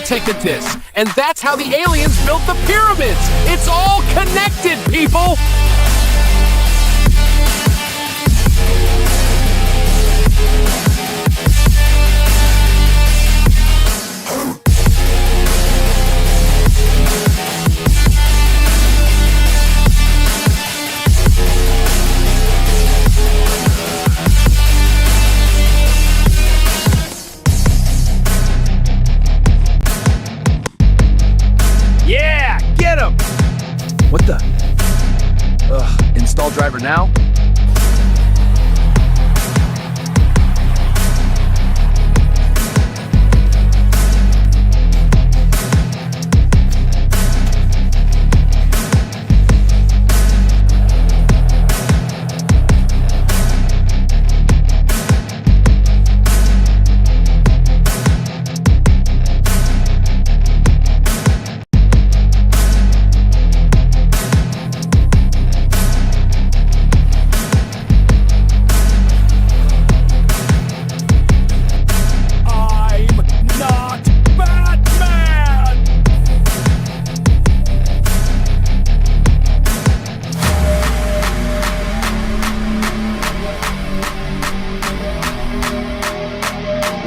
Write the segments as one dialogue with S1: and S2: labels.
S1: take a diss. And that's how the aliens built the pyramids. It's all connected, people.
S2: Yeah, get him!
S3: What the? Ugh, install driver now?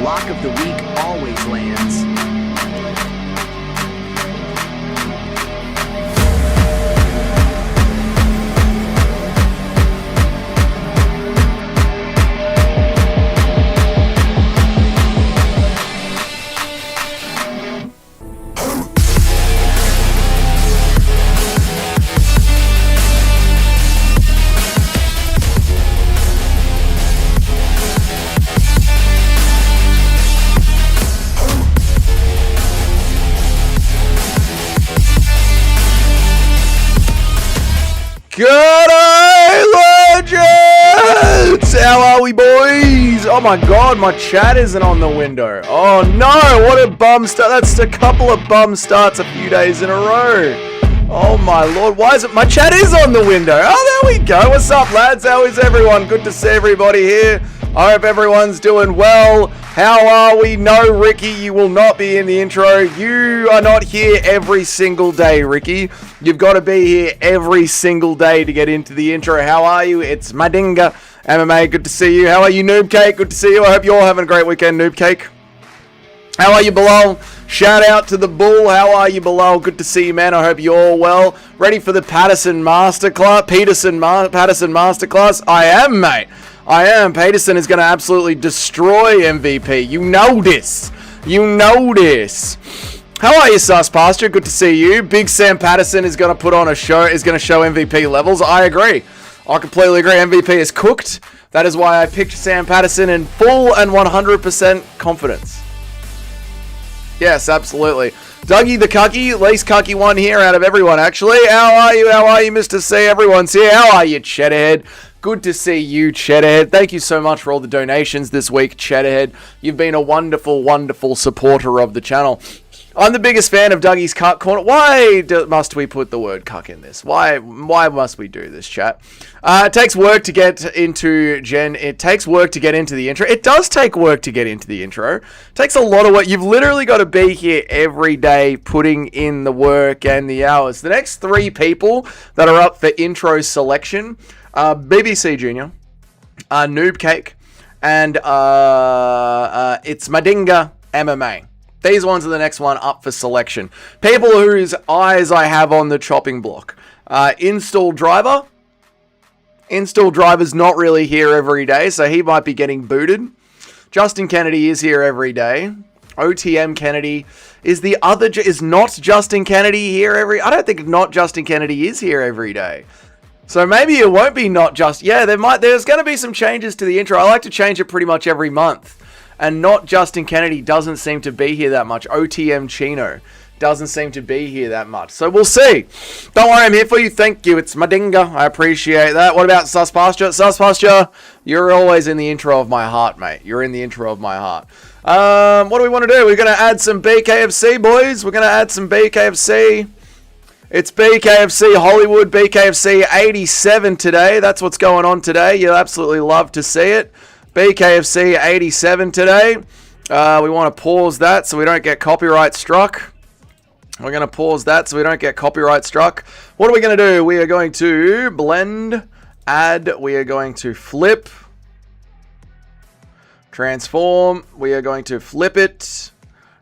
S4: Lock of the week always lands.
S5: G'day, legends! How are we, boys? Oh my god, my chat isn't on the window. Oh no, what a bum start. That's a couple of bum starts a few days in a row. Oh my lord, why is it? My chat is on the window. Oh, there we go. What's up, lads? How is everyone? Good to see everybody here. I hope everyone's doing well. How are we? No, Ricky, you will not be in the intro. You are not here every single day, Ricky. You've got to be here every single day to get into the intro. How are you? It's Madinga MMA. Good to see you. How are you, Noob Cake? Good to see you. I hope you're all having a great weekend, Noob Cake. How are you, Bilal? Shout out to the Bull. How are you, Bilal? Good to see you, man. I hope you're all well. Ready for the Patterson Masterclass? Patterson Masterclass? I am, mate. I am. Peterson is going to absolutely destroy MVP. You know this. You know this. How are you, Sus Pasture? Good to see you. Big Sam Patterson is going to put on a show, is going to show MVP levels. I agree. I completely agree. MVP is cooked. That is why I picked Sam Patterson in full and 100% confidence. Yes, absolutely. Dougie the Cucky, least cucky one here out of everyone, actually. How are you? How are you, Mr. C? Everyone's here. How are you, Cheddarhead? Good to see you, Cheddarhead. Thank you so much for all the donations this week, Cheddarhead. You've been a wonderful, wonderful supporter of the channel. I'm the biggest fan of Dougie's Cuck Corner. Why must we put the word cuck in this? Why must we do this, chat? It takes work to get into It takes work to get into the intro. It does take work to get into the intro. It takes a lot of work. You've literally got to be here every day putting in the work and the hours. The next three people that are up for intro selection, BBC Junior, Noob Cake, and it's Madinga MMA. These ones are the next one up for selection. People whose eyes I have on the chopping block. Install Driver. Install Driver's not really here every day, so he might be getting booted. Justin Kennedy is here every day. OTM Kennedy is the other. Is not Justin Kennedy here every... I don't think not Justin Kennedy is here every day. So maybe it won't be not just... Yeah, there's going to be some changes to the intro. I like to change it pretty much every month. And not Justin Kennedy doesn't seem to be here that much. OTM Chino doesn't seem to be here that much. So we'll see. Don't worry, I'm here for you. Thank you. It's Madinga. I appreciate that. What about Sus Pasture? Sus Pasture, you're always in the intro of my heart, mate. You're in the intro of my heart. What do we want to do? We're going to add some BKFC, boys. We're going to add some BKFC. It's BKFC Hollywood, BKFC 87 today. That's what's going on today. You'll absolutely love to see it. BKFC 87 today. We want to pause that so we don't get copyright struck. We're going to pause that so we don't get copyright struck. What are we going to do? We are going to blend, add. We are going to flip, transform. We are going to flip it,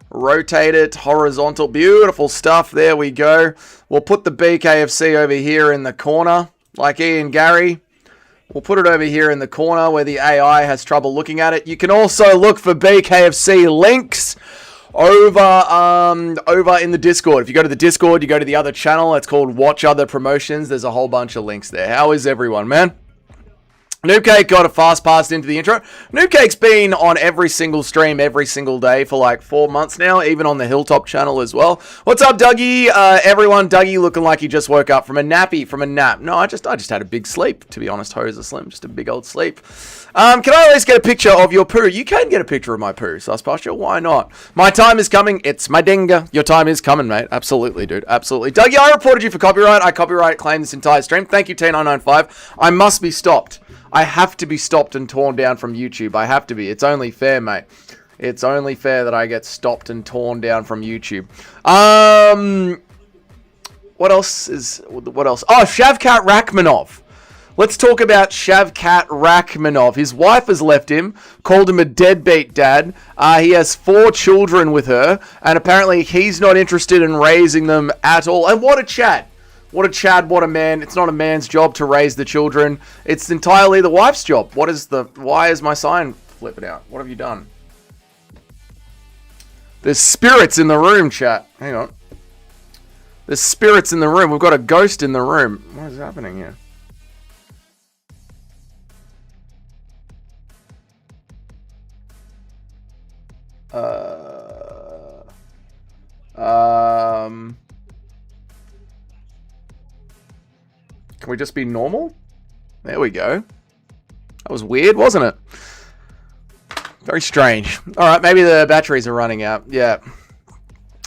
S5: rotate it, horizontal. Beautiful stuff. There we go. We'll put the BKFC over here in the corner, like Ian Gary. We'll put it over here in the corner where the AI has trouble looking at it. You can also look for BKFC links over in the Discord. If you go to the Discord, you go to the other channel. It's called Watch Other Promotions. There's a whole bunch of links there. How is everyone, man? Noobcake got a fast pass into the intro. Noobcake's been on every single stream every single day for like 4 months now, even on the Hilltop channel as well. What's up, Dougie? Everyone, Dougie looking like he just woke up from a nap. No, I just had a big sleep, to be honest. Hose are slim, just a big old sleep. Can I at least get a picture of your poo? You can get a picture of my poo, Suspasture. Why not? My time is coming. It's my dinga. Your time is coming, mate. Absolutely, dude. Absolutely. Dougie, I reported you for copyright. I copyright claim this entire stream. Thank you, T995. I must be stopped. I have to be stopped and torn down from YouTube. I have to be. It's only fair, mate. It's only fair that I get stopped and torn down from YouTube. What else? Oh, Shavkat Rachmanov. Let's talk about Shavkat Rachmanov. His wife has left him, called him a deadbeat dad. He has 4 children with her, and apparently he's not interested in raising them at all. And what a chat. What a Chad, what a man. It's not a man's job to raise the children. It's entirely the wife's job. Why is my sign flipping out? What have you done? There's spirits in the room, chat. Hang on. There's spirits in the room. We've got a ghost in the room. What is happening here? Can we just be normal? There we go. That was weird, wasn't it? Very strange. Alright, maybe the batteries are running out. Yeah.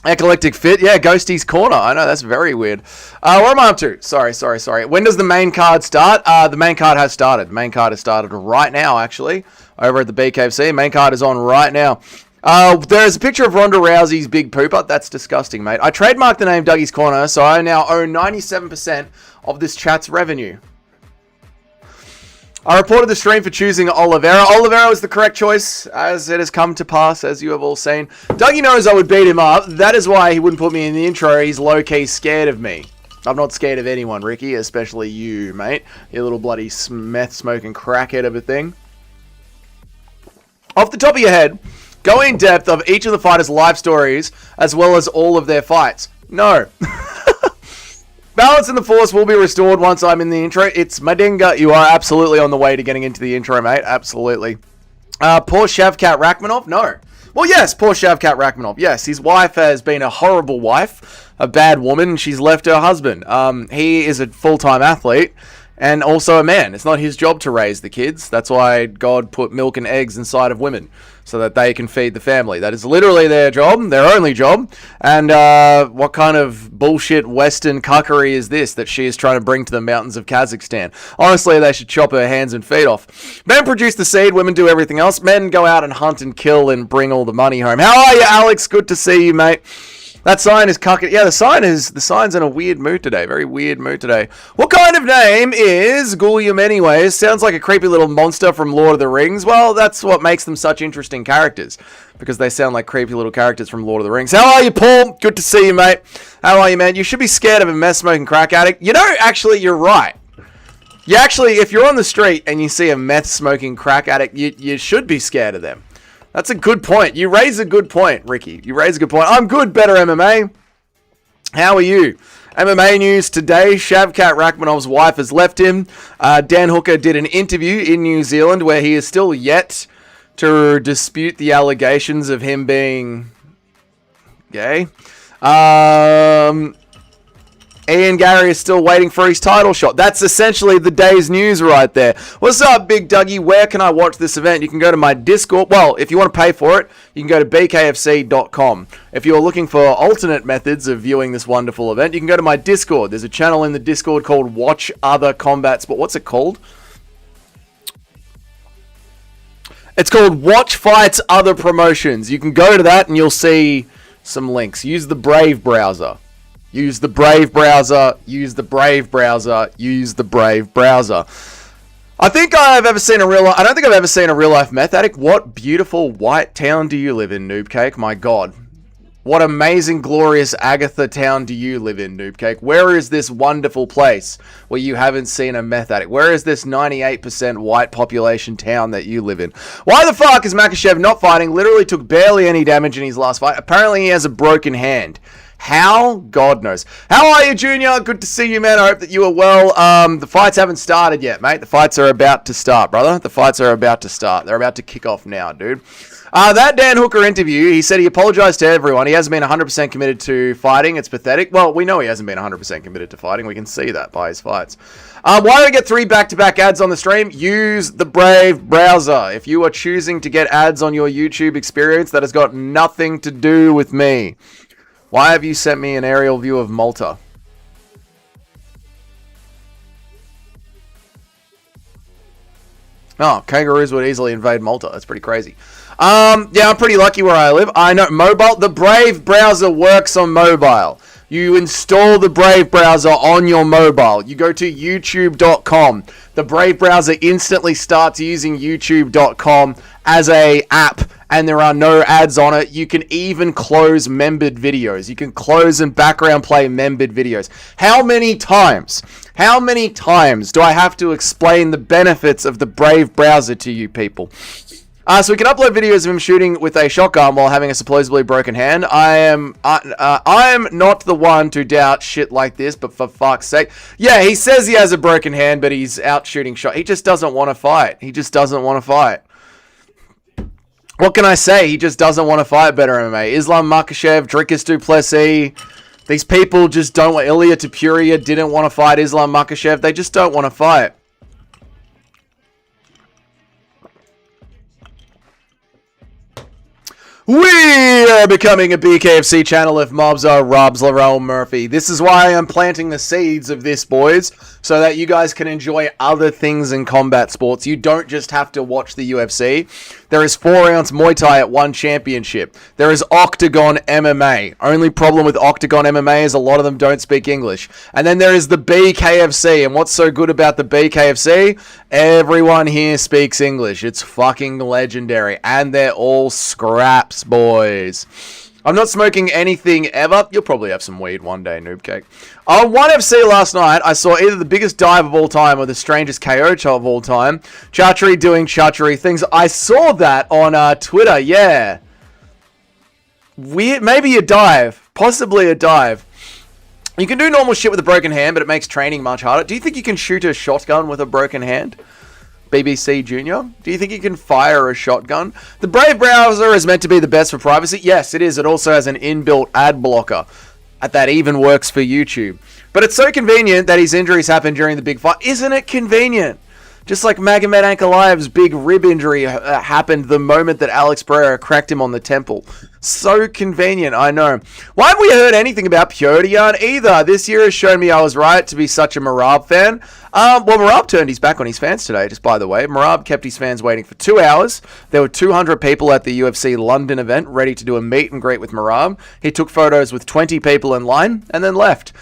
S5: Eclectic Fit. Yeah, Ghosty's Corner. I know, that's very weird. What am I up to? Sorry. When does the main card start? The main card has started. The main card has started right now, actually. Over at the BKFC. Main card is on right now. There's a picture of Ronda Rousey's big pooper. That's disgusting, mate. I trademarked the name Dougie's Corner, so I now own 97% of this chat's revenue. I reported the stream for choosing Oliveira. Oliveira was the correct choice, as it has come to pass, as you have all seen. Dougie knows I would beat him up. That is why he wouldn't put me in the intro. He's low-key scared of me. I'm not scared of anyone, Ricky, especially you, mate. You little bloody meth-smoking crackhead of a thing. Off the top of your head, go in depth of each of the fighters' life stories, as well as all of their fights. No. Balance in the force will be restored once I'm in the intro. It's Madinga. You are absolutely on the way to getting into the intro, mate. Absolutely. Poor Shavkat Rachmanov? No. Well, yes, poor Shavkat Rachmanov. Yes, his wife has been a horrible wife, a bad woman. She's left her husband. He is a full-time athlete and also a man. It's not his job to raise the kids. That's why God put milk and eggs inside of women, so that they can feed the family. That is literally their job, their only job. And what kind of bullshit Western cuckery is this that she is trying to bring to the mountains of Kazakhstan? Honestly, they should chop her hands and feet off. Men produce the seed, women do everything else. Men go out and hunt and kill and bring all the money home. How are you, Alex? Good to see you, mate. That sign is cucking. Yeah, the sign's in a weird mood today. Very weird mood today. What kind of name is Gulliam anyways? Sounds like a creepy little monster from Lord of the Rings. Well, that's what makes them such interesting characters, because they sound like creepy little characters from Lord of the Rings. How are you, Paul? Good to see you, mate. How are you, man? You should be scared of a meth-smoking crack addict. You know, actually, you're right. You actually, if you're on the street and you see a meth-smoking crack addict, you should be scared of them. That's a good point. You raise a good point, Ricky. You raise a good point. I'm good, Better MMA. How are you? MMA news today. Shavkat Rachmanov's wife has left him. Dan Hooker did an interview in New Zealand where he is still yet to dispute the allegations of him being gay. Ian Gary is still waiting for his title shot. That's essentially the day's news right there. What's up, Big Dougie? Where can I watch this event? You can go to my Discord. Well, if you want to pay for it, you can go to bkfc.com. If you're looking for alternate methods of viewing this wonderful event, you can go to my Discord. There's a channel in the Discord called Watch Other Combat Sport. What's it called? It's called Watch Fights Other Promotions. You can go to that and you'll see some links. Use the Brave browser. Use the Brave browser. Use the Brave browser. Use the Brave browser. I don't think I've ever seen a real life meth addict. What beautiful white town do you live in, Noobcake? My God. What amazing, glorious Agatha town do you live in, Noobcake? Where is this wonderful place where you haven't seen a meth addict? Where is this 98% white population town that you live in? Why the fuck is Makhachev not fighting? Literally took barely any damage in his last fight. Apparently he has a broken hand. How? God knows. How are you, Junior? Good to see you, man. I hope that you are well. The fights haven't started yet, mate. The fights are about to start, brother. The fights are about to start. They're about to kick off now, dude. That Dan Hooker interview, he said he apologized to everyone. He hasn't been 100% committed to fighting. It's pathetic. Well, we know he hasn't been 100% committed to fighting. We can see that by his fights. Why do we get 3 back-to-back ads on the stream? Use the Brave browser. If you are choosing to get ads on your YouTube experience, that has got nothing to do with me. Why have you sent me an aerial view of Malta? Oh, kangaroos would easily invade Malta. That's pretty crazy. Yeah, I'm pretty lucky where I live. I know mobile. The Brave browser works on mobile. You install the Brave browser on your mobile. You go to youtube.com. The Brave browser instantly starts using youtube.com as a app, and there are no ads on it. You can even close membered videos. You can close and background play membered videos. How many times do I have to explain the benefits of the Brave browser to you people? So we can upload videos of him shooting with a shotgun while having a supposedly broken hand. I am not the one to doubt shit like this, but for fuck's sake. Yeah, he says he has a broken hand, but he's out shooting shot. He just doesn't want to fight. He just doesn't want to fight. What can I say? He just doesn't want to fight better MMA. Islam Makhachev, Dricus du Plessis, these people just don't want... Ilia Topuria didn't want to fight Islam Makhachev. They just don't want to fight. We are becoming a BKFC channel if mobs are Rob's Laurel Murphy. This is why I'm planting the seeds of this, boys, so that you guys can enjoy other things in combat sports. You don't just have to watch the UFC. There is 4-ounce Muay Thai at one championship. There is Octagon MMA. Only problem with Octagon MMA is a lot of them don't speak English. And then there is the BKFC. And what's so good about the BKFC? Everyone here speaks English. It's fucking legendary. And they're all scraps, boys. I'm not smoking anything ever. You'll probably have some weed one day, Noobcake. On 1FC last night, I saw either the biggest dive of all time or the strangest KO of all time. Chachery doing Chachery things. I saw that on Twitter, yeah. Weird, maybe a dive. Possibly a dive. You can do normal shit with a broken hand, but it makes training much harder. Do you think you can shoot a shotgun with a broken hand? BBC Junior? Do you think you can fire a shotgun? The Brave browser is meant to be the best for privacy. Yes, it is. It also has an inbuilt ad blocker. That even works for YouTube. But it's so convenient that his injuries happen during the big fight. Isn't it convenient? Just like Magomed Ankalaev's big rib injury happened the moment that Alex Pereira cracked him on the temple. So convenient, I know. Why haven't we heard anything about Pyotr either? This year has shown me I was right to be such a Merab fan. Well, Merab turned his back on his fans today, just by the way. Merab kept his fans waiting for 2 hours. There were 200 people at the UFC London event ready to do a meet and greet with Merab. He took photos with 20 people in line and then left.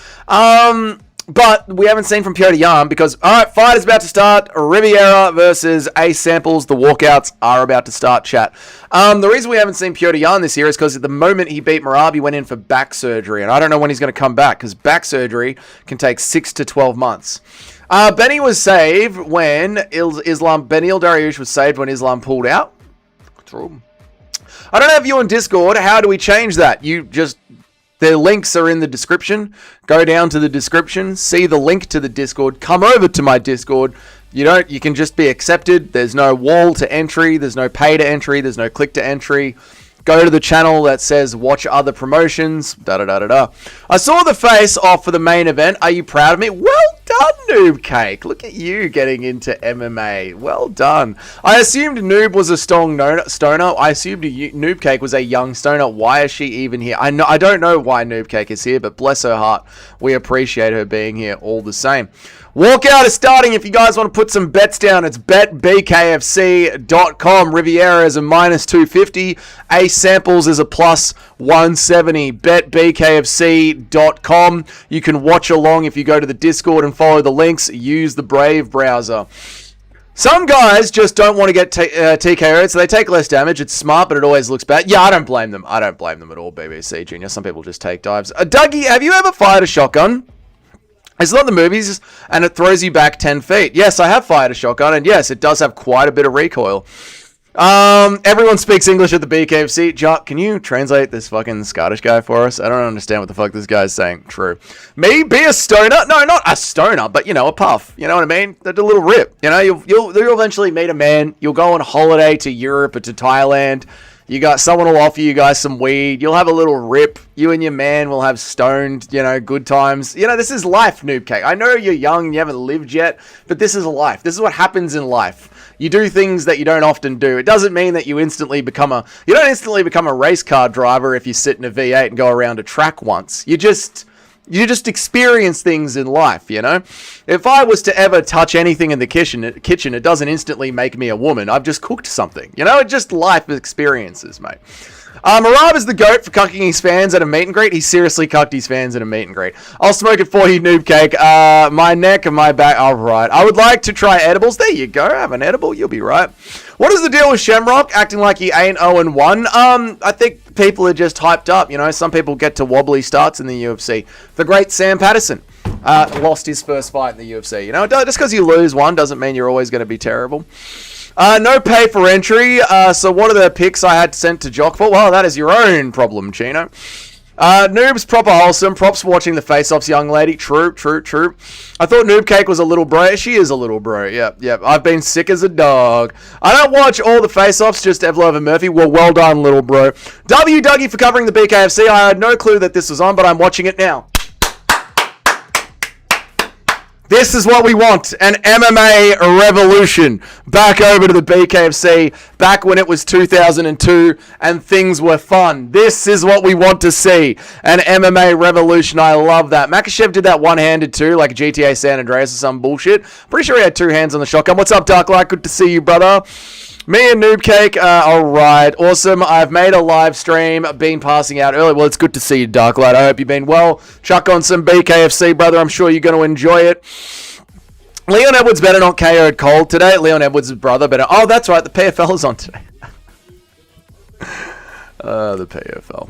S5: But we haven't seen from Pyotr Yan because, alright, fight is about to start. Riviera versus Ace Samples. The walkouts are about to start, chat. The reason we haven't seen Pyotr Yan this year is because at the moment he beat Merab, he went in for back surgery. And I don't know when he's going to come back because back surgery can take 6 to 12 months. Benny was saved when Benil Dariush was saved when Islam pulled out. I don't have you on Discord. How do we change that? The links are in the description. Go down to the description, see the link to the Discord, come over to my Discord. You can just be accepted. There's no wall to entry, there's no pay to entry, there's no click to entry. Go to the channel that says watch other promotions, I saw the face off for the main event. Are you proud of me? Well done, Noob Cake. Look at you getting into MMA. Well done. I assumed Noob was a strong stoner. I assumed Noob Cake was a young stoner. Why is she even here? I don't know why Noob Cake is here, but bless her heart, we appreciate her being here all the same. Walkout is starting. If you guys want to put some bets down, it's betbkfc.com. Riviera is a -250. Ace Samples is a +170. betbkfc.com. You can watch along if you go to the Discord and follow the links. Use the Brave browser. Some guys just don't want to get TKO'd, so they take less damage. It's smart, but it always looks bad. Yeah, I don't blame them. I don't blame them at all, BBC Junior. Some people just take dives. Dougie, have you ever fired a shotgun? It's not the movies, and it throws you back 10 feet. Yes, I have fired a shotgun, and yes, it does have quite a bit of recoil. Everyone speaks English at the BKFC. Jock, can you translate this fucking Scottish guy for us? I don't understand what the fuck this guy's saying. True. Me be a stoner? No, not a stoner, but, you know, a puff. You know what I mean? A little rip. You know, you'll eventually meet a man. You'll go on holiday to Europe or to Thailand. You got someone will offer you guys some weed. You'll have a little rip. You and your man will have stoned, you know, good times. You know, this is life, Noob Cake. I know you're young and you haven't lived yet, but this is life. This is what happens in life. You do things that you don't often do. It doesn't mean that you don't instantly become a race car driver if you sit in a V8 and go around a track once. You just experience things in life, you know? If I was to ever touch anything in the kitchen, it doesn't instantly make me a woman. I've just cooked something. You know, it's just life experiences, mate. Marab is the GOAT for cucking his fans at a meet and greet. He seriously cucked his fans at a meet and greet. I'll smoke it for you, Noob Cake. My neck and my back. All right. I would like to try edibles. There you go. Have an edible. You'll be right. What is the deal with Shamrock acting like he ain't 0-1? I think people are just hyped up. You know, some people get to wobbly starts in the UFC. The great Sam Patterson lost his first fight in the UFC. You know, just because you lose one doesn't mean you're always going to be terrible. No pay for entry. So what are the picks I had sent to Jock for? Well, that is your own problem, Chino. Noob's proper wholesome. Props for watching the face-offs, young lady. True. I thought Noob Cake was a little bro. She is a little bro. Yep. I've been sick as a dog. I don't watch all the face-offs, just Evlov and Murphy. Well done, little bro. W. Dougie for covering the BKFC. I had no clue that this was on, but I'm watching it now. This is what we want, an MMA revolution. Back over to the BKFC, back when it was 2002 and things were fun. This is what we want to see, an MMA revolution. I love that. Makachev did that one-handed too, like GTA San Andreas or some bullshit. Pretty sure he had two hands on the shotgun. What's up, Darklight? Good to see you, brother. Me and Noob Cake, alright, awesome. I've made a live stream, been passing out early. Well, it's good to see you, Darklight. I hope you've been well. Chuck on some BKFC, brother. I'm sure you're going to enjoy it. Leon Edwards better not KO'd cold today. Leon Edwards' brother better. Oh, that's right. The PFL is on today. The PFL.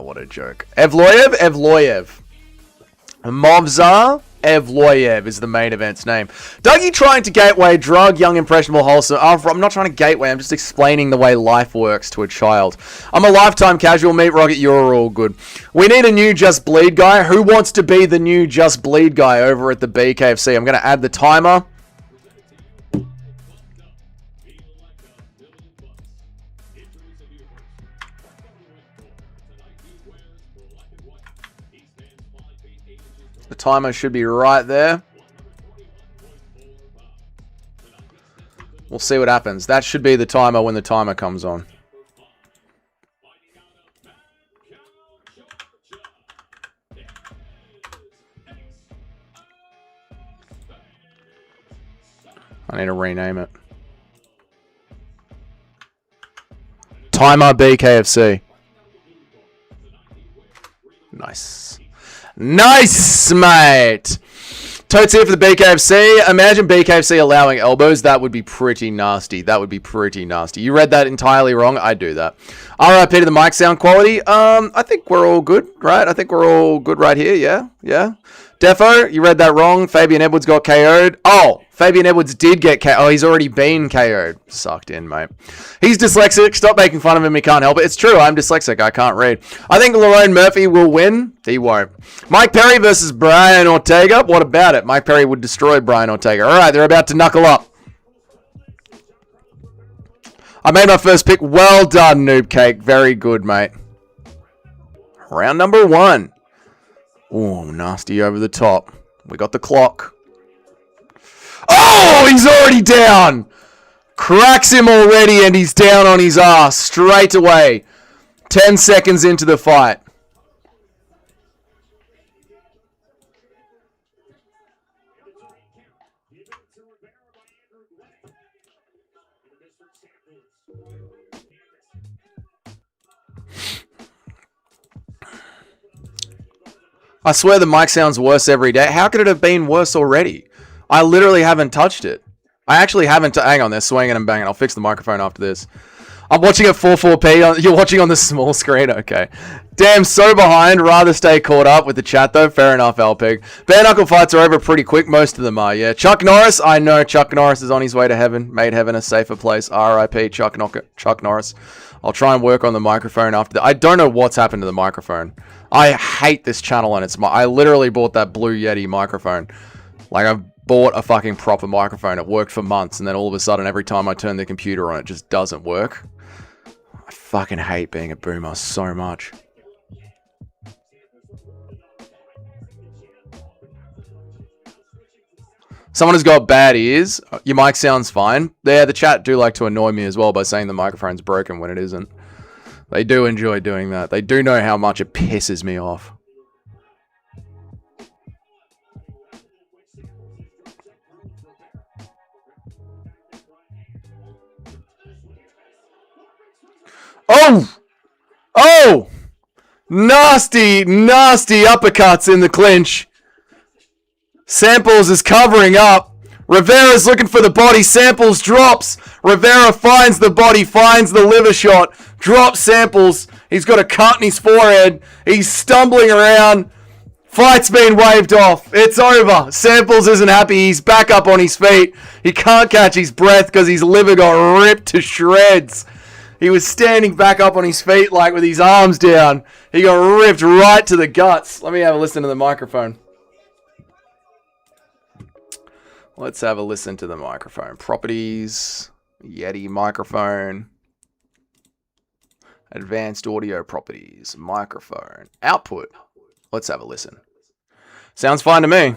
S5: What a joke. Evloyev. Movzar Evloyev is the main event's name. Dougie trying to gateway drug, young, impressionable, wholesome. I'm not trying to gateway. I'm just explaining the way life works to a child. I'm a lifetime casual. Meat Rocket, you're all good. We need a new Just Bleed guy. Who wants to be the new Just Bleed guy over at the BKFC? I'm going to add the timer. The timer should be right there. We'll see what happens. That should be the timer when the timer comes on. I need to rename it. Timer BKFC. Nice, mate. Totes here for the BKFC. Imagine BKFC allowing elbows. That would be pretty nasty. You read that entirely wrong. I do that. RIP to the mic sound quality. I think we're all good, right? I think we're all good right here. Yeah. Defo, you read that wrong. Fabian Edwards got KO'd. Oh, Fabian Edwards did get KO'd. Oh, he's already been KO'd. Sucked in, mate. He's dyslexic. Stop making fun of him. He can't help it. It's true. I'm dyslexic. I can't read. I think Lerone Murphy will win. He won't. Mike Perry versus Brian Ortega. What about it? Mike Perry would destroy Brian Ortega. All right, they're about to knuckle up. I made my first pick. Well done, Noob Cake. Very good, mate. Round number 1. Oh, nasty over the top. We got the clock. Oh, he's already down. Cracks him already and he's down on his ass straight away. 10 seconds into the fight. I swear the mic sounds worse every day. How could it have been worse already? I literally haven't touched it. I actually haven't. Hang on, they're swinging and banging. I'll fix the microphone after this. I'm watching at 440p. You're watching on the small screen? Okay. Damn, so behind. Rather stay caught up with the chat, though. Fair enough, Alpig. Bare knuckle fights are over pretty quick. Most of them are, yeah. Chuck Norris. I know Chuck Norris is on his way to heaven. Made heaven a safer place. R.I.P. Chuck Norris. I'll try and work on the microphone after that. I don't know what's happened to the microphone. I hate this channel and I literally bought that Blue Yeti microphone. Like, I've bought a fucking proper microphone. It worked for months, and then all of a sudden, every time I turn the computer on, it just doesn't work. I fucking hate being a boomer so much. Someone has got bad ears. Your mic sounds fine. Yeah, the chat do like to annoy me as well by saying the microphone's broken when it isn't. They do enjoy doing that. They do know how much it pisses me off. Oh! Oh! Nasty, nasty uppercuts in the clinch. Samples is covering up. Rivera's looking for the body. Samples drops. Rivera finds the body, finds the liver shot. Drops Samples. He's got a cut in his forehead. He's stumbling around. Fight's been waved off. It's over. Samples isn't happy. He's back up on his feet. He can't catch his breath because his liver got ripped to shreds. He was standing back up on his feet like with his arms down. He got ripped right to the guts. Let me have a listen to the microphone. Let's have a listen to the microphone. Properties, Yeti microphone, advanced audio properties, microphone, output. Let's have a listen. Sounds fine to me.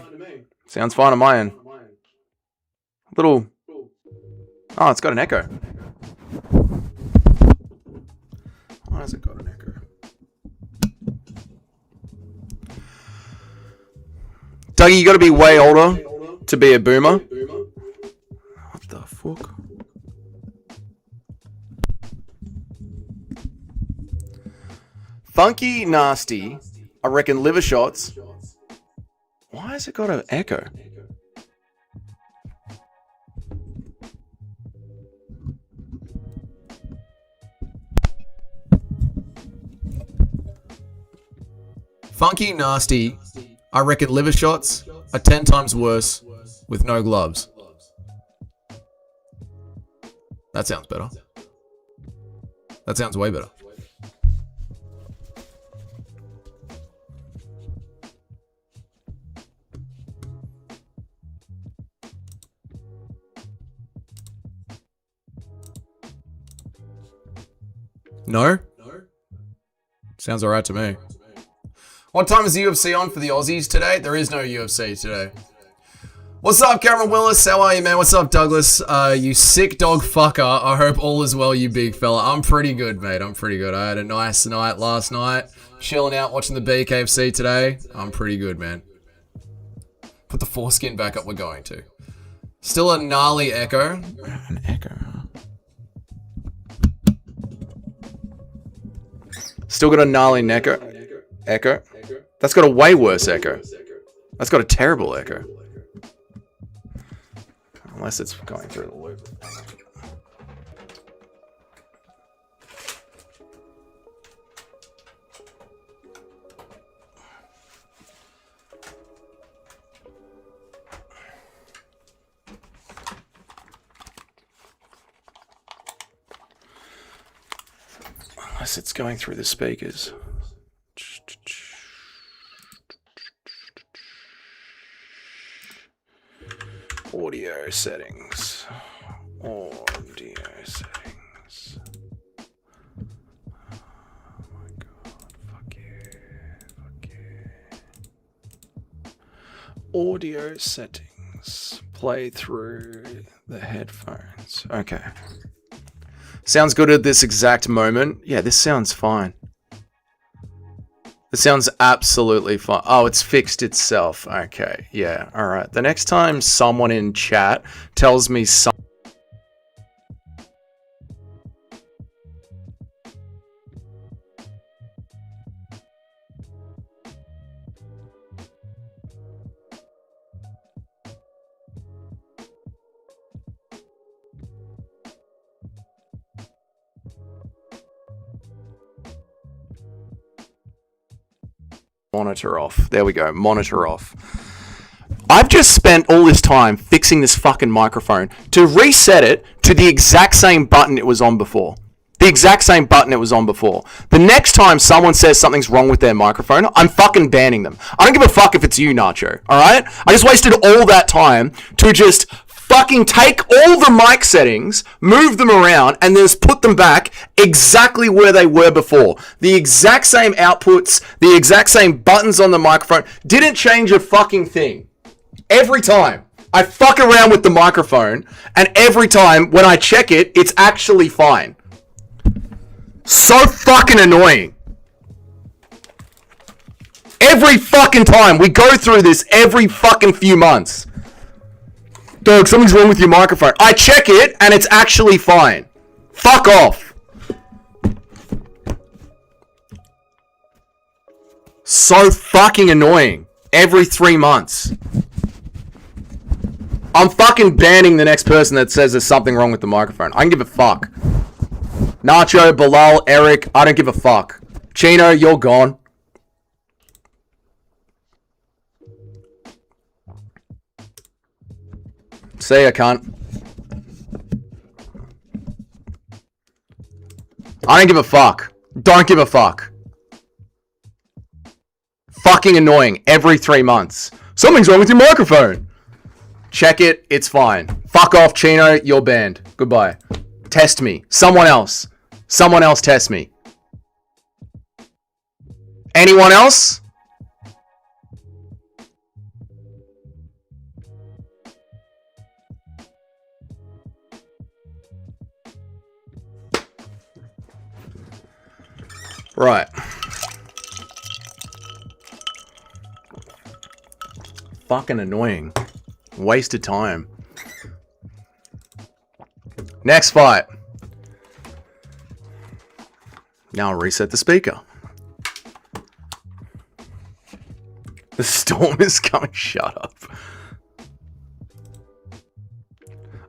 S5: Sounds fine on my end. Little. Oh, it's got an echo. Why has it got an echo? Dougie, you got to be way older to be a boomer. What the fuck? Funky nasty. I reckon liver shots. Why has it got an echo? Funky nasty. I reckon liver shots are 10 times worse with no gloves. That sounds better. That sounds way better. No? Sounds alright to me. What time is the UFC on for the Aussies today? There is no UFC today. What's up, Cameron Willis? How are you, man? What's up, Douglas? You sick dog fucker. I hope all is well, you big fella. I'm pretty good, mate. I'm pretty good. I had a nice night last night. Chilling out, watching the BKFC today. I'm pretty good, man. Put the foreskin back up, we're going to. Still a gnarly echo. An echo, huh? Still got a gnarly echo. That's got a way worse echo. That's got a terrible echo. Unless it's going through the loop. Unless it's going through the speakers. Audio settings. Audio settings. Oh my god. Fuck yeah. Fuck yeah. Audio settings. Play through the headphones. Okay. Sounds good at this exact moment. Yeah, this sounds fine. This sounds absolutely fine. Oh, it's fixed itself. Okay, yeah, all right. The next time someone in chat tells me something, Monitor off. There we go. Monitor off. I've just spent all this time fixing this fucking microphone to reset it to the exact same button it was on before. The exact same button it was on before. The next time someone says something's wrong with their microphone, I'm fucking banning them. I don't give a fuck if it's you, Nacho. Alright? I just wasted all that time to just fucking take all the mic settings, move them around, and then just put them back exactly where they were before. The exact same outputs, the exact same buttons on the microphone. Didn't change a fucking thing. Every time. I fuck around with the microphone, and every time when I check it, it's actually fine. So fucking annoying. Every fucking time. We go through this every fucking few months. Dog, something's wrong with your microphone. I check it, and it's actually fine. Fuck off. So fucking annoying. Every 3 months. I'm fucking banning the next person that says there's something wrong with the microphone. I don't give a fuck. Nacho, Bilal, Eric, I don't give a fuck. Chino, you're gone. See ya, cunt. I don't give a fuck. Don't give a fuck. Fucking annoying. Every 3 months. Something's wrong with your microphone. Check it. It's fine. Fuck off, Chino. You're banned. Goodbye. Test me. Someone else. Someone else test me. Anyone else? Right. Fucking annoying. Wasted time. Next fight. Now I'll reset the speaker. The storm is coming. Shut up.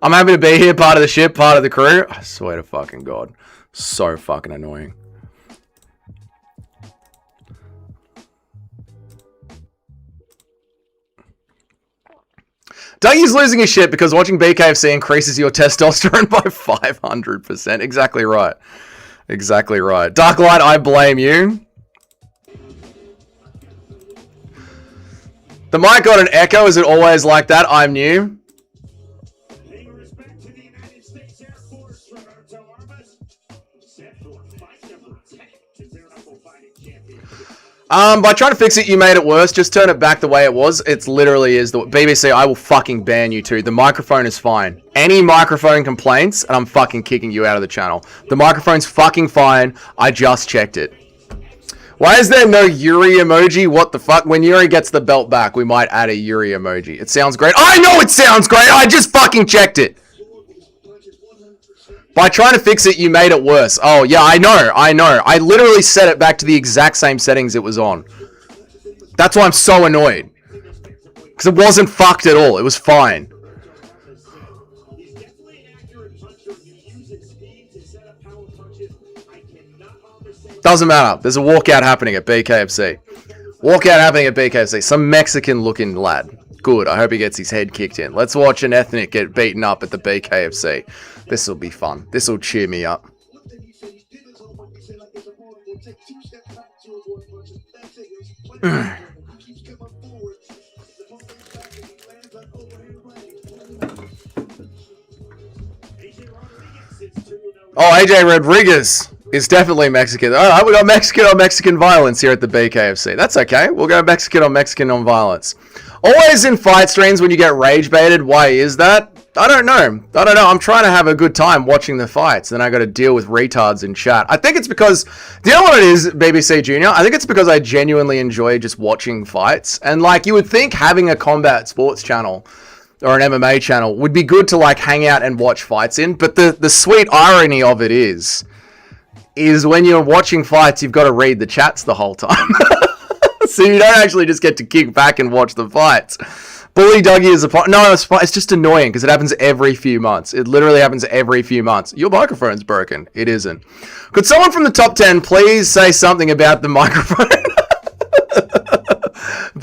S5: I'm happy to be here, part of the ship, part of the crew. I swear to fucking God. So fucking annoying. Dougie's losing his shit because watching BKFC increases your testosterone by 500%. Exactly right. Exactly right. Darklight, I blame you. The mic got an echo. Is it always like that? I'm new. By trying to fix it, you made it worse. Just turn it back the way it was. It literally is. The BBC, I will fucking ban you too. The microphone is fine. Any microphone complaints, and I'm fucking kicking you out of the channel. The microphone's fucking fine. I just checked it. Why is there no Yuri emoji? What the fuck? When Yuri gets the belt back, we might add a Yuri emoji. It sounds great. I know it sounds great. I just fucking checked it. By trying to fix it, you made it worse. Oh, yeah, I know. I literally set it back to the exact same settings it was on. That's why I'm so annoyed. Because it wasn't fucked at all. It was fine. Doesn't matter. There's a walkout happening at BKFC. Walkout happening at BKFC. Some Mexican-looking lad. Good. I hope he gets his head kicked in. Let's watch an ethnic get beaten up at the BKFC. This will be fun. This will cheer me up. Oh, AJ Rodriguez is definitely Mexican. All right, we got Mexican on Mexican violence here at the BKFC. That's okay. We'll go Mexican on violence. Always in fight streams when you get rage baited. Why is that? I don't know. I'm trying to have a good time watching the fights. Then I got to deal with retards in chat. I think it's because, do you know what it is, BBC Junior? I think it's because I genuinely enjoy just watching fights. And like, you would think having a combat sports channel or an MMA channel would be good to like hang out and watch fights in. But the sweet irony of it is when you're watching fights, you've got to read the chats the whole time. So you don't actually just get to kick back and watch the fights. Bully Dougie is a part. No, it's just annoying because it happens every few months. It literally happens every few months. Your microphone's broken. It isn't. Could someone from the top 10 please say something about the microphone?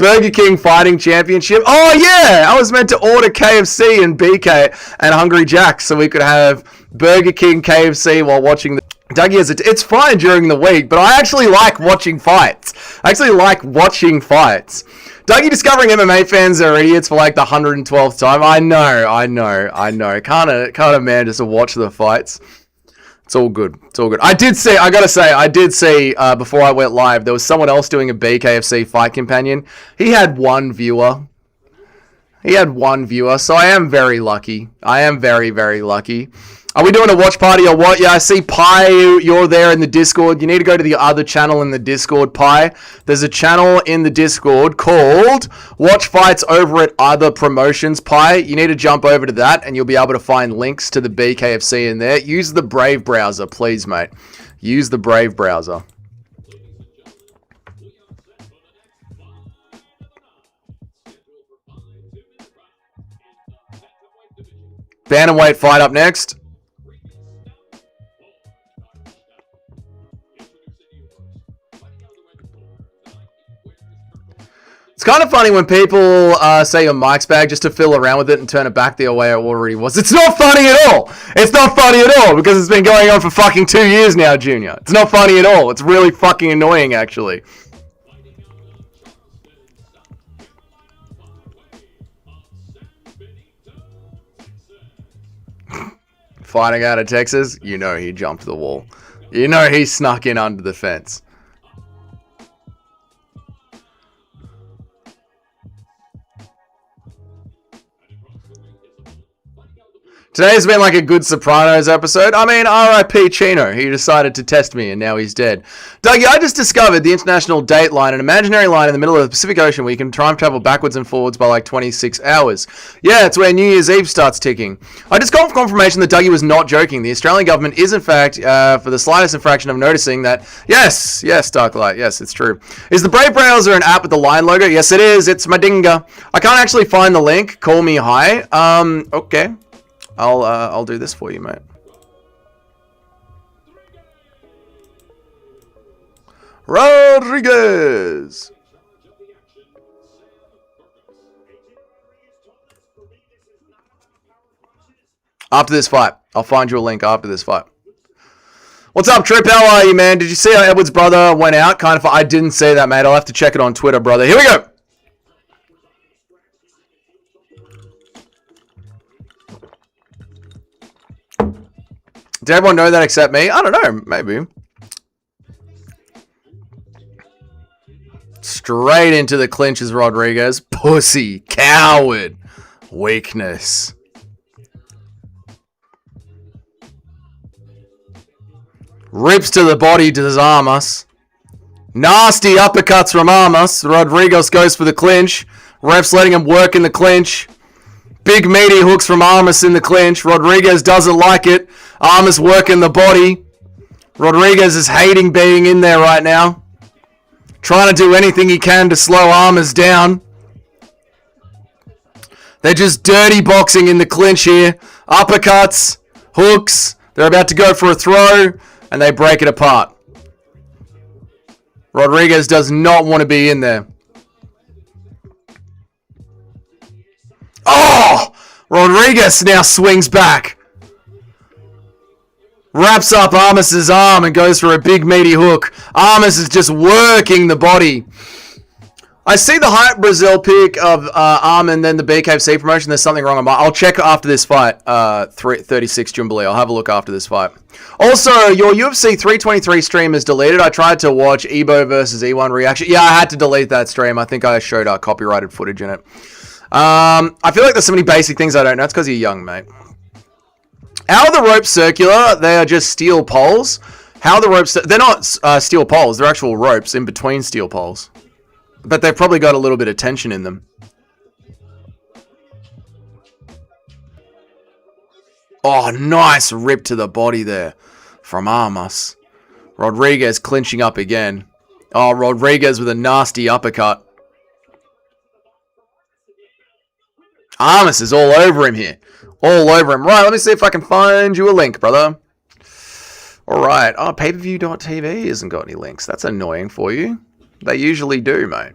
S5: Burger King Fighting Championship. Oh, yeah. I was meant to order KFC and BK and Hungry Jack's so we could have Burger King KFC while watching the... Dougie has it's fine during the week, but I actually like watching fights. Dougie discovering MMA fans are idiots for like the 112th time. I know. Can't a man just watch the fights? It's all good. I did see before I went live, there was someone else doing a BKFC fight companion. He had one viewer. So I am very lucky. I am very, very lucky. Are we doing a watch party or what? Yeah, I see Pi, you're there in the Discord. You need to go to the other channel in the Discord, Pi. There's a channel in the Discord called Watch Fights over at Other Promotions, Pi. You need to jump over to that and you'll be able to find links to the BKFC in there. Use the Brave browser, please, mate. Use the Brave browser. Bantamweight fight up next. It's kind of funny when people say your mic's bag just to fiddle around with it and turn it back the way it already was. It's not funny at all. It's not funny at all because it's been going on for fucking 2 years now, Junior. It's not funny at all. It's really fucking annoying, actually. Fighting out of Texas, you know he jumped the wall. You know he snuck in under the fence. Today's been like a good Sopranos episode. I mean, R.I.P. Chino. He decided to test me and now he's dead. Dougie, I just discovered the international date line, an imaginary line in the middle of the Pacific Ocean where you can time travel backwards and forwards by like 26 hours. Yeah, it's where New Year's Eve starts ticking. I just got confirmation that Dougie was not joking. The Australian government is in fact, for the slightest infraction of noticing that, yes, Darklight, yes, it's true. Is the Brave browser an app with the lion logo? Yes, it is. It's my dinga. I can't actually find the link. Call me high. Okay. I'll do this for you, mate. Rodriguez. After this fight. I'll find you a link after this fight. What's up, Trip? How are you, man? Did you see how Edward's brother went out? Kind of. I didn't see that, mate. I'll have to check it on Twitter, brother. Here we go. Did everyone know that except me? I don't know. Maybe. Straight into the clinches, Rodriguez. Pussy. Coward. Weakness. Rips to the body to disarm us. Nasty uppercuts from Armas. Rodriguez goes for the clinch. Ref's letting him work in the clinch. Big meaty hooks from Armas in the clinch. Rodriguez doesn't like it. Armas working the body. Rodriguez is hating being in there right now. Trying to do anything he can to slow Armas down. They're just dirty boxing in the clinch here. Uppercuts. Hooks. They're about to go for a throw. And they break it apart. Rodriguez does not want to be in there. Oh! Rodriguez now swings back. Wraps up Armas's arm and goes for a big meaty hook. Armas is just working the body. I see the Hype Brazil pick of Arm and then the BKFC promotion. There's something wrong on my... I'll check after this fight. 36 Jumbly. I'll have a look after this fight. Also, your UFC 323 stream is deleted. I tried to watch Ebo versus E1 reaction. Yeah, I had to delete that stream. I think I showed copyrighted footage in it. I feel like there's so many basic things I don't know. It's because you're young, mate. How are the ropes circular? They are just steel poles. How are the ropes... They're not steel poles. They're actual ropes in between steel poles. But they've probably got a little bit of tension in them. Oh, nice rip to the body there from Armas. Rodriguez clinching up again. Oh, Rodriguez with a nasty uppercut. Armas is all over him here. All over him. Right, let me see if I can find you a link, brother. Alright. Oh, pay-per-view.tv hasn't got any links. That's annoying for you. They usually do, mate.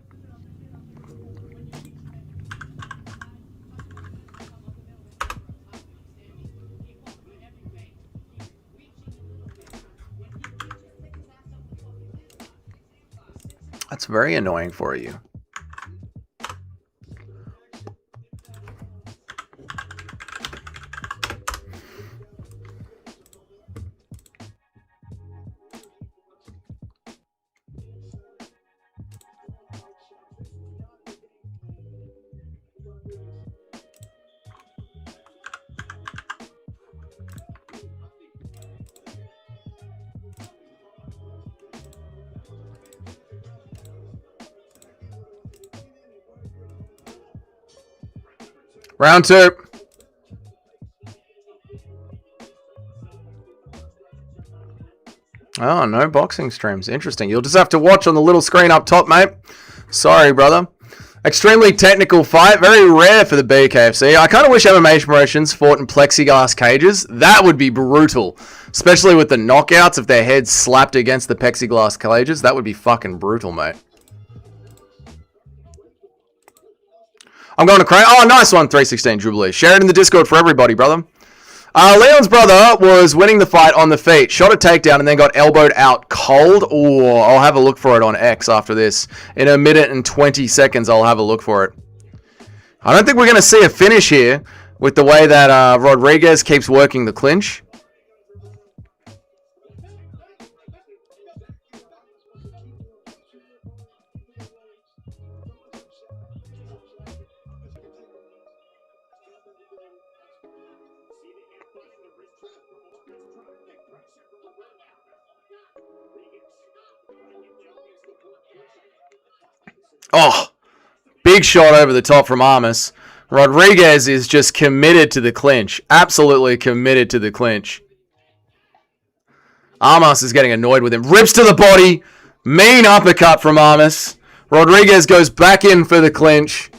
S5: It's very annoying for you. Round 2. Oh, no boxing streams. Interesting. You'll just have to watch on the little screen up top, mate. Sorry, brother. Extremely technical fight. Very rare for the BKFC. I kind of wish MMA promotions fought in plexiglass cages. That would be brutal. Especially with the knockouts, if their heads slapped against the plexiglass cages. That would be fucking brutal, mate. I'm going to cry. Oh, nice one, 316 Jubilee. Share it in the Discord for everybody, brother. Leon's brother was winning the fight on the feet, shot a takedown, and then got elbowed out cold. Oh, I'll have a look for it on X after this. In a minute and 20 seconds, I'll have a look for it. I don't think we're going to see a finish here with the way that Rodriguez keeps working the clinch. Oh, big shot over the top from Armas. Rodriguez is just committed to the clinch. Absolutely committed to the clinch. Armas is getting annoyed with him. Rips to the body. Mean uppercut from Armas. Rodriguez goes back in for the clinch.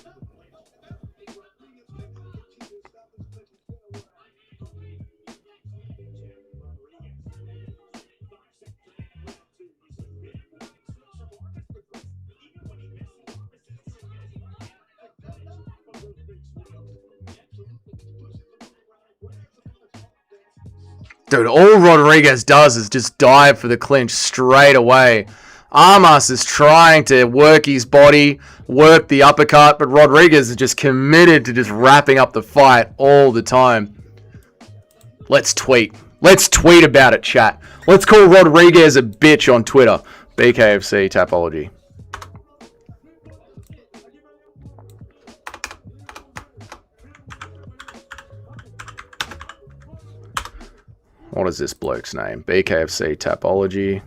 S5: Dude, all Rodriguez does is just dive for the clinch straight away. Armas is trying to work his body, work the uppercut, but Rodriguez is just committed to just wrapping up the fight all the time. Let's tweet. Let's tweet about it, chat. Let's call Rodriguez a bitch on Twitter. BKFC Tapology. What is this bloke's name? BKFC Tapology.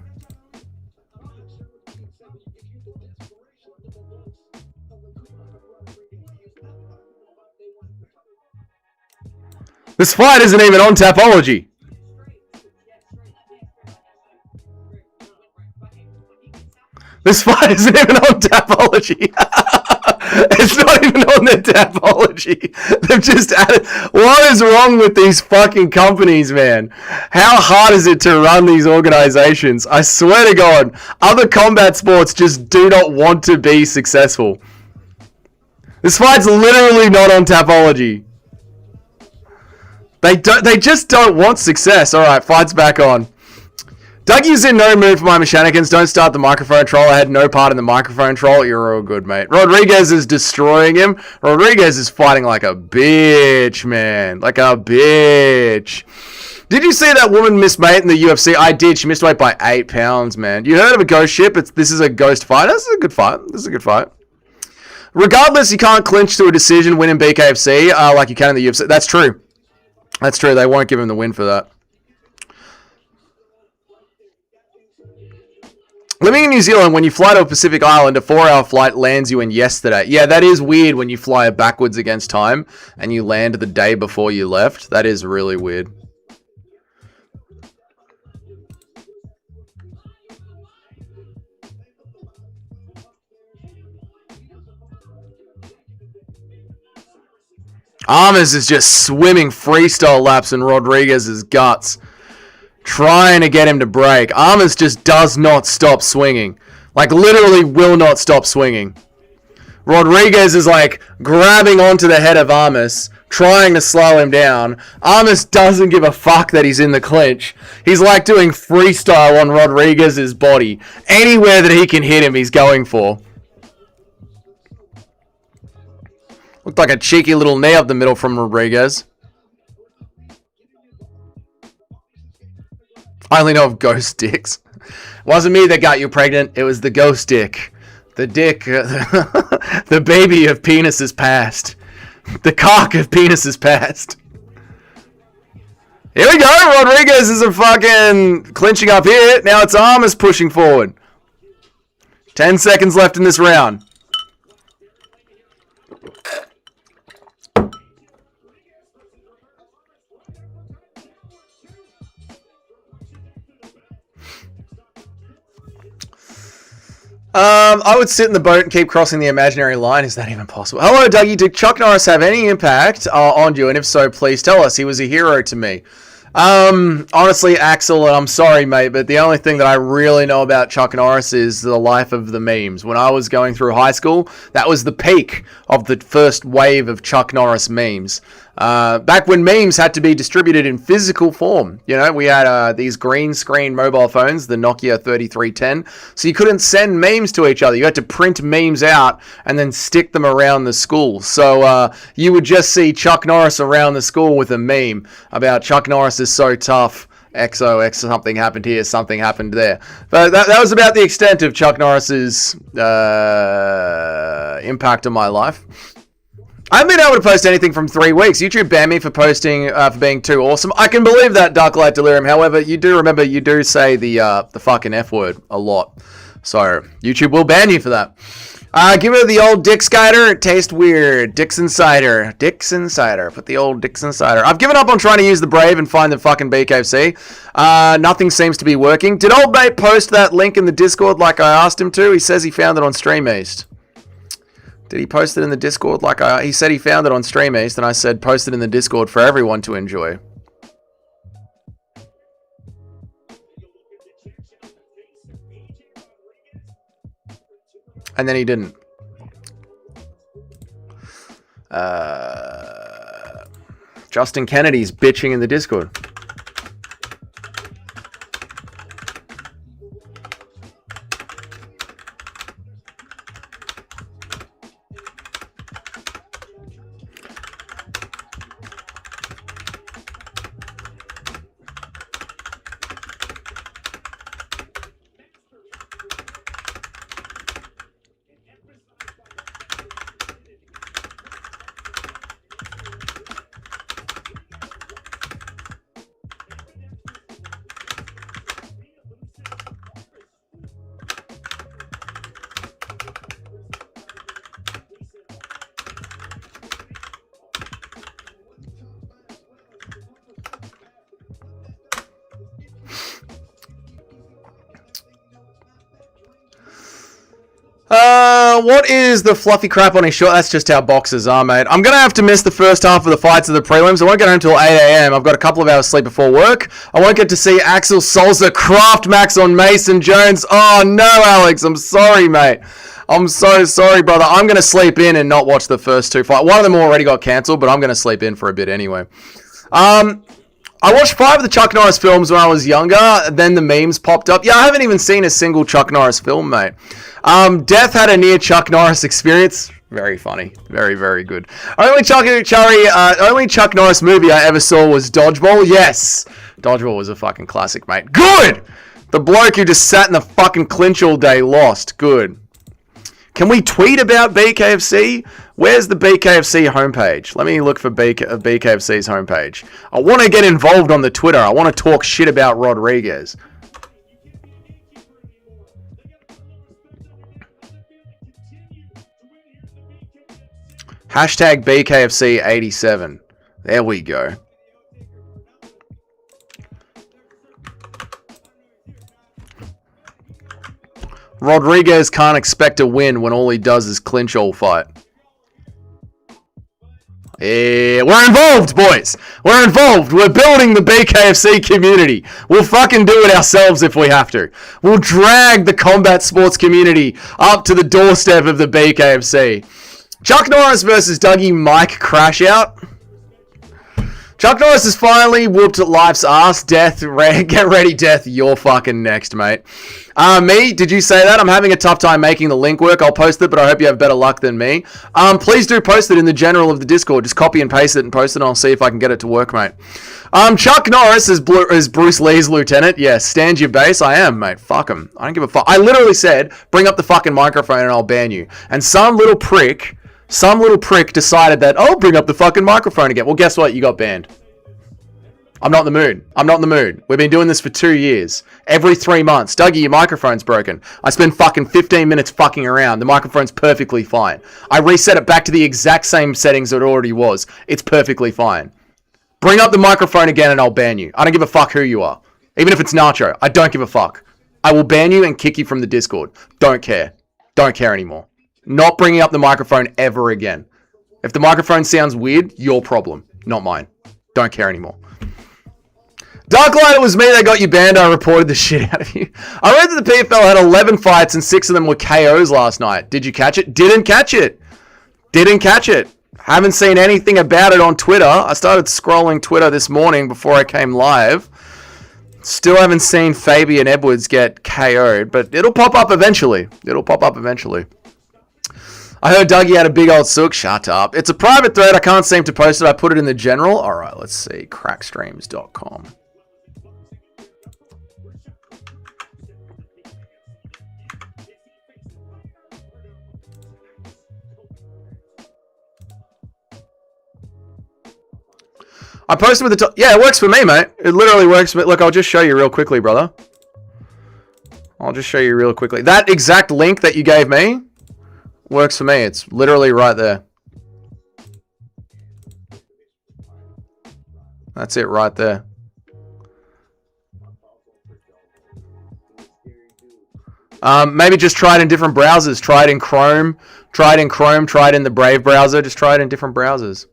S5: This fight isn't even on Tapology. This fight isn't even on Tapology. It's not even on their Tapology. They've just added... What is wrong with these fucking companies, man? How hard is it to run these organizations? I swear to God, other combat sports just do not want to be successful. This fight's literally not on Tapology. They just don't want success. Alright, fight's back on. Dougie's in no mood for my shenanigans. Don't start the microphone troll. I had no part in the microphone troll. You're all good, mate. Rodriguez is destroying him. Rodriguez is fighting like a bitch, man. Like a bitch. Did you see that woman miss weight in the UFC? I did. She missed weight by 8 pounds, man. You heard of a ghost ship? This is a ghost fight. This is a good fight. This is a good fight. Regardless, you can't clinch to a decision win in BKFC like you can in the UFC. That's true. That's true. They won't give him the win for that. Living in New Zealand, when you fly to a Pacific island, a 4-hour flight lands you in yesterday. Yeah, that is weird when you fly backwards against time and you land the day before you left. That is really weird. Armas is just swimming freestyle laps in Rodriguez's guts, trying to get him to break. Armas just does not stop swinging. Like, literally will not stop swinging. Rodriguez is, like, grabbing onto the head of Armas, trying to slow him down. Armas doesn't give a fuck that he's in the clinch. He's like doing freestyle on Rodriguez's body. Anywhere that he can hit him, he's going for. Looked like a cheeky little knee up the middle from Rodriguez. I only know of ghost dicks. It wasn't me that got you pregnant. It was the ghost dick. The dick. The baby of penises past. The cock of penises past. Here we go. Rodriguez is a fucking clinching up here. Now it's Armas pushing forward. 10 seconds left in this round. I would sit in the boat and keep crossing the imaginary line. Is that even possible? Hello, Dougie. Did Chuck Norris have any impact on you? And if so, please tell us. He was a hero to me. Honestly, Axel, I'm sorry, mate, but the only thing that I really know about Chuck Norris is the life of the memes. When I was going through high school, that was the peak of the first wave of Chuck Norris memes. Back when memes had to be distributed in physical form. You know, we had these green screen mobile phones, the Nokia 3310, so you couldn't send memes to each other. You had to print memes out and then stick them around the school. So you would just see Chuck Norris around the school with a meme about Chuck Norris is so tough. XOX, something happened here, something happened there. But that was about the extent of Chuck Norris's impact on my life. I haven't been able to post anything from 3 weeks. YouTube banned me for posting, for being too awesome. I can believe that, Darklight Delirium. However, you do remember, you do say the fucking F word a lot. So, YouTube will ban you for that. Give it the old Dick Cider. It tastes weird. Dixon Cider. Dixon Cider. Put the old Dixon Cider. I've given up on trying to use the Brave and find the fucking BKFC. Nothing seems to be working. Did old mate post that link in the Discord like I asked him to? He says he found it on Stream East. Did he post it in the Discord like he said he found it on Stream East, and I said post it in the Discord for everyone to enjoy. And then he didn't. Justin Kennedy's bitching in the Discord. What is the fluffy crap on his short? That's just how boxers are, mate. I'm going to have to miss the first half of the fights of the prelims. I won't get home until 8 a.m. I've got a couple of hours sleep before work. I won't get to see Axel Salsa Craft Max on Mason Jones. Oh, no, Alex. I'm sorry, mate. I'm so sorry, brother. I'm going to sleep in and not watch the first two fights. One of them already got cancelled, but I'm going to sleep in for a bit anyway. I watched 5 of the Chuck Norris films when I was younger, then the memes popped up. Yeah, I haven't even seen a single Chuck Norris film, mate. Death had a near Chuck Norris experience. Very funny. Very, very good. Only Chuck Norris movie I ever saw was Dodgeball. Yes! Dodgeball was a fucking classic, mate. Good! The bloke who just sat in the fucking clinch all day lost. Good. Can we tweet about BKFC? Where's the BKFC homepage? Let me look for BKFC's homepage. I want to get involved on the Twitter. I want to talk shit about Rodriguez. Hashtag BKFC87. There we go. Rodriguez can't expect a win when all he does is clinch all fight. Yeah, we're involved, boys. We're involved. We're building the BKFC community. We'll fucking do it ourselves if we have to. We'll drag the combat sports community up to the doorstep of the BKFC. Chuck Norris versus Dougie Mike crash out. Chuck Norris has finally whooped life's ass. Death, get ready, Death. You're fucking next, mate. Me, did you say that? I'm having a tough time making the link work. I'll post it, but I hope you have better luck than me. Please do post it in the general of the Discord. Just copy and paste it and post it, and I'll see if I can get it to work, mate. Chuck Norris is Bruce Lee's lieutenant. Yes, stand your base. I am, mate. Fuck him. I don't give a fuck. I literally said, bring up the fucking microphone and I'll ban you. And some little prick decided that, oh, bring up the fucking microphone again. Well, guess what? You got banned. I'm not in the mood. I'm not in the mood. We've been doing this for 2 years. Every 3 months. Dougie, your microphone's broken. I spend fucking 15 minutes fucking around. The microphone's perfectly fine. I reset it back to the exact same settings that it already was. It's perfectly fine. Bring up the microphone again and I'll ban you. I don't give a fuck who you are. Even if it's Nacho. I don't give a fuck. I will ban you and kick you from the Discord. Don't care. Don't care anymore. Not bringing up the microphone ever again. If the microphone sounds weird, your problem, not mine. Don't care anymore. Darklight, it was me that got you banned. I reported the shit out of you. I read that the PFL had 11 fights and 6 of them were KOs last night. Did you catch it? Didn't catch it. Didn't catch it. Haven't seen anything about it on Twitter. I started scrolling Twitter this morning before I came live. Still haven't seen Fabian Edwards get KO'd, but it'll pop up eventually. It'll pop up eventually. I heard Dougie had a big old sook. Shut up. It's a private thread. I can't seem to post it. I put it in the general. All right, let's see. Crackstreams.com. I posted with the top. Yeah, it works for me, mate. It literally works for me. Look, I'll just show you real quickly, brother. I'll just show you real quickly. That exact link that you gave me works for me. It's literally right there. That's it right there. Maybe just try it in different browsers. Try it in Chrome. Try it in Chrome. Try it in the Brave browser. Just try it in different browsers.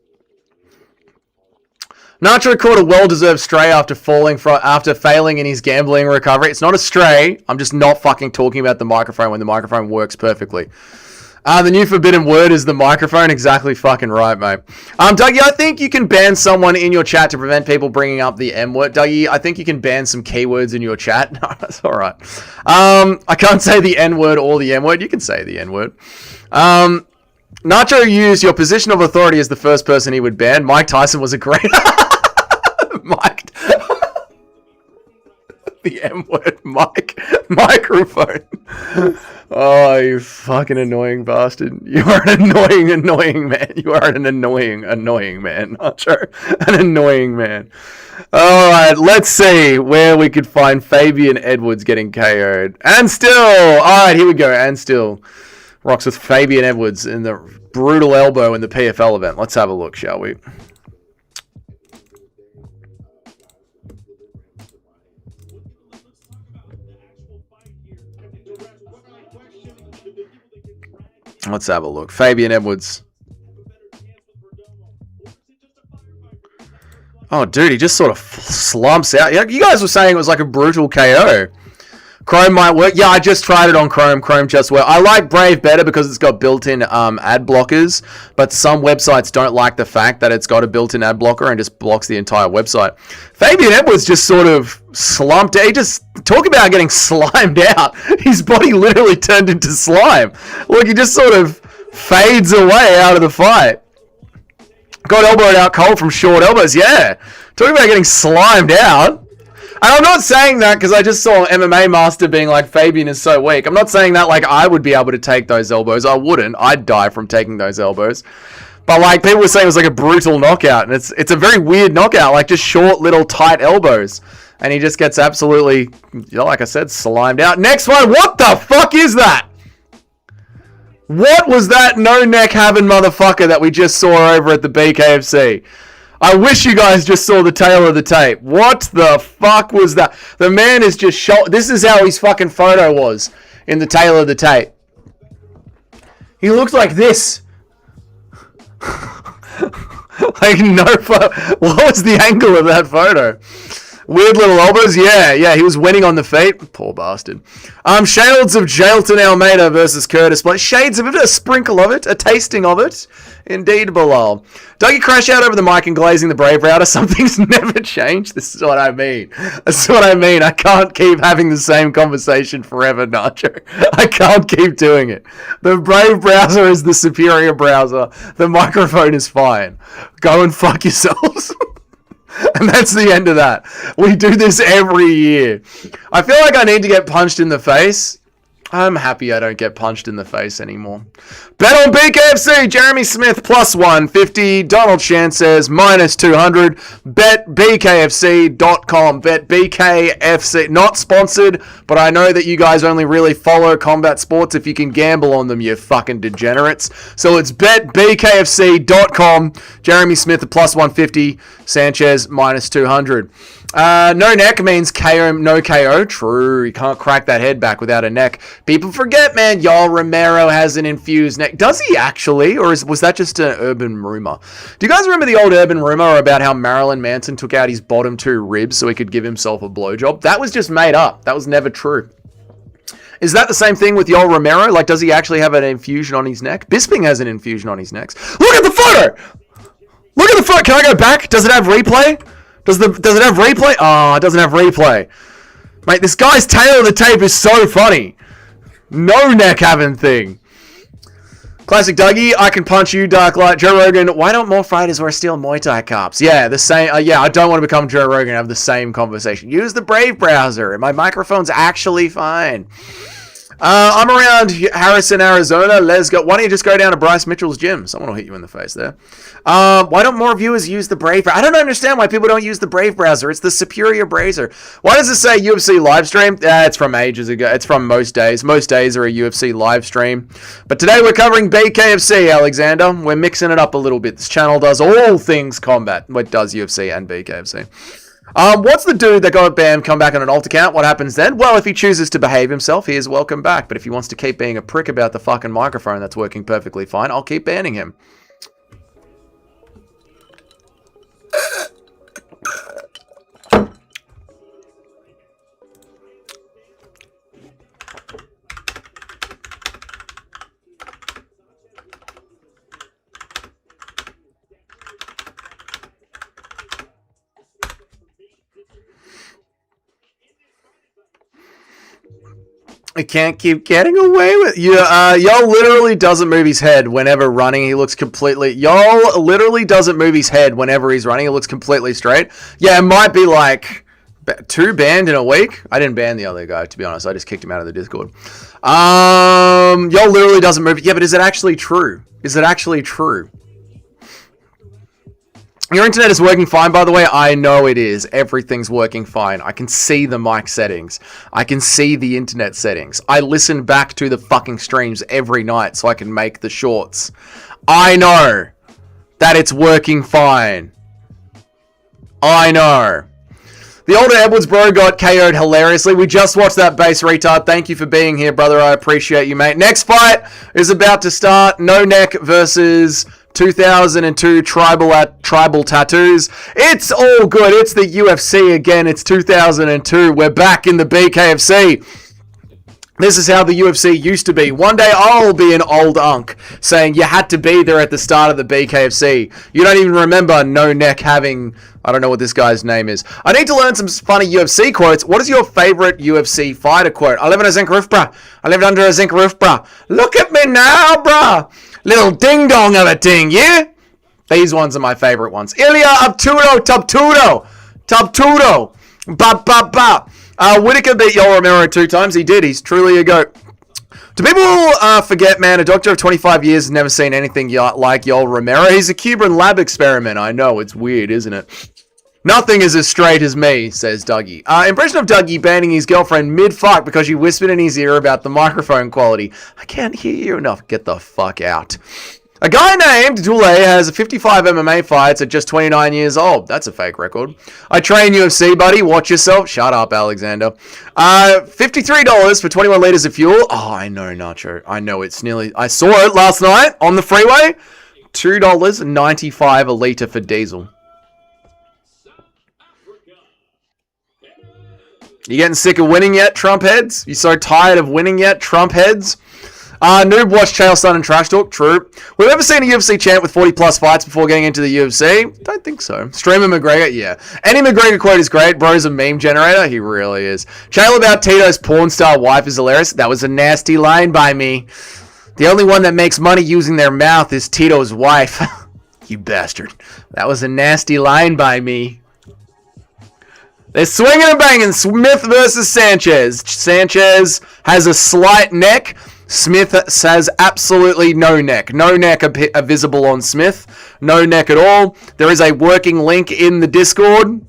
S5: Nacho caught a well-deserved stray after failing in his gambling recovery. It's not a stray. I'm just not fucking talking about the microphone when the microphone works perfectly. The new forbidden word is the microphone. Exactly fucking right, mate. Dougie, I think you can ban someone in your chat to prevent people bringing up the M word. Dougie, I think you can ban some keywords in your chat. No, that's all right. I can't say the N word or the M word. You can say the N word. Nacho used your position of authority as the first person he would ban. Mike Tyson was a great... Mike. The M word, Mike. Microphone. Oh, you fucking annoying bastard. You are an annoying man. You are an annoying man. Nacho. An annoying man. Alright, let's see where we could find Fabian Edwards getting KO'd. And still. Alright, here we go. And still. Rocks with Fabian Edwards in the brutal elbow in the PFL event. Let's have a look, shall we? Let's have a look. Fabian Edwards. Oh, dude, he just sort of slumps out. You guys were saying it was like a brutal KO. Chrome might work. Yeah, I just tried it on Chrome. Chrome just worked. I like Brave better because it's got built-in ad blockers, but some websites don't like the fact that it's got a built-in ad blocker and just blocks the entire website. Fabian Edwards just sort of slumped. He just, talk about getting slimed out. His body literally turned into slime. Look, he just sort of fades away out of the fight. Got elbowed out cold from short elbows. Yeah. Talking about getting slimed out. And I'm not saying that because I just saw MMA Master being like, Fabian is so weak. I'm not saying that like I would be able to take those elbows. I wouldn't. I'd die from taking those elbows. But like people were saying it was like a brutal knockout. And it's a very weird knockout. Like just short, little, tight elbows. And he just gets absolutely, you know, like I said, slimed out. Next one. What the fuck is that? What was that no neck having motherfucker that we just saw over at the BKFC? I wish you guys just saw the tail of the tape. What the fuck was that? The man is just shot. This is how his fucking photo was in the tail of the tape. He looked like this. Like no photo. What was the angle of that photo? Weird little elbows. Yeah, he was winning on the feet. Poor bastard. Shades of Jailton Almeida versus Curtis Blade. Shades of it, a sprinkle of it, a tasting of it. Indeed, Bilal. Dougie crash out over the mic and glazing the Brave router. Something's never changed. This is what I mean. That's what I mean. I can't keep having the same conversation forever, Nacho. I can't keep doing it. The Brave browser is the superior browser. The microphone is fine. Go and fuck yourselves. And that's the end of that. We do this every year. I feel like I need to get punched in the face. I'm happy I don't get punched in the face anymore. Bet on BKFC. Jeremy Smith plus 150. Donald Shan says minus 200. Bet BKFC.com. Bet BKFC. Not sponsored, but I know that you guys only really follow combat sports if you can gamble on them, you fucking degenerates. So it's bet BKFC.com. Jeremy Smith plus 150. Sanchez minus 200. No neck means KO, no KO. True, you can't crack that head back without a neck. People forget, man, Yoel Romero has an infused neck. Does he actually? Or was that just an urban rumor? Do you guys remember the old urban rumor about how Marilyn Manson took out his bottom 2 ribs so he could give himself a blowjob? That was just made up. That was never true. Is that the same thing with Yoel Romero? Like, does he actually have an infusion on his neck? Bisping has an infusion on his neck. Look at the photo! Look at the photo! Can I go back? Does it have replay? Does it have replay? Oh, it doesn't have replay. Mate, this guy's tail of the tape is so funny. No neck having thing. Classic Dougie, I can punch you, Dark Light. Joe Rogan, why don't more fighters wear steel Muay Thai cups? Yeah, the same. Yeah, I don't want to become Joe Rogan and have the same conversation. Use the Brave browser. My microphone's actually fine. I'm around Harrison, Arizona. Let's go. Why don't you just go down to Bryce Mitchell's gym? Someone will hit you in the face there. Why don't more viewers use the Brave browser? I don't understand why people don't use the Brave browser. It's the superior browser. Why does it say UFC live stream? It's from ages ago. It's from most days. Most days are a UFC live stream. But today we're covering BKFC, Alexander. We're mixing it up a little bit. This channel does all things combat. It does UFC and BKFC. What's the dude that got banned come back on an alt account? What happens then? Well, if he chooses to behave himself, he is welcome back. But if he wants to keep being a prick about the fucking microphone that's working perfectly fine, I'll keep banning him. I can't keep getting away with you. Y'all literally doesn't move his head whenever running. He looks completely. Y'all literally doesn't move his head whenever he's running. He looks completely straight. Yeah, it might be like 2 banned in a week. I didn't ban the other guy, to be honest. I just kicked him out of the Discord. Y'all literally doesn't move. Yeah, but is it actually true? Is it actually true? Your internet is working fine, by the way. I know it is. Everything's working fine. I can see the mic settings. I can see the internet settings. I listen back to the fucking streams every night so I can make the shorts. I know that it's working fine. I know. The older Edwards bro got KO'd hilariously. We just watched that base retard. Thank you for being here, brother. I appreciate you, mate. Next fight is about to start. No Neck versus 2002 tribal tattoos. It's all good. It's the UFC again. It's 2002. We're back in the BKFC. This is how the UFC used to be. One day I'll be an old unk saying you had to be there at the start of the BKFC. You don't even remember No Neck having... I don't know what this guy's name is. I need to learn some funny UFC quotes. What is your favorite UFC fighter quote? I live in a zinc roof, bruh. I live under a zinc roof, bruh. Look at me now, bruh. Little ding-dong of a thing, yeah? These ones are my favorite ones. Ilya Abtudo, Tubtudo. Ba. Whitaker beat Yoel Romero 2 times. He did. He's truly a GOAT. Do people forget, man, a doctor of 25 years has never seen anything like Yoel Romero? He's a Cuban lab experiment. I know, it's weird, isn't it? Nothing is as straight as me, says Dougie. Impression of Dougie banning his girlfriend mid-fuck because she whispered in his ear about the microphone quality. I can't hear you enough. Get the fuck out. A guy named Dule has 55 MMA fights at just 29 years old. That's a fake record. I train UFC, buddy. Watch yourself. Shut up, Alexander. $53 for 21 liters of fuel. Oh, I know, Nacho. I know it's nearly... I saw it last night on the freeway. $2.95 a liter for diesel. You getting sick of winning yet, Trump heads? You so tired of winning yet, Trump heads? Noob watched Chael Sonnen and Trash Talk. True. We've ever seen a UFC champ with 40 plus fights before getting into the UFC? Don't think so. Streamer McGregor, yeah. Any McGregor quote is great. Bro's a meme generator. He really is. Chael about Tito's porn star wife is hilarious. That was a nasty line by me. The only one that makes money using their mouth is Tito's wife. You bastard. That was a nasty line by me. They're swinging and banging. Smith versus Sanchez. Sanchez has a slight neck. Smith has absolutely no neck. No neck visible on Smith. No neck at all. There is a working link in the Discord.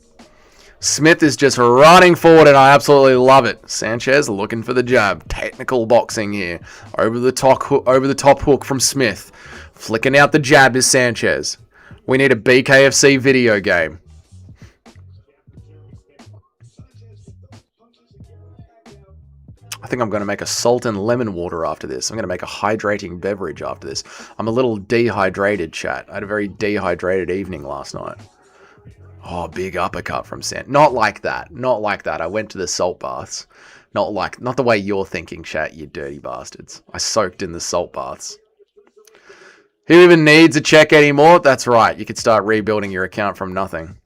S5: Smith is just running forward, and I absolutely love it. Sanchez looking for the jab. Technical boxing here. Over the top hook from Smith. Flicking out the jab is Sanchez. We need a BKFC video game. I think I'm going to make a salt and lemon water after this. I'm going to make a hydrating beverage after this. I'm a little dehydrated, chat. I had a very dehydrated evening last night. Oh, big uppercut from Sam. Not like that. Not like that. I went to the salt baths. Not the way you're thinking, chat, you dirty bastards. I soaked in the salt baths. Who even needs a check anymore? That's right. You could start rebuilding your account from nothing.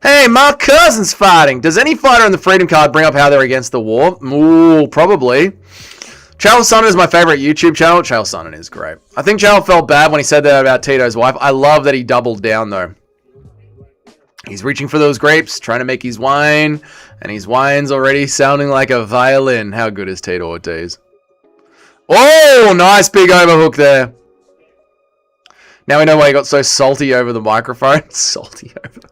S5: Hey, Mark Cousin's fighting. Does any fighter in the Freedom Card bring up how they're against the war? Ooh, probably. Chael Sonnen is my favorite YouTube channel. Chael Sonnen is great. I think Chael felt bad when he said that about Tito's wife. I love that he doubled down, though. He's reaching for those grapes, trying to make his wine, and his wine's already sounding like a violin. How good is Tito Ortiz? Oh, nice big overhook there. Now we know why he got so salty over the microphone. Salty over the...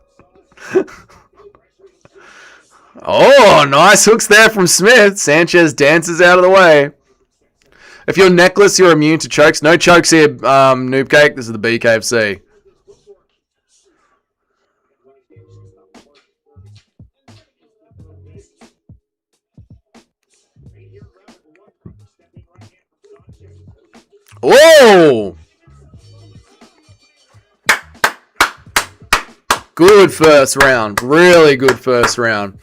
S5: Oh, nice hooks there from Smith. Sanchez dances out of the way. If you're necklace, you're immune to chokes. No chokes here, Noob Cake. This is the BKFC. Whoa! Good first round. Really good first round.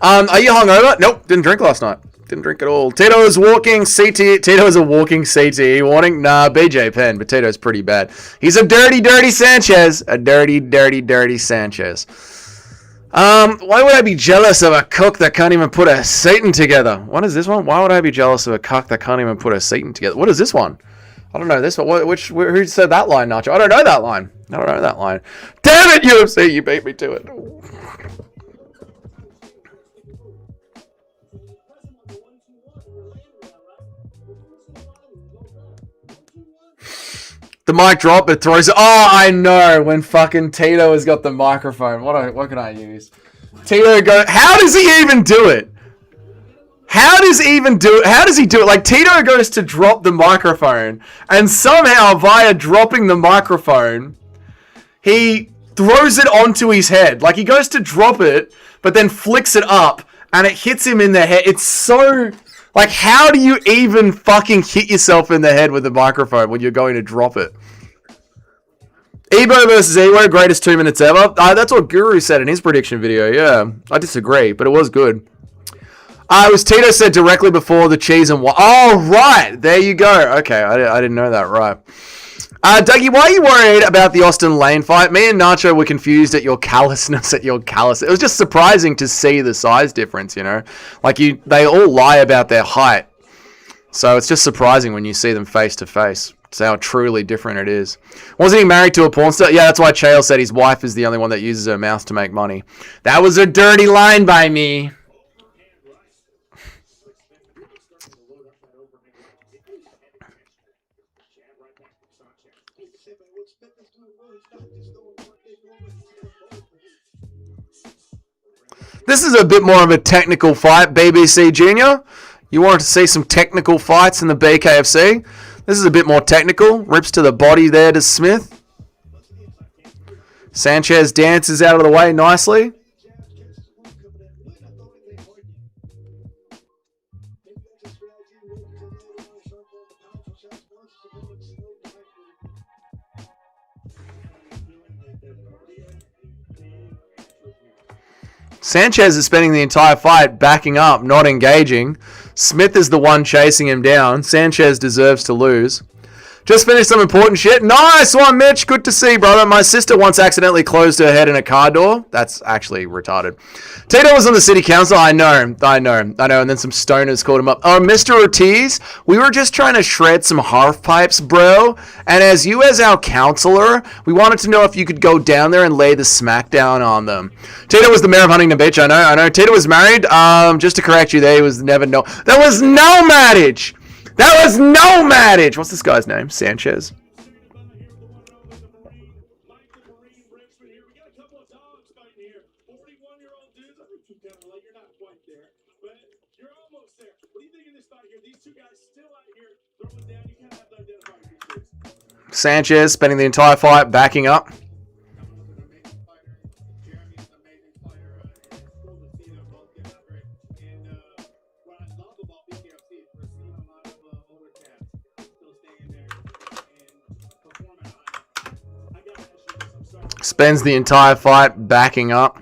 S5: Are you hungover? Nope. Didn't drink last night. Didn't drink at all. Tito is walking CT. Tito is a walking CTE warning. Nah, BJ Penn, but Tito's pretty bad. He's a dirty, dirty Sanchez. A dirty, dirty, dirty Sanchez. Why would I be jealous of a cook that can't even put a Satan together? What is this one? Why would I be jealous of a cook that can't even put a Satan together? What is this one? I don't know this one. Who said that line, Nacho? I don't know that line. I don't know that line. Damn it, UFC! You beat me to it. The mic drop, it throws... Oh, I know. When fucking Tito has got the microphone. What can I use? Tito go... How does he even do it? How does he do it? Like, Tito goes to drop the microphone, and somehow, via dropping the microphone, he throws it onto his head. Like, he goes to drop it, but then flicks it up, and it hits him in the head. It's so... Like, how do you even fucking hit yourself in the head with the microphone when you're going to drop it? Ebo versus Ewo, greatest 2 minutes ever. That's what Guru said in his prediction video, yeah. I disagree, but it was good. It was Tito said directly before the cheese and... Oh, right. There you go. Okay, I didn't know that. Right. Dougie, why are you worried about the Austin Lane fight? Me and Nacho were confused at your callousness, It was just surprising to see the size difference, you know? Like, they all lie about their height. So it's just surprising when you see them face to face. It's how truly different it is. Wasn't he married to a porn star? Yeah, that's why Chael said his wife is the only one that uses her mouth to make money. That was a dirty line by me. This is a bit more of a technical fight, BBC Junior. You wanted to see some technical fights in the BKFC? This is a bit more technical. Rips to the body there to Smith. Sanchez dances out of the way nicely. Sanchez is spending the entire fight backing up, not engaging. Smith is the one chasing him down. Sanchez deserves to lose. Just finished some important shit. Nice one, Mitch. Good to see, brother. My sister once accidentally closed her head in a car door. That's actually retarded. Tito was on the city council. I know. And then some stoners called him up. Oh, Mr. Ortiz, we were just trying to shred some half pipes, bro. And as you as our counselor, we wanted to know if you could go down there and lay the smackdown on them. Tito was the mayor of Huntington Beach. I know. Tito was married. Just to correct you there, he was never no. There was no marriage. That was no marriage! What's this guy's name? Sanchez. Sanchez spending the entire fight backing up. Spends the entire fight backing up.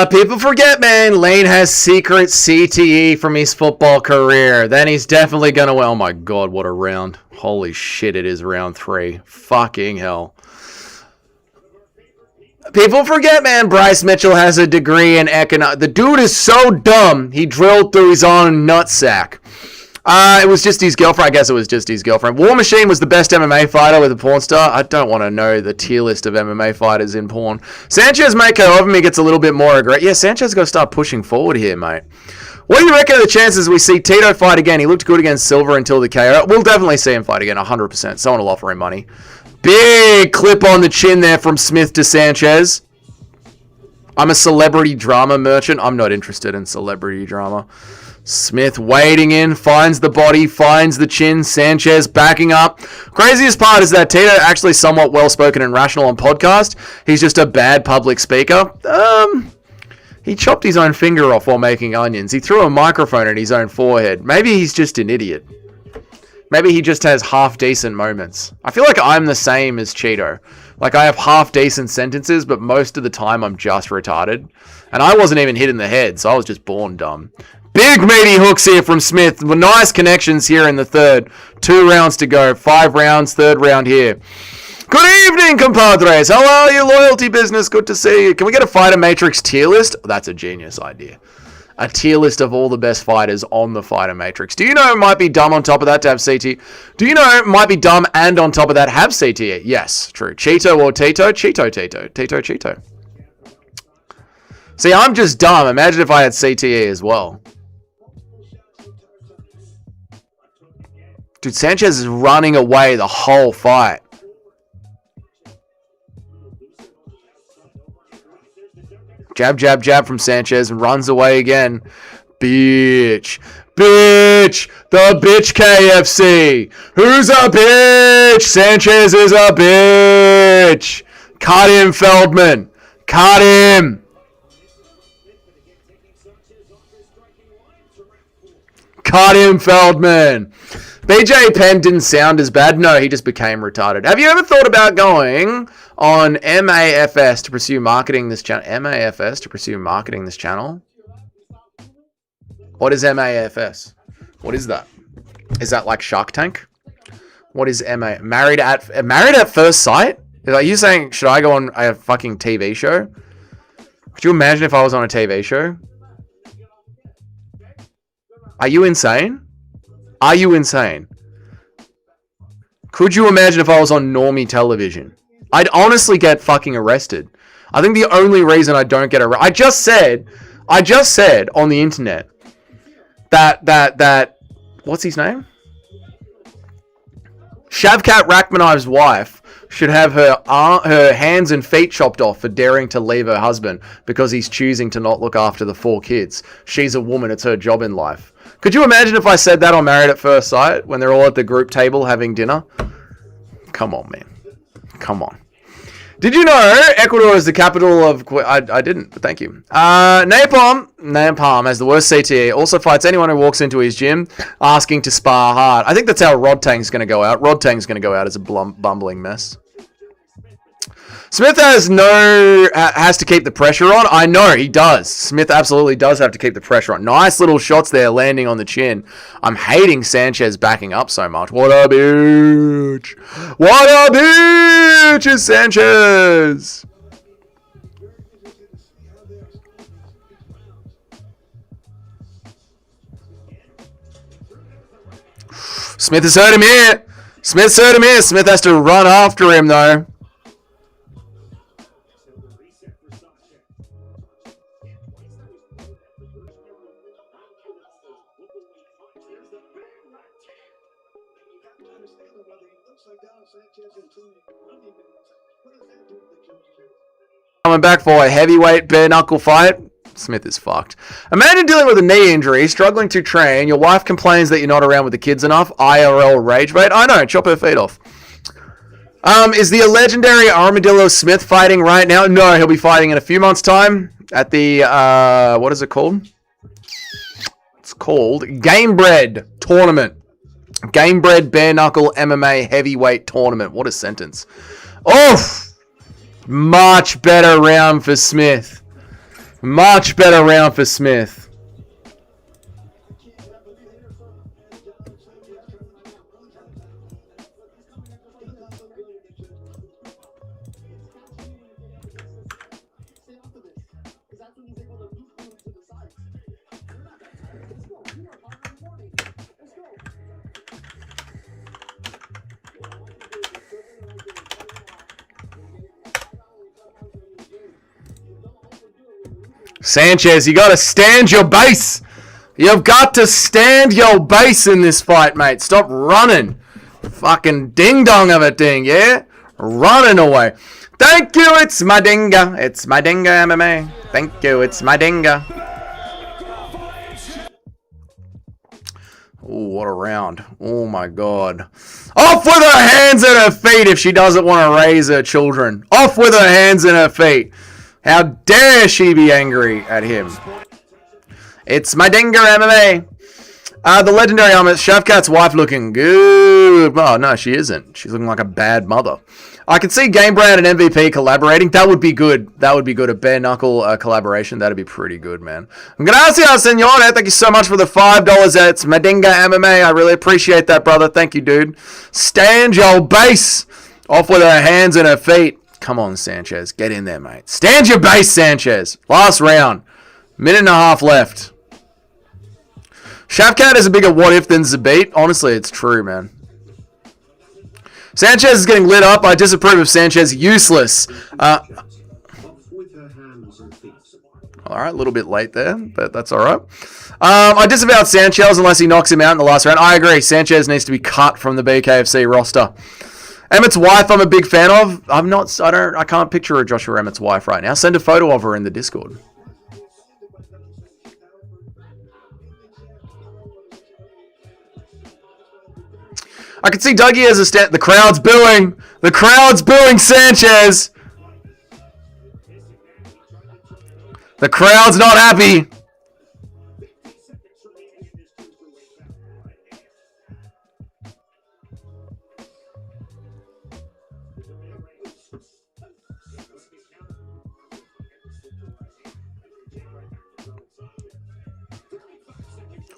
S5: People forget, man. Lane has secret CTE from his football career. Then he's definitely gonna win. Oh my god, what a round. Holy shit, it is round 3. Fucking hell. People forget, man. Bryce Mitchell has a degree in economics. The dude is so dumb, he drilled through his own nutsack. It was just his girlfriend. I guess it was just his girlfriend. War Machine was the best MMA fighter with a porn star. I don't want to know the tier list of MMA fighters in porn. Sanchez may go over me, gets a little bit more aggressive. Yeah, Sanchez got to start pushing forward here, mate. What do you reckon of the chances we see Tito fight again? He looked good against Silver until the KO. We'll definitely see him fight again, 100%. Someone will offer him money. Big clip on the chin there from Smith to Sanchez. I'm a celebrity drama merchant. I'm not interested in celebrity drama. Smith wading in, finds the body, finds the chin. Sanchez backing up. Craziest part is that Tito actually somewhat well-spoken and rational on podcast. He's just a bad public speaker. He chopped his own finger off while making onions. He threw a microphone at his own forehead. Maybe he's just an idiot. Maybe he just has half-decent moments. I feel like I'm the same as Cheeto. Like, I have half-decent sentences, but most of the time I'm just retarded. And I wasn't even hit in the head, so I was just born dumb. Big meaty hooks here from Smith. Nice connections here in the third. 2 rounds to go. 5 rounds. Third round here. Good evening, compadres. How are you, loyalty business? Good to see you. Can we get a Fighter Matrix tier list? That's a genius idea. A tier list of all the best fighters on the Fighter Matrix. Do you know it might be dumb on top of that to have CT? Do you know it might be dumb and on top of that have CTE? Yes, true. Cheeto or Tito? Cheeto, Tito. Tito, Cheeto. See, I'm just dumb. Imagine if I had CTE as well. Dude, Sanchez is running away the whole fight. Jab, jab, jab from Sanchez and runs away again. Bitch. Bitch. The bitch KFC. Who's a bitch? Sanchez is a bitch. Cut him, Feldman. Cut him. Cut him, Feldman. BJ Penn didn't sound as bad. No, he just became retarded. Have you ever thought about going on MAFS to pursue marketing this channel? MAFS to pursue marketing this channel? What is MAFS? What is that? Is that like Shark Tank? What is Married at First Sight? Are you saying, should I go on a fucking TV show? Could you imagine if I was on a TV show? Are you insane? Are you insane? Could you imagine if I was on normie television? I'd honestly get fucking arrested. I think the only reason I don't get arrested... I just said on the internet that what's his name? Shavkat Rachmanov's wife should have her hands and feet chopped off for daring to leave her husband because he's choosing to not look after the 4 kids. She's a woman. It's her job in life. Could you imagine if I said that on Married at First Sight when they're all at the group table having dinner? Come on, man. Come on. Did you know Ecuador is the capital of... I didn't, but thank you. Napalm has the worst CTE. Also fights anyone who walks into his gym asking to spar hard. I think that's how Rodtang's going to go out. Rodtang's going to go out as a bumbling mess. Smith has to keep the pressure on. I know, he does. Smith absolutely does have to keep the pressure on. Nice little shots there landing on the chin. I'm hating Sanchez backing up so much. What a bitch. What a bitch is Sanchez. Smith has hurt him here. Smith's hurt him here. Smith has to run after him though. Coming back for a heavyweight bare knuckle fight. Smith is fucked. Imagine dealing with a knee injury, struggling to train. Your wife complains that you're not around with the kids enough. IRL rage bait. I know, chop her feet off. Is the legendary Armadillo Smith fighting right now? No, he'll be fighting in a few months' time at the, what is it called? It's called Gamebred Tournament. Gamebred Bare Knuckle MMA Heavyweight Tournament. What a sentence. Oh! Much better round for Smith. Much better round for Smith. Sanchez, you gotta stand your base. You've got to stand your base in this fight, mate. Stop running. Fucking ding-dong of a ding, yeah? Running away. Thank you, it's my dinga. It's my dinga MMA. Thank you, it's my dinga. Oh, what a round. Oh, my God. Off with her hands and her feet if she doesn't want to raise her children. Off with her hands and her feet. How dare she be angry at him? It's my Dinger MMA. The legendary Ahmed Shavkat's wife looking good. Oh, no, she isn't. She's looking like a bad mother. I can see Game Brand and MVP collaborating. That would be good. That would be good. A bare knuckle collaboration. That'd be pretty good, man. Gracias, senor. Thank you so much for the $5. It's Madinga MMA. I really appreciate that, brother. Thank you, dude. Stand your base. Off with her hands and her feet. Come on, Sanchez. Get in there, mate. Stand your base, Sanchez. Last round. Minute and a half left. Shavkat is a bigger what if than Zabit. Honestly, it's true, man. Sanchez is getting lit up. I disapprove of Sanchez. Useless. Alright, a little bit late there, but that's alright. I disavow Sanchez unless he knocks him out in the last round. I agree. Sanchez needs to be cut from the BKFC roster. Emmett's wife, I'm a big fan of. I can't picture a Joshua Emmett's wife right now. Send a photo of her in the Discord. I can see Dougie as a stand. The crowd's booing. The crowd's booing Sanchez. The crowd's not happy.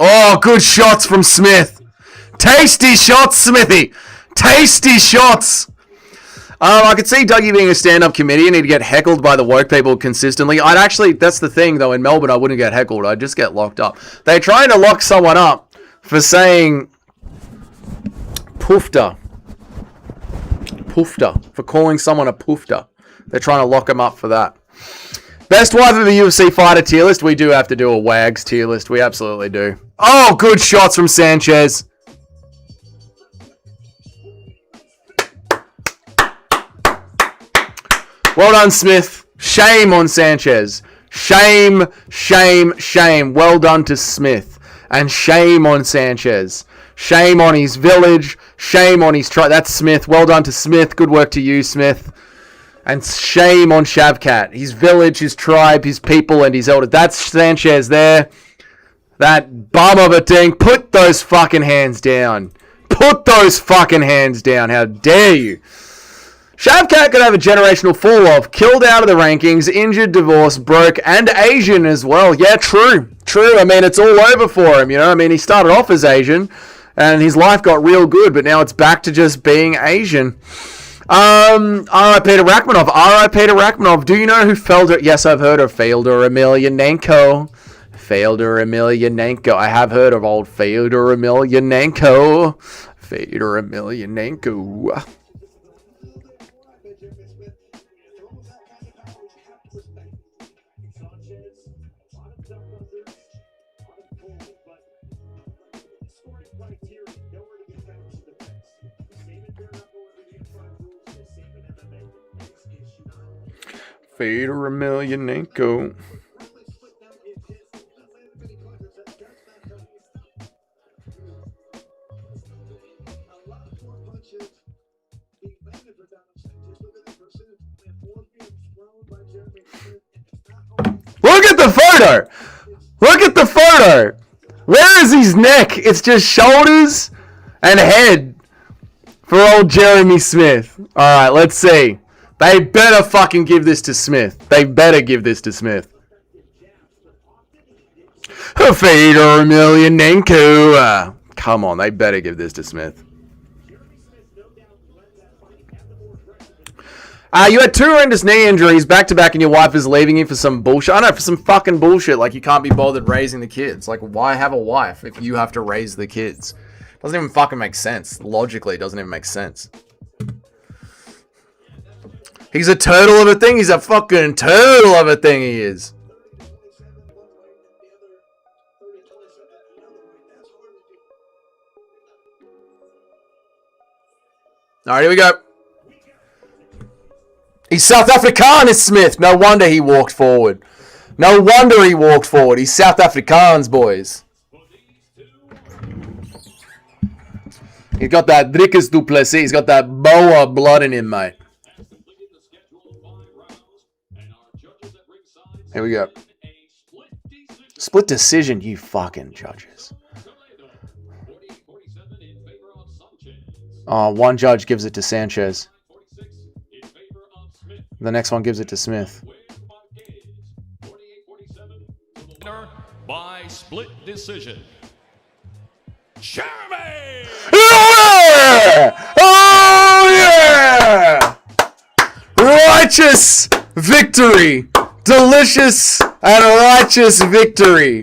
S5: Oh, good shots from Smith. Tasty shots, Smithy. Tasty shots. I could see Dougie being a stand-up comedian. He'd get heckled by the woke people consistently. That's the thing, though. In Melbourne, I wouldn't get heckled. I'd just get locked up. They're trying to lock someone up for saying poofta. Poofta. For calling someone a poofta. They're trying to lock him up for that. Best wife of a UFC fighter tier list. We do have to do a WAGs tier list. We absolutely do. Oh, good shots from Sanchez. Well done, Smith. Shame on Sanchez. Shame, shame, shame. Well done to Smith. And shame on Sanchez. Shame on his village. Shame on his tribe. That's Smith. Well done to Smith. Good work to you, Smith. And shame on Shavkat. His village, his tribe, his people, and his elders. That's Sanchez there. That bum of a thing. Put those fucking hands down. Put those fucking hands down. How dare you? Shavkat could have a generational fall-off. Killed out of the rankings. Injured, divorced, broke, and Asian as well. Yeah, true. True. I mean, it's all over for him, you know. I mean, he started off as Asian, and his life got real good, but now it's back to just being Asian. R.I.P. to Rachmanov. R.I.P. to Rachmanov. Do you know who Felder? Yes, I've heard of Fyodor Emelianenko. Fyodor Emelianenko. I have heard of old Fyodor Emelianenko. Fyodor Emelianenko. Fyodor Emelianenko. Look at the photo! Look at the photo! Where is his neck? It's just shoulders and head for old Jeremy Smith. Alright, let's see. They better fucking give this to Smith. They better give this to Smith. Fyodor Emelianenko. Come on, they better give this to Smith. You had 2 horrendous knee injuries back-to-back and your wife is leaving you for some bullshit. I know, for some fucking bullshit, like you can't be bothered raising the kids. Like, why have a wife if you have to raise the kids? Doesn't even fucking make sense. Logically, it doesn't even make sense. He's a turtle of a thing. He's a fucking turtle of a thing, he is. Alright, here we go. He's South Afrikaans, Smith. No wonder he walked forward. No wonder he walked forward. He's South Afrikaans, boys. He's got that Drickus du Plessis. He's got that Boa blood in him, mate. Here we go. Split decision, you fucking judges. Oh, one judge gives it to Sanchez. The next one gives it to Smith.
S6: By split decision. Jeremy!
S5: Yeah! Oh yeah! Righteous victory! Delicious and righteous victory!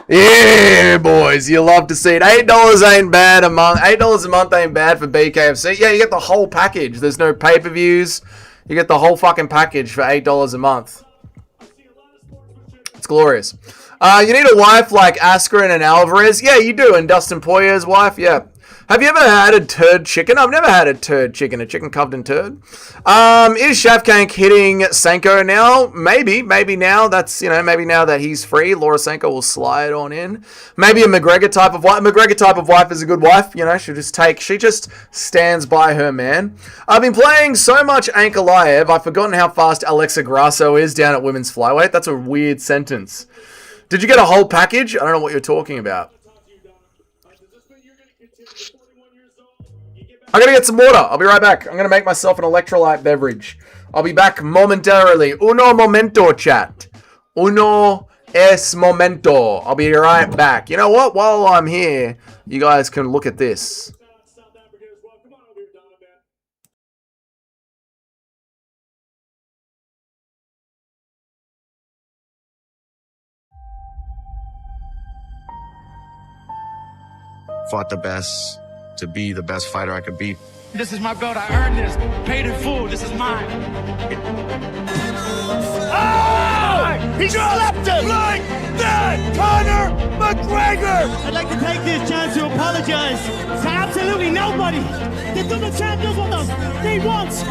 S5: Yeah, boys, you love to see it. $8 ain't bad a month. $8 a month ain't bad for BKFC. Yeah, you get the whole package. There's no pay-per-views. You get the whole fucking package for $8 a month. It's glorious. You need a wife like Askren and Alvarez? Yeah, you do. And Dustin Poirier's wife? Yeah. Have you ever had a turd chicken? I've never had a turd chicken. A chicken covered in turd. Is Shavkat hitting Sanko now? Maybe. Maybe now. That's, you know, maybe now that he's free, Laura Sanko will slide on in. Maybe a McGregor type of wife. McGregor type of wife is a good wife. You know, she just stands by her man. I've been playing so much Ankalaev, I've forgotten how fast Alexa Grasso is down at women's flyweight. That's a weird sentence. Did you get a whole package? I don't know what you're talking about. I'm going to get some water. I'll be right back. I'm going to make myself an electrolyte beverage. I'll be back momentarily. Uno momento, chat. Uno es momento. I'll be right back. You know what? While I'm here, you guys can look at this.
S7: Fought the best to be the best fighter I could be.
S2: This is my belt. I earned this. Paid in full. This is mine. Oh! He slapped him like that! Conor McGregor!
S8: I'd like to take this chance to apologize to absolutely nobody. The double champ does what he wants.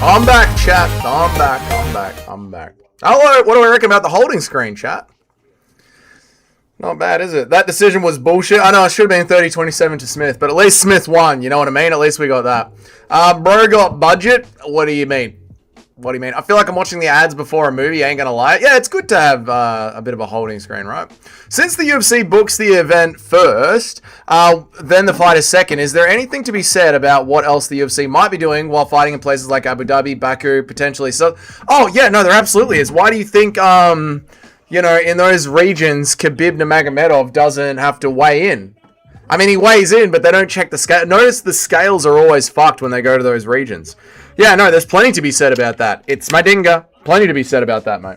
S5: I'm back, chat. I'm back. Oh, what do I reckon about the holding screen, chat? Not bad, is it? That decision was bullshit. I know it should have been 30-27 to Smith, but at least Smith won. You know what I mean? At least we got that. Bro got budget. What do you mean? What do you mean? I feel like I'm watching the ads before a movie, ain't gonna lie. Yeah, it's good to have a bit of a holding screen, right? Since the UFC books the event first, then the fight is second, is there anything to be said about what else the UFC might be doing while fighting in places like Abu Dhabi, Baku, potentially? So, oh, yeah, no, there absolutely is. Why do you think, you know, in those regions, Khabib Nurmagomedov doesn't have to weigh in? I mean, he weighs in, but they don't check the scale. Notice the scales are always fucked when they go to those regions. Yeah, no, there's plenty to be said about that. It's my dinga. Plenty to be said about that, mate.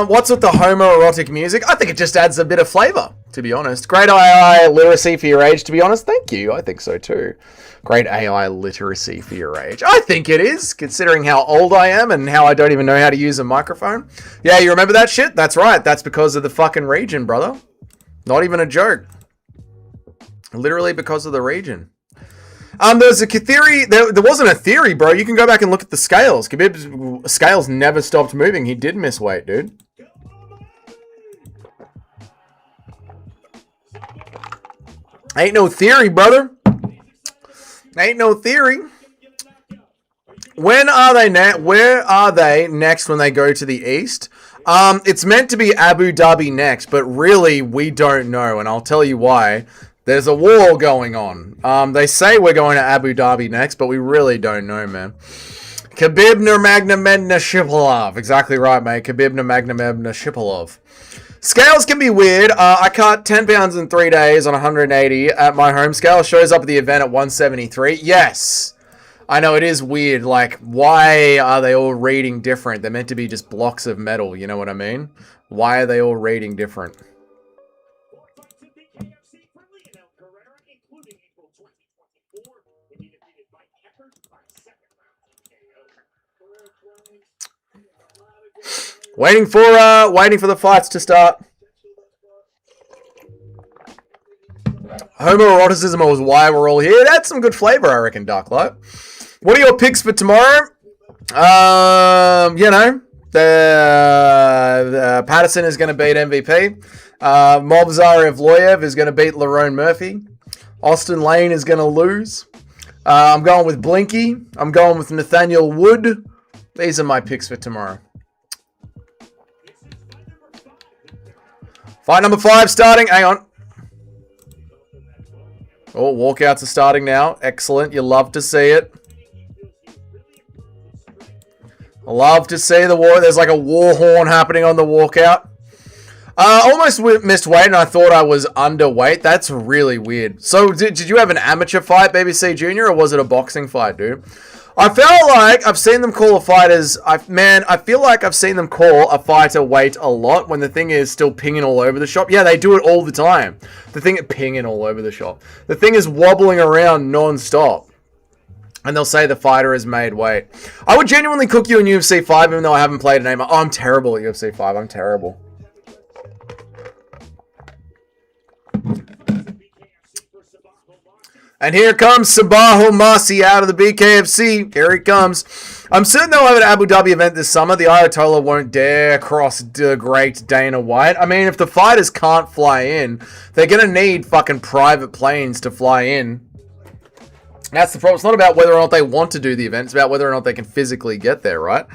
S5: What's with the homoerotic music? I think it just adds a bit of flavor, to be honest. Great AI literacy for your age, to be honest. Thank you. I think so, too. Great AI literacy for your age. I think it is, considering how old I am and how I don't even know how to use a microphone. Yeah, you remember that shit? That's right. That's because of the fucking region, brother. Not even a joke. Literally because of the region. There's a theory. There wasn't a theory, bro. You can go back and look at the scales. Khabib's scales never stopped moving. He did miss weight, dude. Ain't no theory, brother. Ain't no theory. When are they where are they next when they go to the east? It's meant to be Abu Dhabi next, but really we don't know, and I'll tell you why. There's a war going on. They say we're going to Abu Dhabi next, but we really don't know, man. Khabib Nurmagomedov. Exactly right, mate. Khabib Nurmagomedov. Scales can be weird. I cut 10 pounds in 3 days on 180 at my home scale. Shows up at the event at 173. Yes. I know, it is weird. Like, why are they all rating different? They're meant to be just blocks of metal. You know what I mean? Why are they all rating different? Waiting for the fights to start. Homoeroticism was why we're all here. That's some good flavor, I reckon, Darklight. What are your picks for tomorrow? You know, the Patterson is going to beat MVP. Movsar Evloev is going to beat Lerone Murphy. Austin Lane is going to lose. I'm going with Blinky. I'm going with Nathaniel Wood. These are my picks for tomorrow. Fight number 5 starting. Hang on. Oh, walkouts are starting now. Excellent. You love to see it. Love to see the war. There's like a war horn happening on the walkout. Almost missed weight and I thought I was underweight. That's really weird. So did you have an amateur fight, BBC Junior, or was it a boxing fight, dude? I felt like I've seen them call a fighters. I feel like I've seen them call a fighter weight a lot when the thing is still pinging all over the shop. Yeah, they do it all the time. The thing pinging all over the shop. The thing is wobbling around non-stop. And they'll say the fighter has made weight. I would genuinely cook you in UFC 5 even though I haven't played a name. Oh, I'm terrible at UFC 5. I'm terrible. And here comes Sabaho Masi out of the BKFC. Here he comes. I'm certain they'll have an Abu Dhabi event this summer. The Ayatollah won't dare cross the great Dana White. I mean, if the fighters can't fly in, they're going to need fucking private planes to fly in. That's the problem. It's not about whether or not they want to do the event. It's about whether or not they can physically get there, right?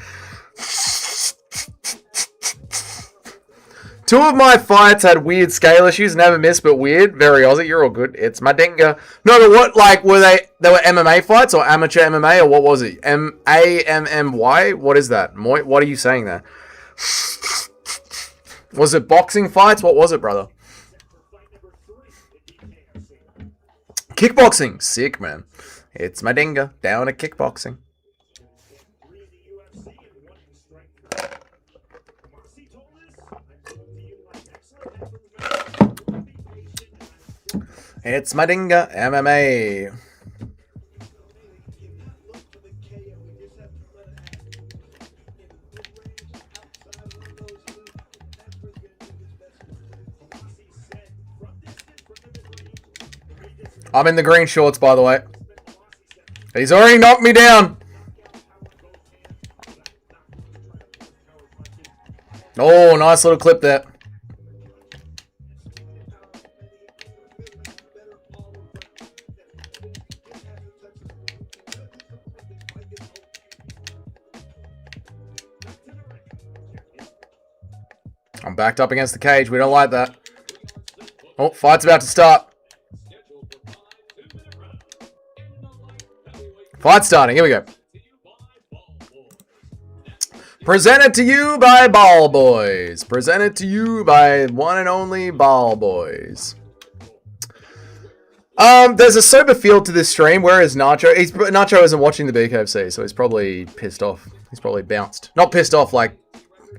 S5: 2 of my fights had weird scale issues. Never missed, but weird. Very Aussie. You're all good. It's my dinga. No, but what, like, were they were MMA fights or amateur MMA or what was it? M-A-M-M-Y? What is that? What are you saying there? Was it boxing fights? What was it, brother? Kickboxing. Sick, man. It's my dinga. Down at kickboxing. It's my dinga MMA. I'm in the green shorts, by the way. He's already knocked me down. Oh, nice little clip there. I'm backed up against the cage. We don't like that. Oh, fight's about to start. Fight starting. Here we go. Presented to you by Ball Boys. Presented to you by one and only Ball Boys. There's a sober feel to this stream. Where is Nacho? Nacho isn't watching the BKFC, so he's probably pissed off. He's probably bounced. Not pissed off, like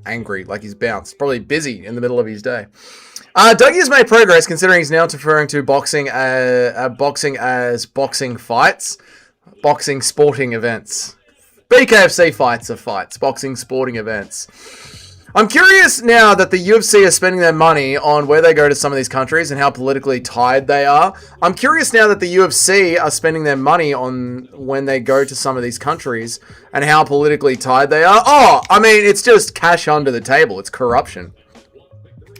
S5: angry, like he's bounced. Probably busy in the middle of his day. Dougie has made progress, considering he's now referring to boxing as boxing fights. Boxing sporting events. BKFC fights are fights. Boxing sporting events. I'm curious now that the UFC are spending their money on where they go to some of these countries and how politically tied they are. I'm curious now that the UFC are spending their money on when they go to some of these countries and how politically tied they are. Oh, I mean, it's just cash under the table. It's corruption.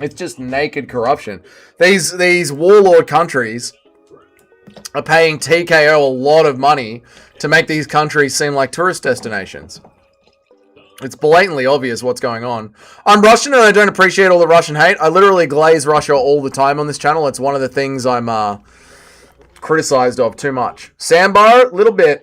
S5: It's just naked corruption. These warlord countries are paying TKO a lot of money to make these countries seem like tourist destinations. It's blatantly obvious what's going on. I'm Russian and I don't appreciate all the Russian hate. I literally glaze Russia all the time on this channel. It's one of the things I'm criticized of too much. Sambar, little bit.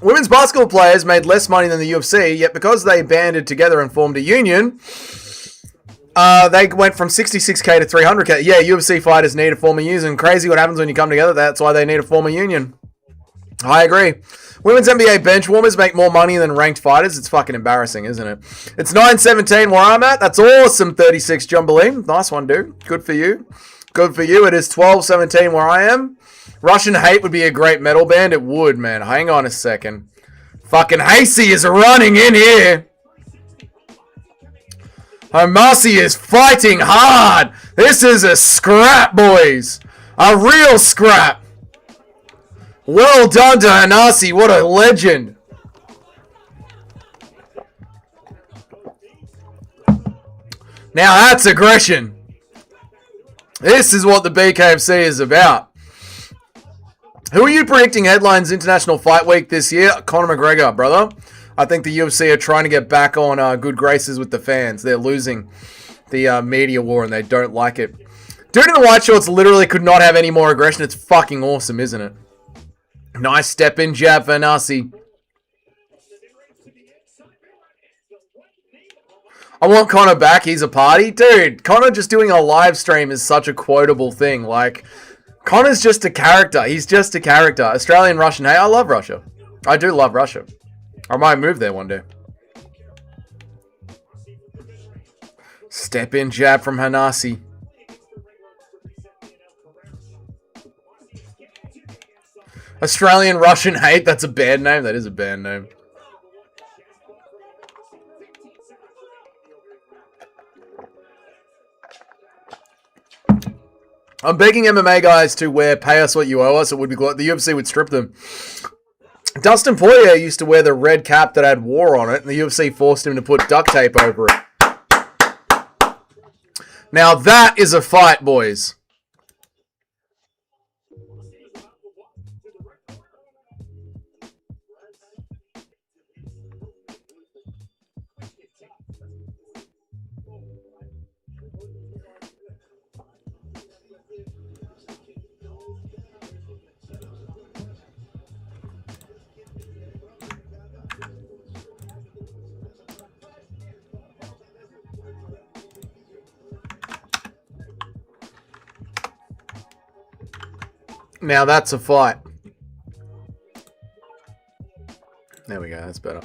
S5: Women's basketball players made less money than the UFC, yet because they banded together and formed a union, they went from 66k to 300k. Yeah, UFC fighters need to form a union. Crazy what happens when you come together. That's why they need to form a union. I agree. Women's NBA bench warmers make more money than ranked fighters. It's fucking embarrassing, isn't it? It's 9:17 where I'm at. That's awesome. 36 Jumbaline. Nice one, dude. Good for you. Good for you. It is 12:17 where I am. Russian Hate would be a great metal band. It would, man. Hang on a second. Fucking Hasey is running in here. Homasi is fighting hard. This is a scrap, boys. A real scrap. Well done to Hanasi. What a legend. Now that's aggression. This is what the BKFC is about. Who are you predicting headlines International Fight Week this year? Conor McGregor, brother. I think the UFC are trying to get back on good graces with the fans. They're losing the media war and they don't like it. Dude in the white shorts literally could not have any more aggression. It's fucking awesome, isn't it? Nice step in jab for Nasi. I want Conor back. He's a party. Dude, Conor just doing a live stream is such a quotable thing. Like, Conor's just a character. He's just a character. Australian, Russian. Hey, I love Russia. I do love Russia. I might move there one day. Step in jab from Hanasi. Australian Russian Hate. That's a band name. That is a band name. I'm begging MMA guys to pay us what you owe us. It would be glad the UFC would strip them. Dustin Poirier used to wear the red cap that had war on it, and the UFC forced him to put duct tape over it. Now that is a fight, boys. Now that's a fight. There we go, that's better.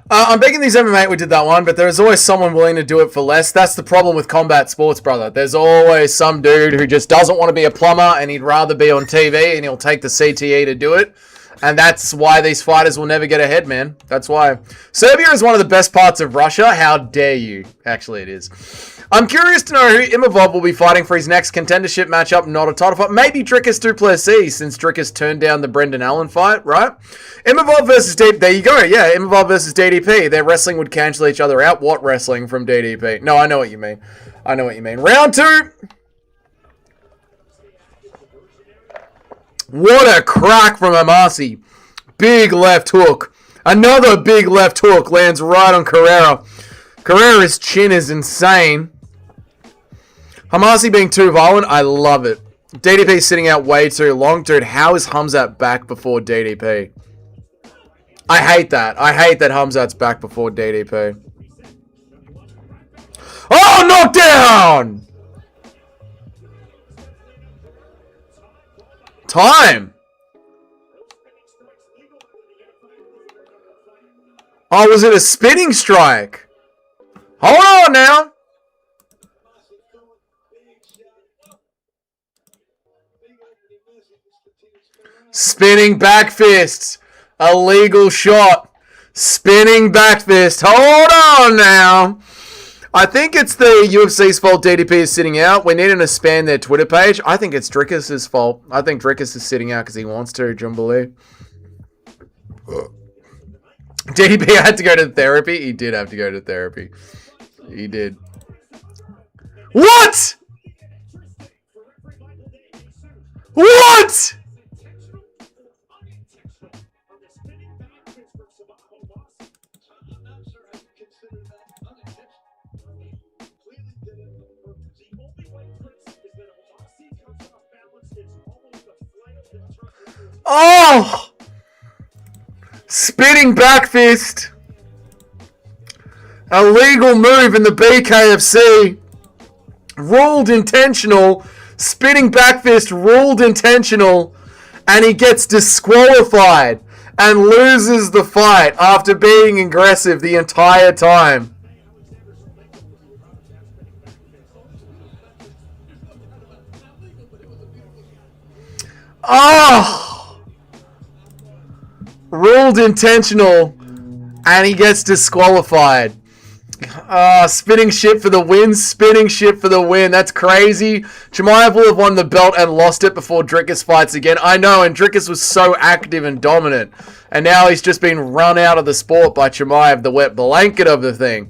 S5: I'm begging these MMA we did that one, but there's always someone willing to do it for less. That's the problem with combat sports, brother. There's always some dude who just doesn't want to be a plumber and he'd rather be on TV and he'll take the CTE to do it. And that's why these fighters will never get ahead, man. That's why. Serbia is one of the best parts of Russia. How dare you? Actually, it is. I'm curious to know who Imavov will be fighting for his next contendership matchup, not a title fight. Maybe Dricus Duplessis, since Dricus turned down the Brendan Allen fight, right? Imavov versus DDP. There you go. Yeah, Imavov versus DDP. Their wrestling would cancel each other out. What wrestling from DDP? No, I know what you mean. I know what you mean. Round 2. What a crack from Amasi. Big left hook. Another big left hook lands right on Carrera. Carrera's chin is insane. Hamasi being too violent, I love it. DDP sitting out way too long. Dude, how is Hamzat back before DDP? I hate that. I hate that Hamzat's back before DDP. Oh, knockdown! Time! Oh, was it a spinning strike? Hold on now. Spinning back fist. Illegal shot. Spinning back fist. Hold on now. I think it's the UFC's fault DDP is sitting out. We need to expand their Twitter page. I think it's Dricus' fault. I think Dricus is sitting out because he wants to, Jumbali. DDP had to go to therapy. He did have to go to therapy. He did. What? What? Oh! Spinning back fist. Illegal move in the BKFC. Ruled intentional. Spinning back fist ruled intentional. And he gets disqualified and loses the fight after being aggressive the entire time. Oh! Ruled intentional, and he gets disqualified. Spinning shit for the win, spinning shit for the win. That's crazy. Chimaev will have won the belt and lost it before Dricus fights again. I know, and Dricus was so active and dominant. And now he's just been run out of the sport by Chimaev, the wet blanket of the thing.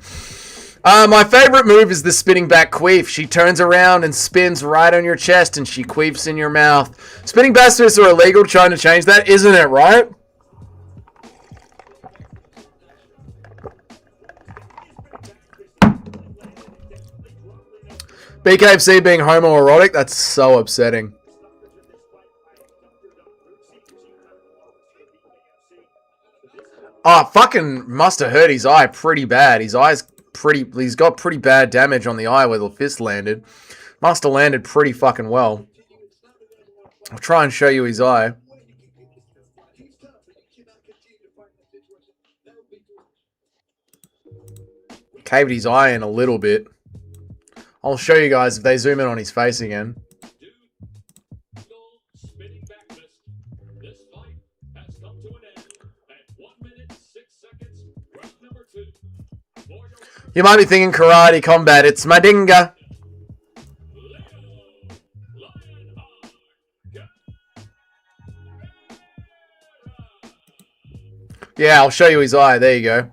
S5: My favorite move is the spinning back queef. She turns around and spins right on your chest, and she queefs in your mouth. Spinning back fists are illegal, trying to change that, isn't it, right? BKFC being homoerotic? That's so upsetting. Oh, fucking must have hurt his eye pretty bad. His eye's pretty... He's got pretty bad damage on the eye where the fist landed. Must have landed pretty fucking well. I'll try and show you his eye. Caved his eye in a little bit. I'll show you guys if they zoom in on his face again. You might be thinking karate combat. It's Madinga. Yeah, I'll show you his eye. There you go.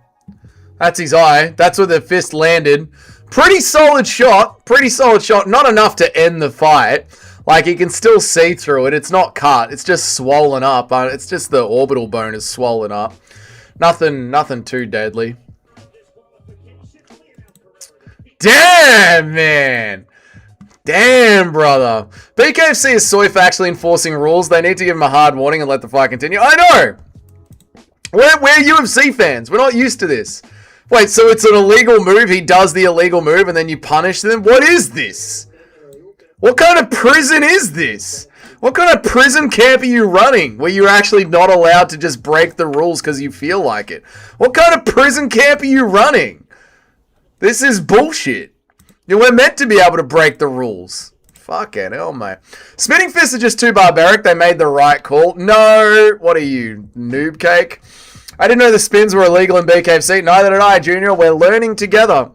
S5: That's his eye. That's where the fist landed. Pretty solid shot. Pretty solid shot. Not enough to end the fight. Like, you can still see through it. It's not cut. It's just swollen up. It's just the orbital bone is swollen up. Nothing too deadly. Damn, man. Damn, brother. BKFC is soy for actually enforcing rules. They need to give him a hard warning and let the fight continue. I know. We're UFC fans. We're not used to this. Wait, so it's an illegal move? He does the illegal move and then you punish them? What is this? What kind of prison is this? What kind of prison camp are you running where you're actually not allowed to just break the rules because you feel like it? What kind of prison camp are you running? This is bullshit. We're meant to be able to break the rules. Fucking hell, mate. Spinning fists are just too barbaric. They made the right call. No. What are you, noob cake? I didn't know the spins were illegal in BKFC. Neither did I, Junior. We're learning together.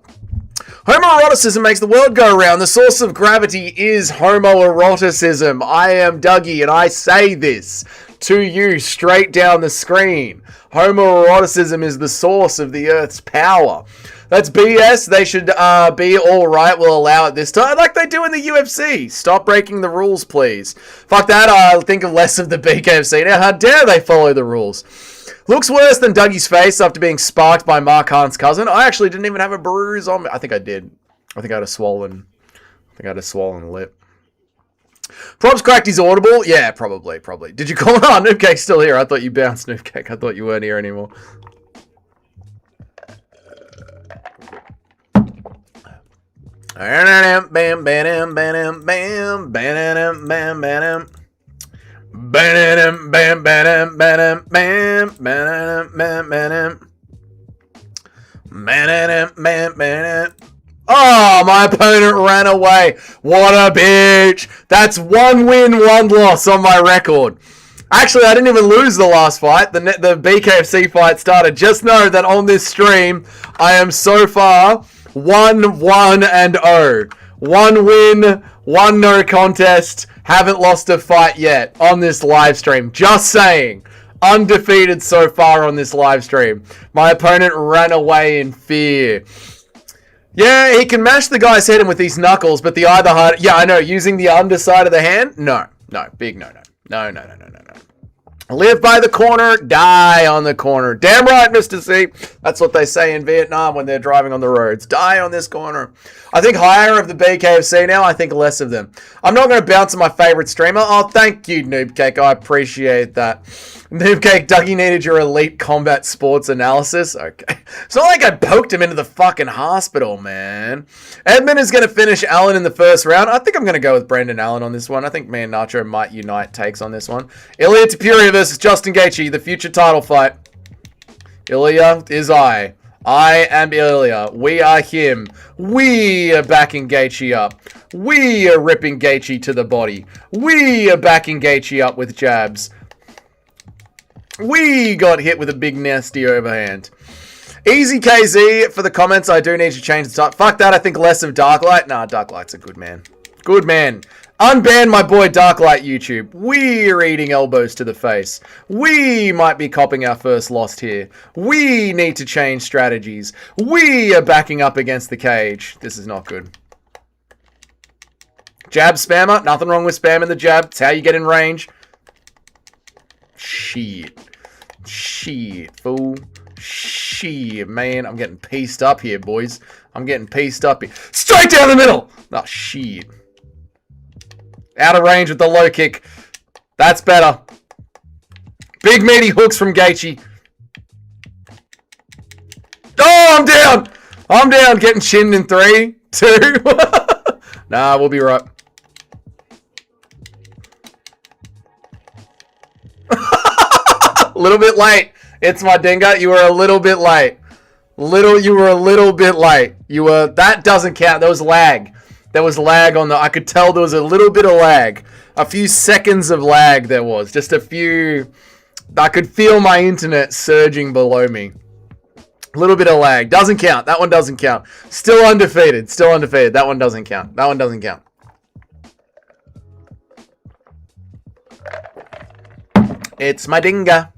S5: Homoeroticism makes the world go round. The source of gravity is homoeroticism. I am Dougie, and I say this to you straight down the screen. Homoeroticism is the source of the Earth's power. That's BS. They should be alright. We'll allow it this time, like they do in the UFC. Stop breaking the rules, please. Fuck that. I'll think of less of the BKFC now. How dare they follow the rules? Looks worse than Dougie's face after being sparked by Mark Hunt's cousin. I actually didn't even have a bruise on me. I think I did. I think I had a swollen lip. Probs cracked his audible. Yeah, probably. Did you call it? Oh, Noobcake's still here. I thought you bounced, Noobcake. I thought you weren't here anymore. Bam, bam, bam, bam, bam, bam, bam, bam. Bam, bam, bam, bam, bam, bam, bam, bam, bam. Oh, my opponent ran away. What a bitch. That's 1 win, 1 loss on my record. Actually, I didn't even lose the last fight. The BKFC fight started. Just know that on this stream, I am so far 1-1-0. 1 win, 1 no contest. Haven't lost a fight yet on this live stream. Just saying. Undefeated so far on this live stream. My opponent ran away in fear. Yeah, he can mash the guy's head in with these knuckles, but the other hard... Yeah, I know. Using the underside of the hand? No. Big no. No. Live by the corner, die on the corner. Damn right, Mr. C. That's what they say in Vietnam when they're driving on the roads. Die on this corner. I think higher of the BKFC now. I think less of them. I'm not going to bounce on my favorite streamer. Oh, thank you, Noobcake. I appreciate that. Noobcake, Dougie needed your elite combat sports analysis. Okay. It's not like I poked him into the fucking hospital, man. Edmund is going to finish Allen in the first round. I think I'm going to go with Brendan Allen on this one. I think me and Nacho might unite takes on this one. Ilya Tapuria versus Justin Gaethje, the future title fight. Ilya is I. I am Ilya. We are him. We are backing Gaethje up. We are ripping Gaethje to the body. We are backing Gaethje up with jabs. We got hit with a big nasty overhand. Easy KZ for the comments. I do need to change the type. Fuck that. I think less of Darklight. Nah, Darklight's a good man. Good man. Unban my boy Darklight YouTube. We're eating elbows to the face. We might be copping our first loss here. We need to change strategies. We are backing up against the cage. This is not good. Jab spammer. Nothing wrong with spamming the jab. It's how you get in range. Shit, fool. Shit, man. I'm getting pieced up here, boys. I'm getting pieced up here. Straight down the middle! Oh, shit. Out of range with the low kick. That's better. Big meaty hooks from Gaethje. Oh, I'm down! I'm down. Getting chinned in 3, 2. Nah, we'll be right. A little bit late. It's my dinga. You were a little bit late. You were a little bit late. That doesn't count. There was lag. There was lag on I could tell there was a little bit of lag. A few seconds of lag there was. Just a few. I could feel my internet surging below me. A little bit of lag. Doesn't count. That one doesn't count. Still undefeated. That one doesn't count. It's my dinga.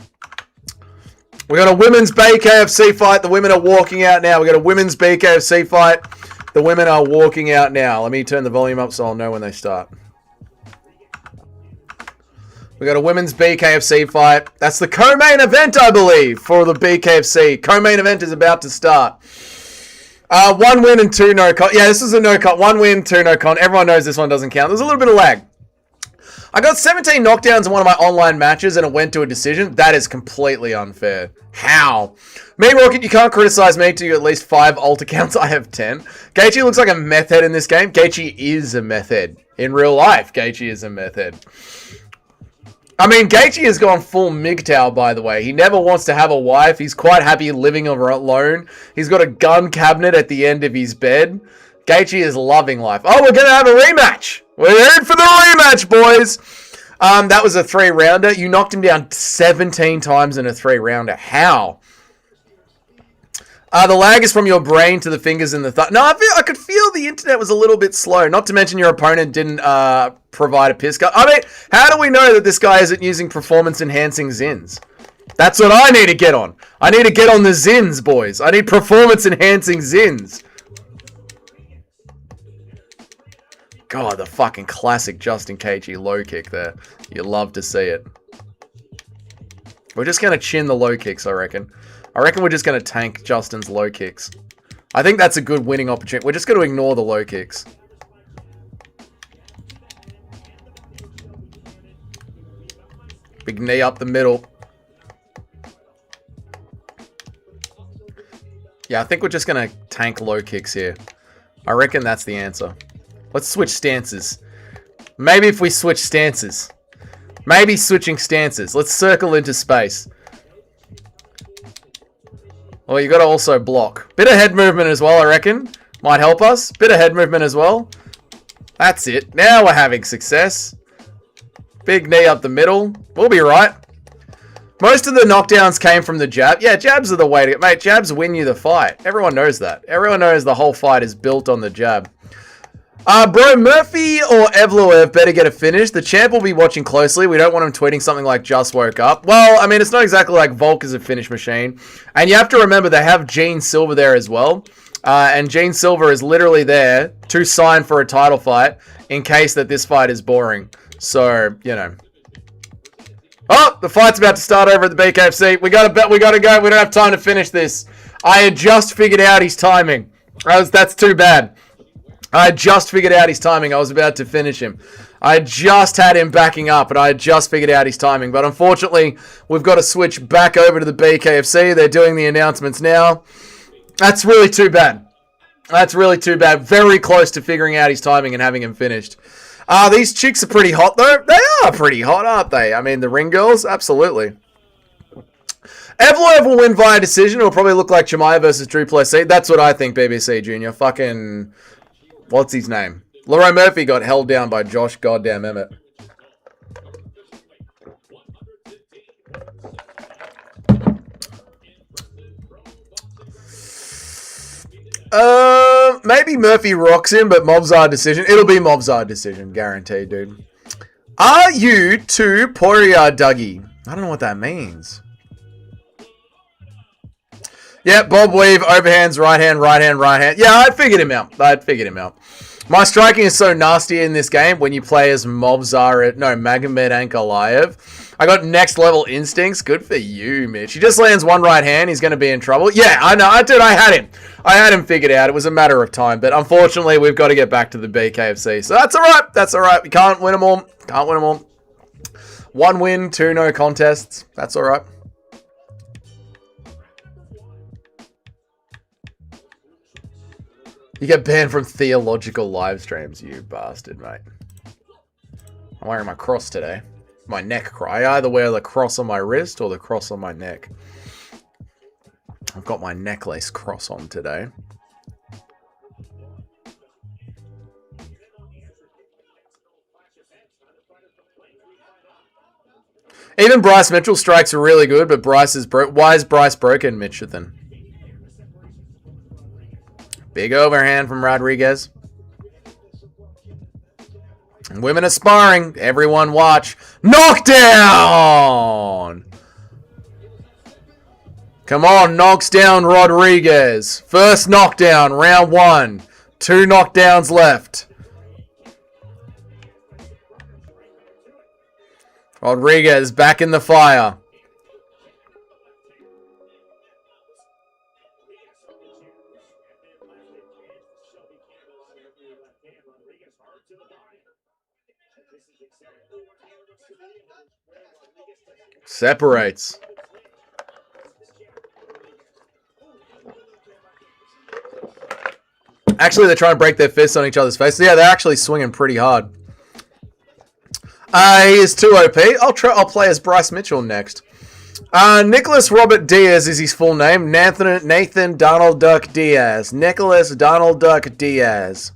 S5: We got a women's BKFC fight. The women are walking out now. We got a women's BKFC fight. The women are walking out now. Let me turn the volume up so I'll know when they start. We got a women's BKFC fight. That's the co-main event, I believe, for the BKFC. Co-main event is about to start. 1 win and 2 no con. Yeah, this is a no con. 1 win, 2 no con. Everyone knows this one doesn't count. There's a little bit of lag. I got 17 knockdowns in one of my online matches and it went to a decision. That is completely unfair. How? Me, Rocket, you can't criticize me to at least 5 alt accounts. I have 10. Gaethje looks like a meth head in this game. Gaethje is a meth head. In real life, Gaethje is a meth head. I mean, Gaethje has gone full MGTOW, by the way. He never wants to have a wife. He's quite happy living alone. He's got a gun cabinet at the end of his bed. Gaethje is loving life. Oh, we're going to have a rematch. We're in for the rematch, boys. That was a 3-rounder. You knocked him down 17 times in a 3-rounder. How? The lag is from your brain to the fingers in the thumb. No, I could feel the internet was a little bit slow. Not to mention your opponent didn't provide a piss cut. I mean, how do we know that this guy isn't using performance-enhancing Zins? That's what I need to get on. I need to get on the Zins, boys. I need performance-enhancing Zins. God, the fucking classic Justin Gaethje low kick there. You love to see it. We're just going to chin the low kicks, I reckon. I reckon we're just going to tank Justin's low kicks. I think that's a good winning opportunity. We're just going to ignore the low kicks. Big knee up the middle. Yeah, I think we're just going to tank low kicks here. I reckon that's the answer. Let's switch stances. Maybe if we switch stances. Maybe switching stances. Let's circle into space. Well, you got to also block. Bit of head movement as well, I reckon. Might help us. Bit of head movement as well. That's it. Now we're having success. Big knee up the middle. We'll be right. Most of the knockdowns came from the jab. Yeah, jabs are the way to get... Mate, jabs win you the fight. Everyone knows that. Everyone knows the whole fight is built on the jab. Bro, Murphy or Evloev better get a finish. The champ will be watching closely. We don't want him tweeting something like just woke up. Well, I mean, it's not exactly like Volk is a finish machine. And you have to remember they have Gene Silver there as well. And Gene Silver is literally there to sign for a title fight in case that this fight is boring. So, you know. Oh, the fight's about to start over at the BKFC. We gotta bet, we gotta go. We don't have time to finish this. I had just figured out his timing. That's too bad. I just figured out his timing. I was about to finish him. I just had him backing up, and I just figured out his timing. But unfortunately, we've got to switch back over to the BKFC. They're doing the announcements now. That's really too bad. That's really too bad. Very close to figuring out his timing and having him finished. These chicks are pretty hot, though. They are pretty hot, aren't they? I mean, the ring girls, absolutely. Evloev will win via decision. It'll probably look like Chimaev versus Drew Plessis. That's what I think, BBC Junior. Fucking... What's his name? Leroy Murphy got held down by Josh goddamn Emmett. Maybe Murphy rocks him, but Mobzar decision. It'll be Mobzar decision, guaranteed, dude. Are you to Poirier Dougie? I don't know what that means. Yep, Bob Weave, overhands, right hand, right hand, right hand. Yeah, I figured him out. My striking is so nasty in this game when you play as Magomed Ankalaev. I got next level instincts. Good for you, Mitch. He just lands one right hand. He's going to be in trouble. Yeah, I know. Dude, I had him. I had him figured out. It was a matter of time. But unfortunately, we've got to get back to the BKFC. So that's all right. That's all right. We can't win them all. Can't win them all. 1 win, 2 no contests. That's all right. You get banned from theological live streams, you bastard, mate. I'm wearing my cross today. My neck cross. I either wear the cross on my wrist or the cross on my neck. I've got my necklace cross on today. Even Bryce Mitchell strikes are really good, but Bryce is why is Bryce broken, Mitchelton? Big overhand from Rodriguez. And women are sparring. Everyone watch. Knockdown! Come on, knocks down Rodriguez. First knockdown, round 1. 2 knockdowns left. Rodriguez back in the fire. Separates. Actually, they're trying to break their fists on each other's faces. Yeah, they're actually swinging pretty hard. He is too OP. I'll play as Bryce Mitchell next. Nicholas Robert Diaz is his full name. Nathan Donald Duck Diaz. Nicholas Donald Duck Diaz.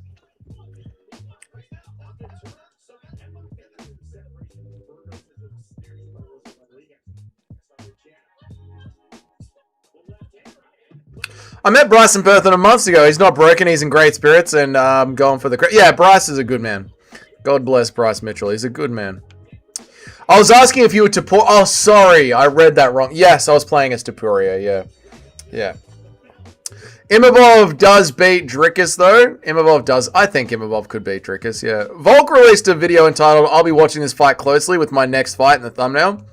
S5: I met Bryce in Perth a month ago. He's not broken. He's in great spirits and going for the... Yeah, Bryce is a good man. God bless Bryce Mitchell. He's a good man. I was asking if you were Tapuria. Oh, sorry. I read that wrong. Yes, I was playing as Tapuria. Yeah. Yeah. Imavov does beat Drickus, though. Imavov does. I think Imavov could beat Drickus, yeah. Volk released a video entitled, I'll be watching this fight closely with my next fight in the thumbnail.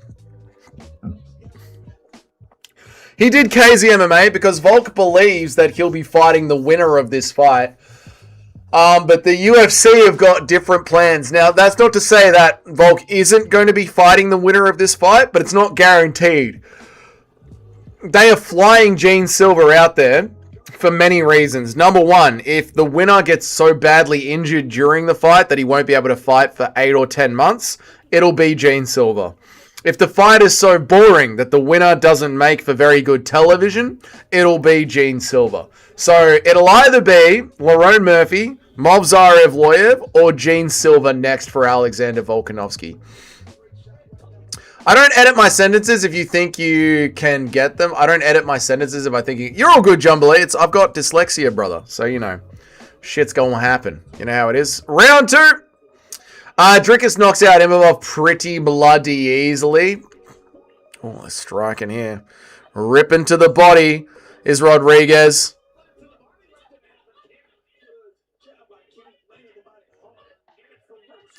S5: He did KZ MMA because Volk believes that he'll be fighting the winner of this fight. But the UFC have got different plans. Now, that's not to say that Volk isn't going to be fighting the winner of this fight, but it's not guaranteed. They are flying Gene Silver out there for many reasons. Number one, if the winner gets so badly injured during the fight that he won't be able to fight for 8 or 10 months, it'll be Gene Silver. If the fight is so boring that the winner doesn't make for very good television, it'll be Gene Silver. So it'll either be Lerone Murphy, Movsar Evloev, or Gene Silver next for Alexander Volkanovski. I don't edit my sentences if you think you can get them. I don't edit my sentences if I think you're all good, Jumbly. I've got dyslexia, brother. So, you know, shit's gonna happen. You know how it is. Round 2. Drickus knocks out Imavov pretty bloody easily. Oh, a strike in here. Ripping to the body is Rodriguez.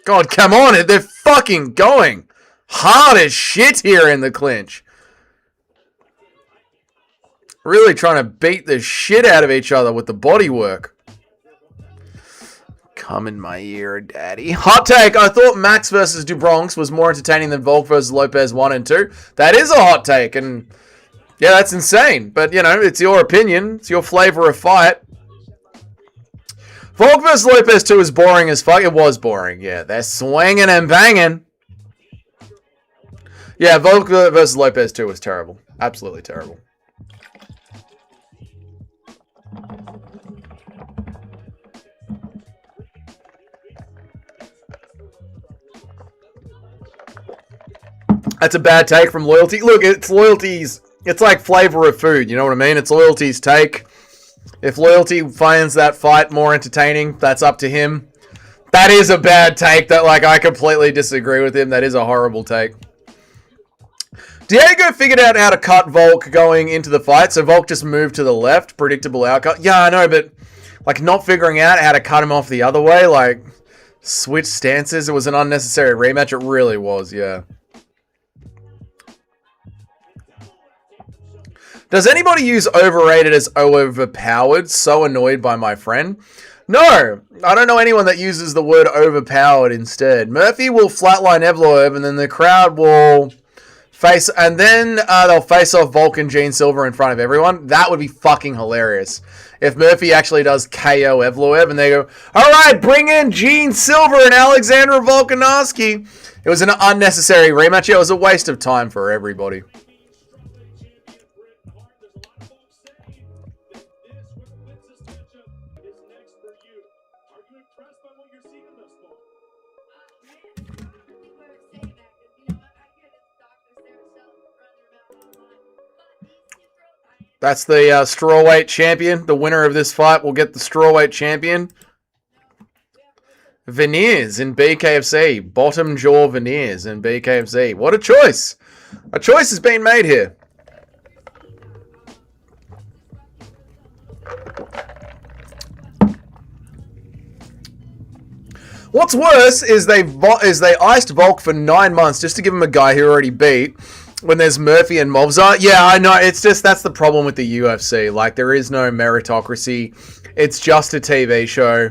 S5: God, come on. They're fucking going hard as shit here in the clinch. Really trying to beat the shit out of each other with the body work. Come in my ear, daddy. Hot take. I thought Max versus Dubronx was more entertaining than Volk versus Lopez 1 and 2. That is a hot take. And yeah, that's insane. But, you know, it's your opinion. It's your flavor of fight. Volk versus Lopez 2 is boring as fuck. It was boring. Yeah, they're swinging and banging. Yeah, Volk versus Lopez 2 was terrible. Absolutely terrible. That's a bad take from Loyalty. Look, it's Loyalty's... It's like flavor of food, you know what I mean? It's Loyalty's take. If Loyalty finds that fight more entertaining, that's up to him. That is a bad take. That, like, I completely disagree with him. That is a horrible take. Diego figured out how to cut Volk going into the fight, so Volk just moved to the left. Predictable outcome. Yeah, I know, but, like, not figuring out how to cut him off the other way, like, switch stances, it was an unnecessary rematch. It really was, yeah. Does anybody use overrated as overpowered? So annoyed by my friend. No, I don't know anyone that uses the word overpowered instead. Murphy will flatline Evloev, and then the crowd will face, and then they'll face off Volk and Gene Silver in front of everyone. That would be fucking hilarious. If Murphy actually does KO Evloev, and they go, all right, bring in Gene Silver and Alexander Volkanovski. It was an unnecessary rematch. It was a waste of time for everybody. That's the strawweight champion. The winner of this fight will get the strawweight champion. Veneers in BKFC. Bottom jaw veneers in BKFC. What a choice. A choice has been made here. What's worse is they iced Volk for 9 months just to give him a guy who already beat. When there's Murphy and Movsar. Yeah, I know. It's just, that's the problem with the UFC. Like, there is no meritocracy. It's just a TV show.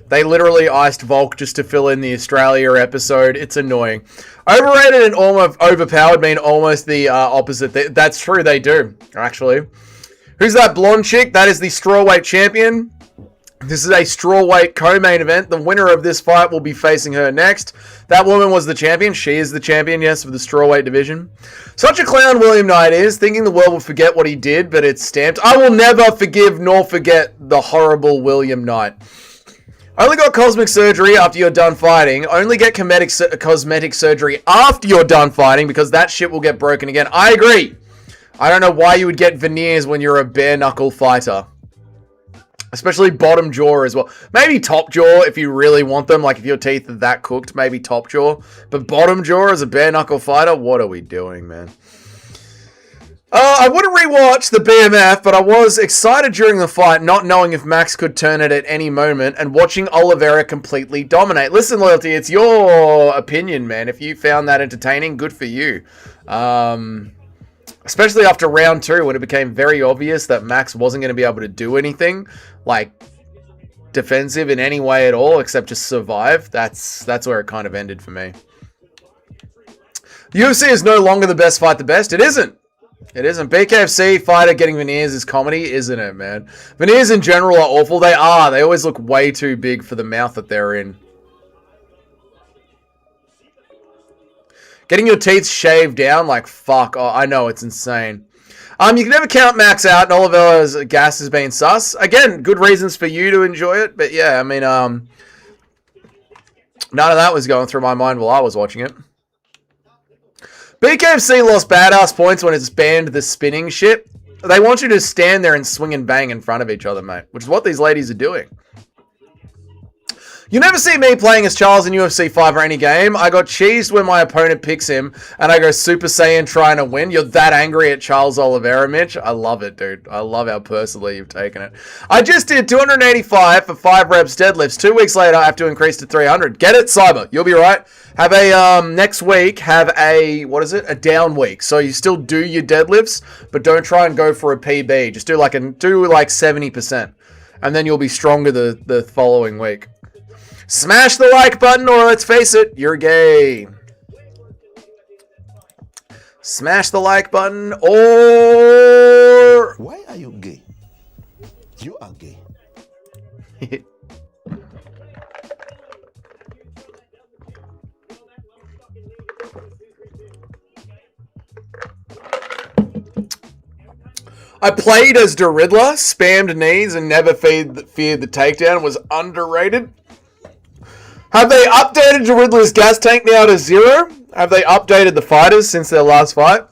S5: They literally iced Volk just to fill in the Australia episode. It's annoying. Overrated and almost overpowered mean almost the opposite. That's true, they do, actually. Who's that blonde chick? That is the strawweight champion. This is a strawweight co-main event. The winner of this fight will be facing her next. That woman was the champion. She is the champion, yes, of the strawweight division. Such a clown William Knight is, thinking the world will forget what he did, but it's stamped. I will never forgive nor forget the horrible William Knight. Only got cosmetic surgery after you're done fighting. Only get cosmetic surgery after you're done fighting, because that shit will get broken again. I agree. I don't know why you would get veneers when you're a bare knuckle fighter. Especially bottom jaw as well. Maybe top jaw if you really want them. Like if your teeth are that cooked, maybe top jaw. But bottom jaw as a bare knuckle fighter, what are we doing, man? I wouldn't rewatch the BMF, but I was excited during the fight, not knowing if Max could turn it at any moment, and watching Oliveira completely dominate. Listen, Loyalty, it's your opinion, man. If you found that entertaining, good for you. Especially after round 2, when it became very obvious that Max wasn't going to be able to do anything, like, defensive in any way at all, except just survive. That's where it kind of ended for me. UFC is no longer the best fight the best. It isn't. It isn't. BKFC fighter getting veneers is comedy, isn't it, man? Veneers in general are awful. They are. They always look way too big for the mouth that they're in. Getting your teeth shaved down, like, fuck. Oh, I know, it's insane. You can never count Max out, and Oliveira's gas has been sus. Again, good reasons for you to enjoy it, but yeah, I mean, none of that was going through my mind while I was watching it. BKFC lost badass points when it's banned the spinning shit. They want you to stand there and swing and bang in front of each other, mate, which is what these ladies are doing. You never see me playing as Charles in UFC 5 or any game. I got cheesed when my opponent picks him, and I go Super Saiyan trying to win. You're that angry at Charles Oliveira, Mitch? I love it, dude. I love how personally you've taken it. I just did 285 for 5 reps deadlifts. 2 weeks later, I have to increase to 300. Get it, Cyber? You'll be right. Have a, next week, have a, what is it? A down week. So you still do your deadlifts, but don't try and go for a PB. Just do like 70%. And then you'll be stronger the following week. Smash the like button, or let's face it, you're gay. Smash the like button, or...
S6: Why are you gay? You are gay.
S5: I played as the Riddler, spammed knees, and never feared the takedown. Was underrated. Have they updated the Riddler's gas tank now to 0? Have they updated the fighters since their last fight?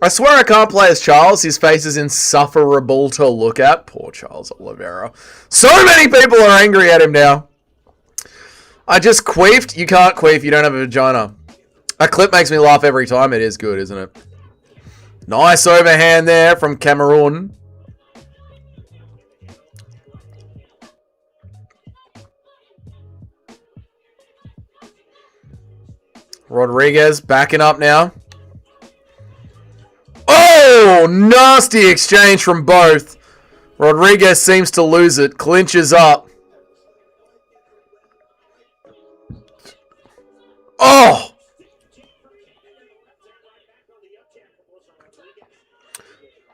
S5: I swear I can't play as Charles. His face is insufferable to look at. Poor Charles Oliveira. So many people are angry at him now. I just queefed. You can't queef. You don't have a vagina. A clip makes me laugh every time. It is good, isn't it? Nice overhand there from Cameroon. Rodriguez backing up now. Oh, nasty exchange from both. Rodriguez seems to lose it. Clinches up. Oh!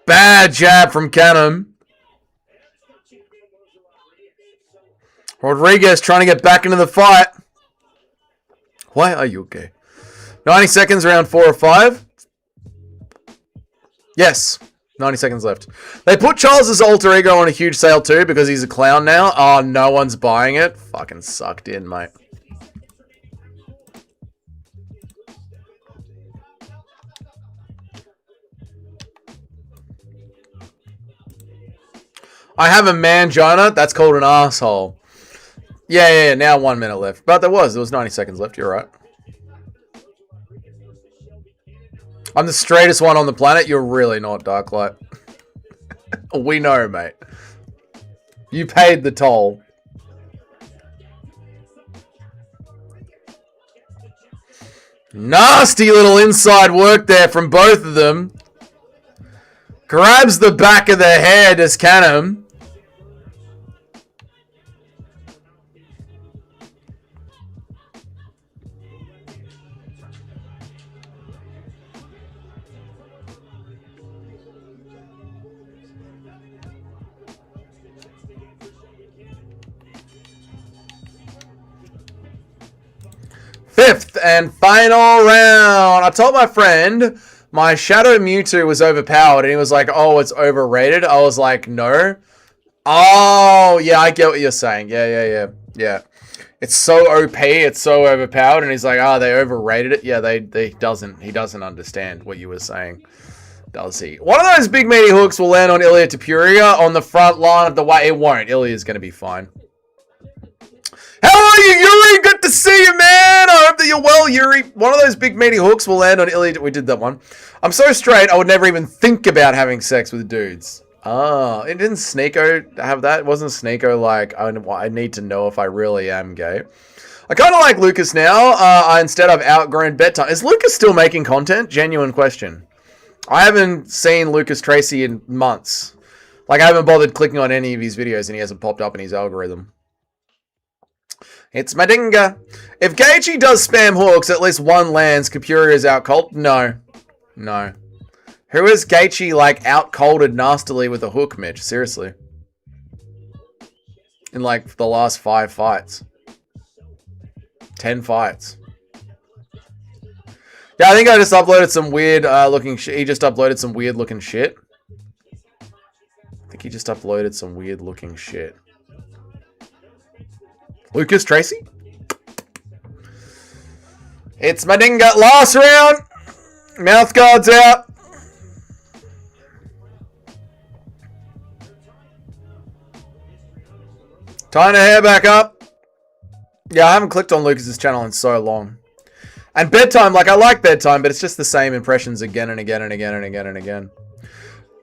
S5: Bad jab from Canham. Rodriguez trying to get back into the fight. Why are you okay? 90 seconds, round 4 or 5. Yes, 90 seconds left. They put Charles's alter ego on a huge sale too because he's a clown now. Oh, no one's buying it. Fucking sucked in, mate. I have a mangina. That's called an asshole. Yeah. Now 1 minute left. But there was 90 seconds left. You're right. I'm the straightest one on the planet. You're really not, Darklight. We know, mate. You paid the toll. Nasty little inside work there from both of them. Grabs the back of the head as Canham. Fifth and final round. I told my friend my Shadow Mewtwo was overpowered, and he was like, oh, it's overrated. I was like, no. Oh, yeah, I get what you're saying. Yeah. It's so OP, it's so overpowered, and he's like, oh, they overrated it. Yeah, he doesn't understand what you were saying. does he? One of those big meaty hooks will land on Ilya Tapuria on the front line of the way. It won't. Ilya's going to be fine. How are you, Yuri? Good to see you, man. I hope that you're well, Yuri. One of those big meaty hooks will land on Ilya. We did that one. I'm so straight, I would never even think about having sex with dudes. Ah, it didn't Sneeko have that? Wasn't Sneeko like, I need to know if I really am gay? I kind of like Lucas now. Instead, I've outgrown bedtime. Is Lucas still making content? Genuine question. I haven't seen Lucas Tracy in months. Like, I haven't bothered clicking on any of his videos and he hasn't popped up in his algorithm. It's my dinga. If Gaethje does spam hooks, at least one lands. Capuria is out cold. No. No. Who is Gaethje, like, out-colded nastily with a hook, Mitch? Seriously. In, like, the last 5 fights. 10 fights. Yeah, I think I just uploaded some weird looking shit. He just uploaded some weird looking shit. I think he just uploaded some weird looking shit. Lucas Tracy? It's my dinga. Last round. Mouth guard's out. Tying her hair back up. Yeah, I haven't clicked on Lucas's channel in so long. And bedtime, like, I like bedtime, but it's just the same impressions again and again and again and again and again.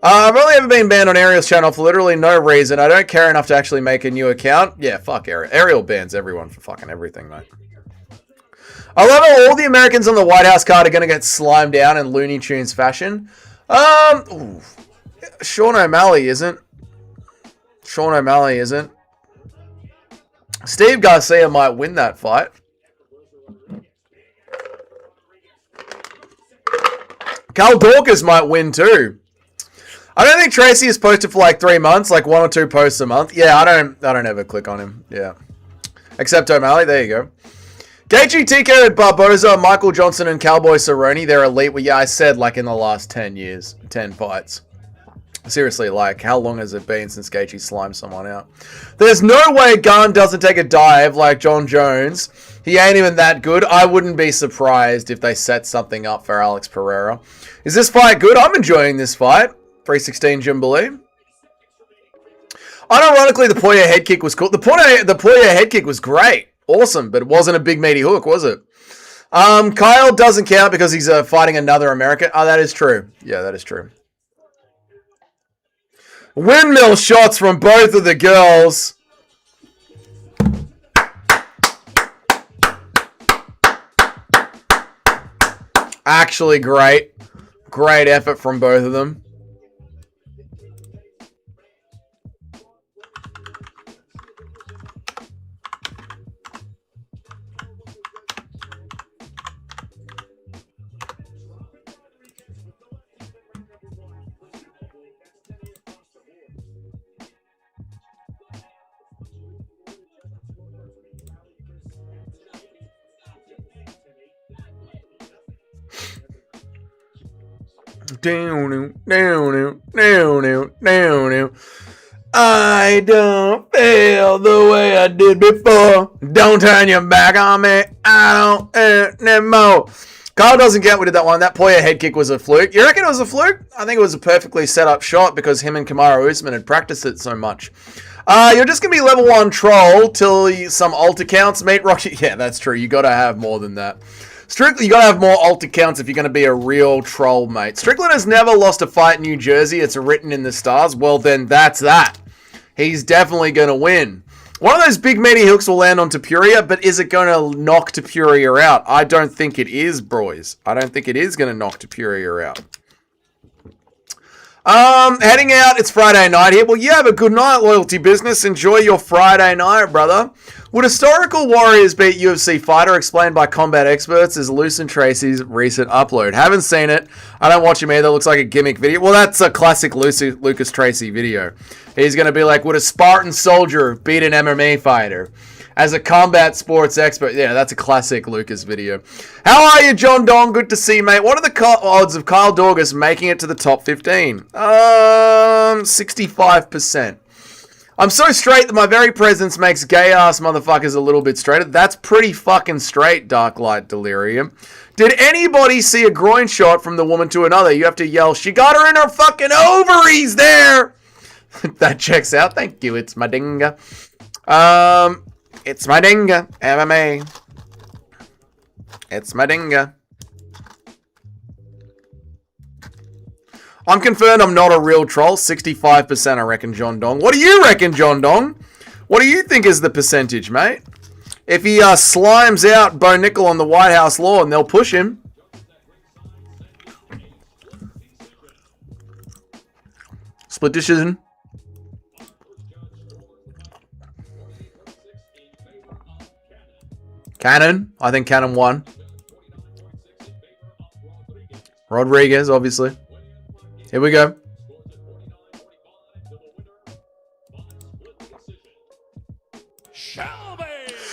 S5: I've only ever been banned on Ariel's channel for literally no reason. I don't care enough to actually make a new account. Yeah, fuck Ariel. Ariel bans everyone for fucking everything, mate. I love how all the Americans on the White House card are going to get slimed down in Looney Tunes fashion. Sean O'Malley isn't. Sean O'Malley isn't. Steve Garcia might win that fight. Carl Dawkins might win too. I don't think Tracy is posted for like 3 months, like 1 or 2 posts a month. Yeah, I don't ever click on him. Yeah. Except O'Malley, there you go. Gaethje, TK, Barboza, Michael Johnson, and Cowboy Cerrone, they're elite. Well, yeah, I said like in the last 10 years, 10 fights. Seriously, like, how long has it been since Gaethje slimed someone out? There's no way Gunn doesn't take a dive like John Jones. He ain't even that good. I wouldn't be surprised if they set something up for Alex Pereira. Is this fight good? I'm enjoying this fight. 316 Jimbalee. Unironically, the Poirier head kick was cool. The Poirier head kick was great. Awesome, but it wasn't a big meaty hook, was it? Kyle doesn't count because he's fighting another American. Oh, that is true. Yeah, that is true. Windmill shots from both of the girls. Actually great. Great effort from both of them. I don't feel the way I did before. Don't turn your back on me. I don't anymore. Kyle doesn't get. We did that one. That Poirier head kick was a fluke. You reckon it was a fluke? I think it was a perfectly set up shot because him and Kamaru Usman had practiced it so much. You're just going to be level 1 troll till some alt accounts, mate. Rocky. Yeah, that's true. You got to have more than that. Strictly, you got to have more alt accounts if you're going to be a real troll, mate. Strickland has never lost a fight in New Jersey. It's written in the stars. Well, then that's that. He's definitely going to win. One of those big meaty hooks will land on Tapuria, but is it going to knock Tapuria out? I don't think it is, boys. I don't think it is going to knock Tapuria out. Heading out, it's Friday night here. Well, you have a good night, Loyalty Business. Enjoy your Friday night, brother. Would historical warriors beat UFC fighter? Explained by combat experts is Lucas Tracy's recent upload. Haven't seen it. I don't watch him either. Looks like a gimmick video. Well, that's a classic Lucas Tracy video. He's going to be like, would a Spartan soldier beat an MMA fighter? As a combat sports expert. Yeah, that's a classic Lucas video. How are you, John Dong? Good to see you, mate. What are the odds of Kyle Dorgas making it to the top 15? 65%. I'm so straight that my very presence makes gay-ass motherfuckers a little bit straighter. That's pretty fucking straight, Dark Light Delirium. Did anybody see a groin shot from the woman to another? You have to yell, she got her in her fucking ovaries there! That checks out. Thank you. It's my dinga. It's my dinga. MMA. It's my dinga. I'm confirmed I'm not a real troll. 65% I reckon, John Dong. What do you reckon, John Dong? What do you think is the percentage, mate? If he slimes out Bo Nickel on the White House lawn, they'll push him. Split decision. Cannon. I think Cannon won. Rodriguez, obviously. Here we go.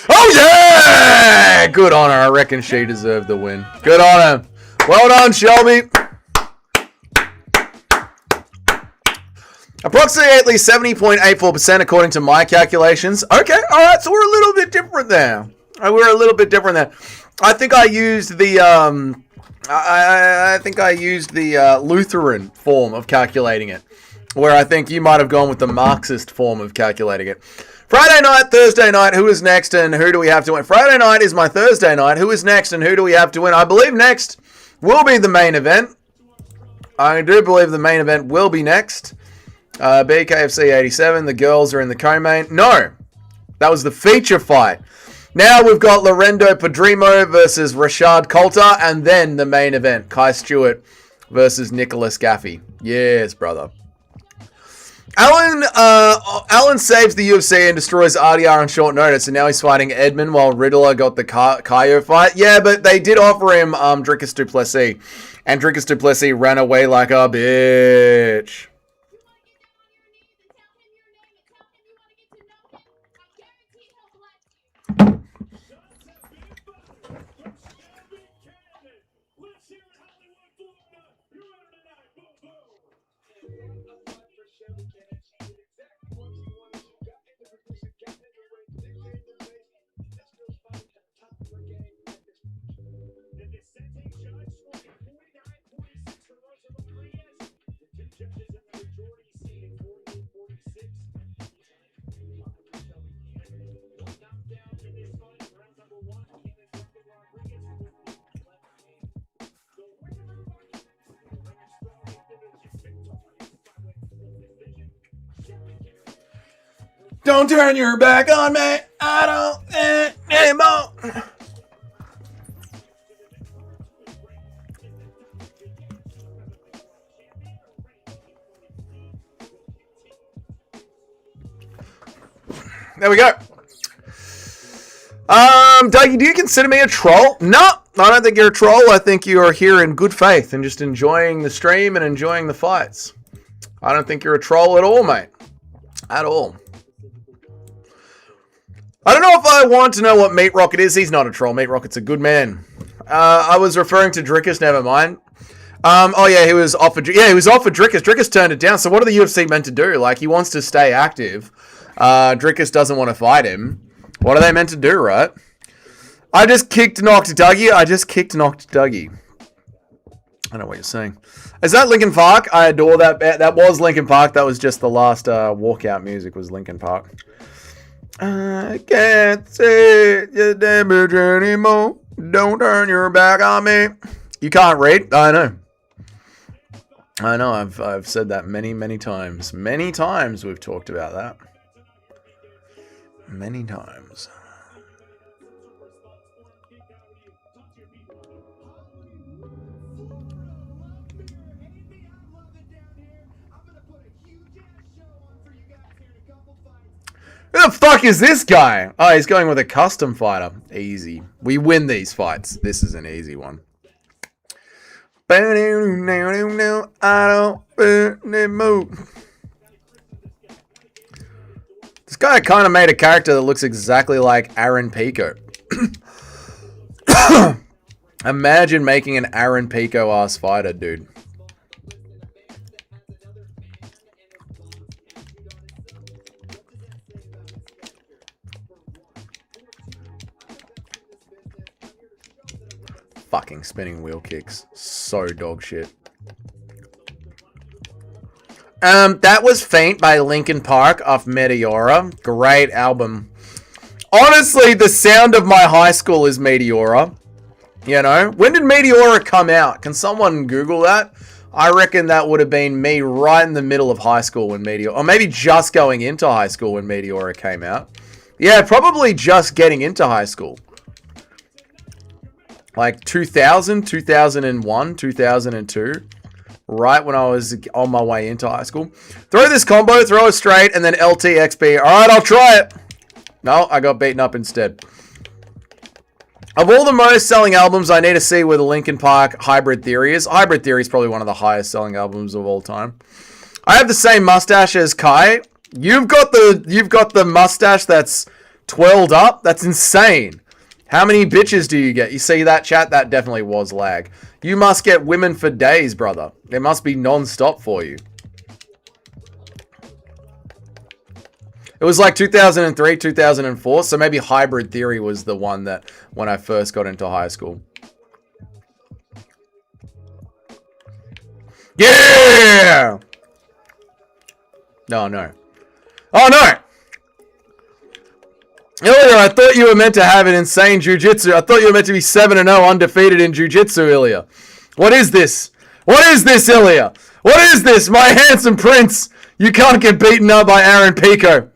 S5: Oh, yeah! Good on her. I reckon she deserved the win. Good on her. Well done, Shelby. Approximately 70.84% according to my calculations. Okay, all right, so we're a little bit different there. We're a little bit different there. I think I used the I think I used the Lutheran form of calculating it, where I think you might have gone with the Marxist form of calculating it. Friday night, Thursday night, who is next and who do we have to win? Friday night is my Thursday night. Who is next and who do we have to win? I believe next will be the main event. I do believe the main event will be next. BKFC 87, the girls are in the co-main. No, that was the feature fight. Now we've got Lorenzo Padrimo versus Rashad Coulter, and then the main event, Kai Stewart versus Nicholas Gaffie. Yes, brother. Alan saves the UFC and destroys RDR on short notice, and now he's fighting Edmund while Riddler got the Kaio fight. Yeah, but they did offer him Dricus du Plessis, and Dricus du Plessis ran away like a bitch. Don't turn your back on me. I don't anymore. There we go. Dougie, do you consider me a troll? No, I don't think you're a troll. I think you are here in good faith and just enjoying the stream and enjoying the fights. I don't think you're a troll at all, mate. At all. I don't know if I want to know what Meat Rocket is. He's not a troll. Meat Rocket's a good man. I was referring to Dricus. Never mind. Oh yeah, he was offered. Yeah, he was offered Dricus. Dricus turned it down. So what are the UFC meant to do? Like, he wants to stay active. Dricus doesn't want to fight him. What are they meant to do, right? I just knocked Dougie. I don't know what you're saying. Is that Linkin Park? I adore that. That was Linkin Park. That was just the last walkout music was Linkin Park. I can't say your damage anymore. Don't turn your back on me. You can't read? I know. I've said that many times. Many times we've talked about that. Many times. Who the fuck is this guy? Oh, he's going with a custom fighter. Easy. We win these fights. This is an easy one. I don't move. This guy kind of made a character that looks exactly like Aaron Pico. Imagine making an Aaron Pico ass fighter, dude. fucking spinning wheel kicks. So dog shit. That was Faint by Linkin Park off Meteora. Great album. Honestly, the sound of my high school is Meteora. You know? When did Meteora come out? Can someone Google that? I reckon that would have been me right in the middle of high school when Meteora... Or maybe just going into high school when Meteora came out. Yeah, probably just getting into high school. Like 2000, 2001, 2002. Right when I was on my way into high school. Throw this combo, throw it straight, and then LTXB. Alright, I'll try it. No, I got beaten up instead. Of all the most selling albums, I need to see where the Linkin Park Hybrid Theory is. Hybrid Theory is probably one of the highest selling albums of all time. I have the same mustache as Kai. You've got the mustache that's twirled up. That's insane. How many bitches do you get? You see that, chat? That definitely was lag. You must get women for days, brother. They must be non-stop for you. It was like 2003, 2004, so maybe Hybrid Theory was the one that when I first got into high school. Yeah! No, no. Oh, no! Ilya, I thought you were meant to have an insane jiu-jitsu. I thought you were meant to be 7-0 undefeated in jiu-jitsu, Ilya. What is this? What is this, Ilya? What is this, my handsome prince? You can't get beaten up by Aaron Pico.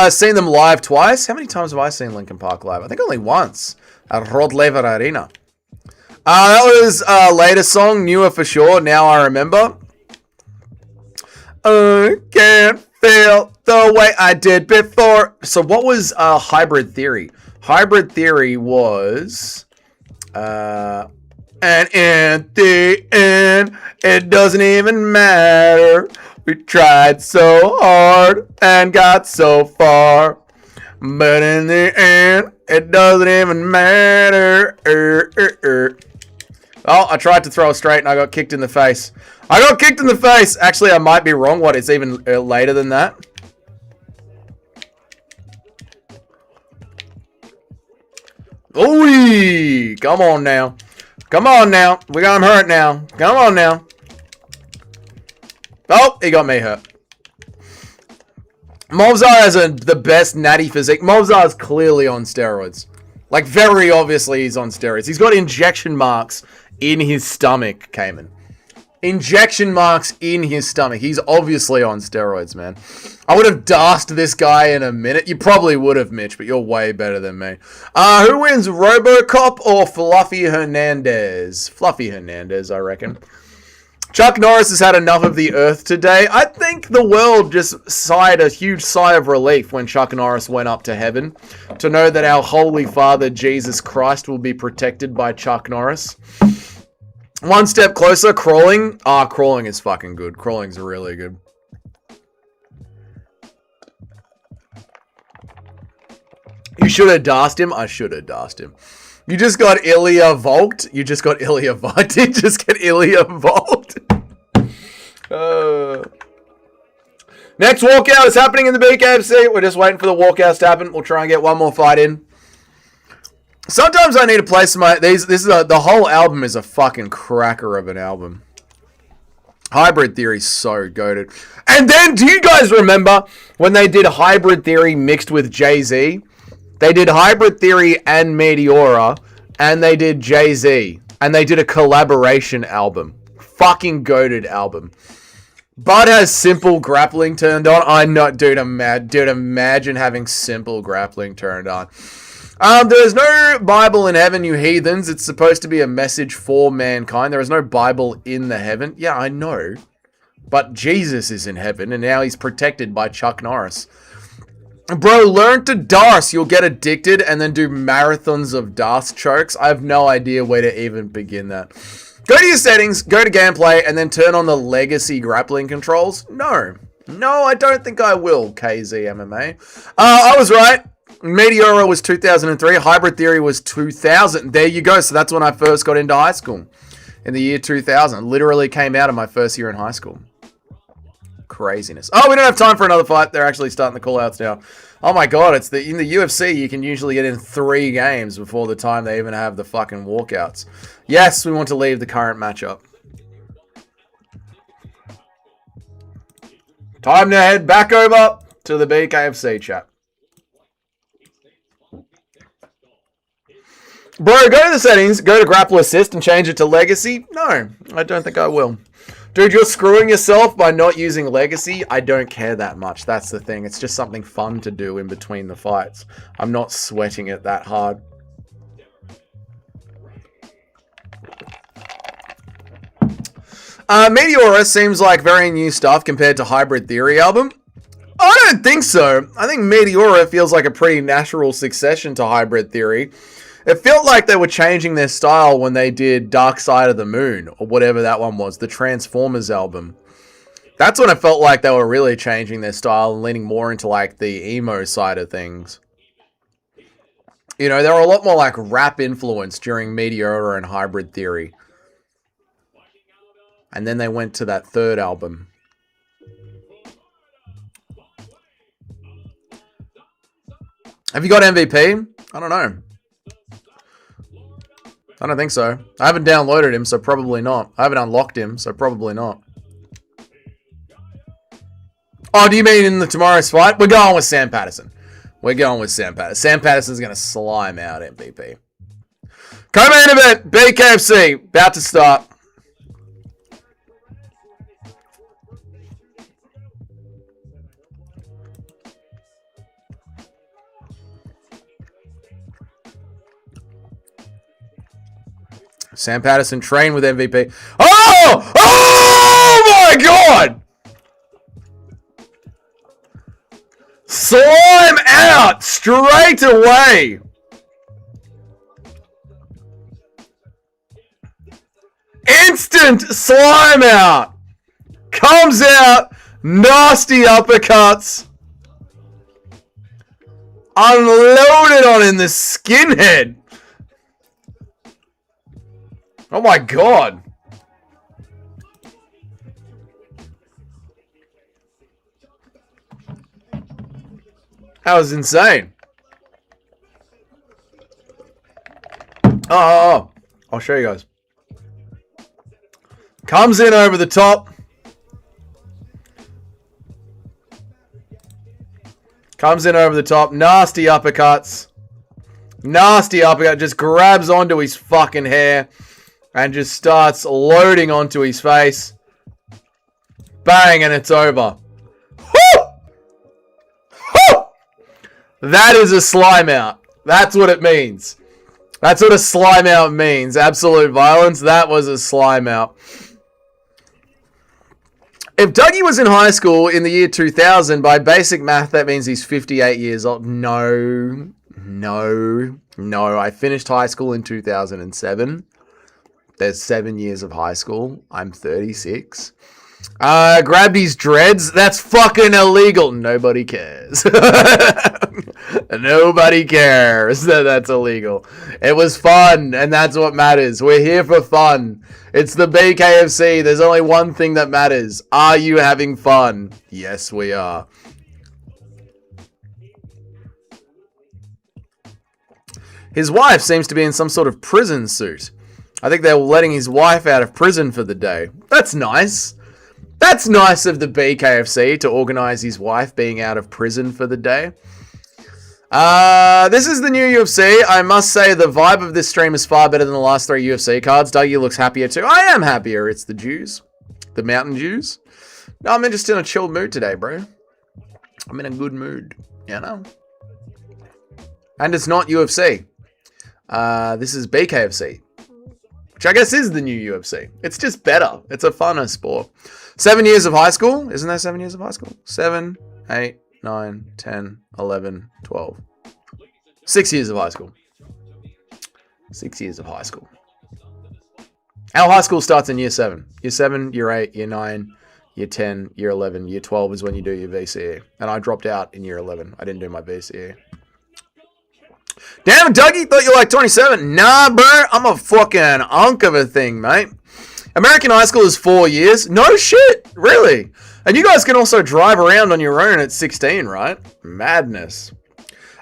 S5: Seen them live twice. How many times have I seen Linkin Park live? I think only once. At Rod Laver Arena. That was latest song, newer for sure. Now I remember. I can't feel the way I did before. So what was Hybrid Theory? Hybrid Theory was... and in the end, it doesn't even matter. We tried so hard and got so far. But in the end, it doesn't even matter. Oh, I tried to throw a straight and I got kicked in the face. I got kicked in the face. Actually, I might be wrong. What, it's even later than that? Ooh, come on now. Come on now. We got him hurt now. Come on now. Oh, he got me hurt. Mobzar has the best natty physique. Mobzar is clearly on steroids. Like, very obviously he's on steroids. He's got injection marks in his stomach, Cayman. Injection marks in his stomach. He's obviously on steroids, man. I would have dasked this guy in a minute. You probably would have, Mitch, but you're way better than me. Who wins, Robocop or Fluffy Hernandez? Fluffy Hernandez, I reckon. Chuck Norris has had enough of the earth today. I think the world just sighed a huge sigh of relief when Chuck Norris went up to heaven to know that our Holy Father, Jesus Christ, will be protected by Chuck Norris. One step closer, crawling. Crawling is fucking good. Crawling's really good. You should have dasked him. I should have dasked him. You just got Ilya Volked. You just got Ilya Volked. You just get Ilya Volked. Next walkout is happening in the BKFC. We're just waiting for the walkouts to happen. We'll try and get one more fight in. Sometimes I need to play some... the whole album is a fucking cracker of an album. Hybrid Theory's so goated. And then, do you guys remember when they did Hybrid Theory mixed with Jay-Z? They did Hybrid Theory and Meteora, and they did Jay-Z, and they did a collaboration album. Fucking goated album. Bud has Simple Grappling turned on. I know, dude, imagine having Simple Grappling turned on. There's no Bible in heaven, you heathens. It's supposed to be a message for mankind. There is no Bible in the heaven. Yeah, I know. But Jesus is in heaven, and now he's protected by Chuck Norris. Bro, learn to dance. You'll get addicted and then do marathons of dance chokes. I have no idea where to even begin that. Go to your settings, go to gameplay, and then turn on the legacy grappling controls. No, I don't think I will, KZMMA. I was right. Meteora was 2003. Hybrid Theory was 2000. There you go. So that's when I first got into high school. In the year 2000. Literally came out of my first year in high school. Craziness. Oh, we don't have time for another fight. They're actually starting the call-outs now. Oh my god, in the UFC, you can usually get in 3 games before the time they even have the fucking walkouts. Yes, we want to leave the current matchup. Time to head back over to the BKFC chat. Bro, go to the settings, go to grapple assist and change it to legacy. No, I don't think I will. Dude, you're screwing yourself by not using legacy. I don't care that much. That's the thing. It's just something fun to do in between the fights. I'm not sweating it that hard. Meteora seems like very new stuff compared to Hybrid Theory album. I don't think so. I think Meteora feels like a pretty natural succession to Hybrid Theory. It felt like they were changing their style when they did Dark Side of the Moon, or whatever that one was, the Transformers album. That's when it felt like they were really changing their style and leaning more into like the emo side of things. You know, they were a lot more like rap influence during Meteora and Hybrid Theory. And then they went to that third album. Have you got MVP? I don't know. I don't think so. I haven't downloaded him, so probably not. I haven't unlocked him, so probably not. Oh, do you mean in the tomorrow's fight? We're going with Sam Patterson. We're going with Sam Patterson. Sam Patterson's going to slime out MVP. Co-main event, BKFC, about to start. Sam Patterson trained with MVP. Oh! Oh my god! Slime out straight away. Instant slime out. Comes out. Nasty uppercuts. Unloaded on in the skinhead. Oh my god. That was insane. Oh. I'll show you guys. Comes in over the top. Comes in over the top. Nasty uppercuts. Nasty uppercut. Just grabs onto his fucking hair. And just starts loading onto his face. Bang, and it's over. Woo! Woo! That is a slime out. That's what it means. That's what a slime out means. Absolute violence. That was a slime out. If Dougie was in high school in the year 2000, by basic math, that means he's 58 years old. No. I finished high school in 2007. There's 7 years of high school. I'm 36. Grabbed his dreads. That's fucking illegal. Nobody cares. Nobody cares that that's illegal. It was fun, and that's what matters. We're here for fun. It's the BKFC. There's only one thing that matters. Are you having fun? Yes, we are. His wife seems to be in some sort of prison suit. I think they were letting his wife out of prison for the day. That's nice. That's nice of the BKFC to organize his wife being out of prison for the day. This is the new UFC. I must say the vibe of this stream is far better than the last 3 UFC cards. Dougie looks happier too. I am happier. It's the Jews. The Mountain Jews. No, I'm just in a chilled mood today, bro. I'm in a good mood. You know? And it's not UFC. This is BKFC. Which I guess is the new UFC. It's just better. It's a funner sport. 7 years of high school. Isn't there 7 years of high school? 7, 8, 9, 10, 11, 12. 6 years of high school. 6 years of high school. Our high school starts in year 7. Year 7, year 8, year 9, year 10, year 11. Year 12 is when you do your VCE. And I dropped out in year 11. I didn't do my VCE. Damn, Dougie, thought you were like 27. Nah, bro, I'm a fucking unk of a thing, mate. American high school is 4 years. No shit, really. And you guys can also drive around on your own at 16, right? Madness.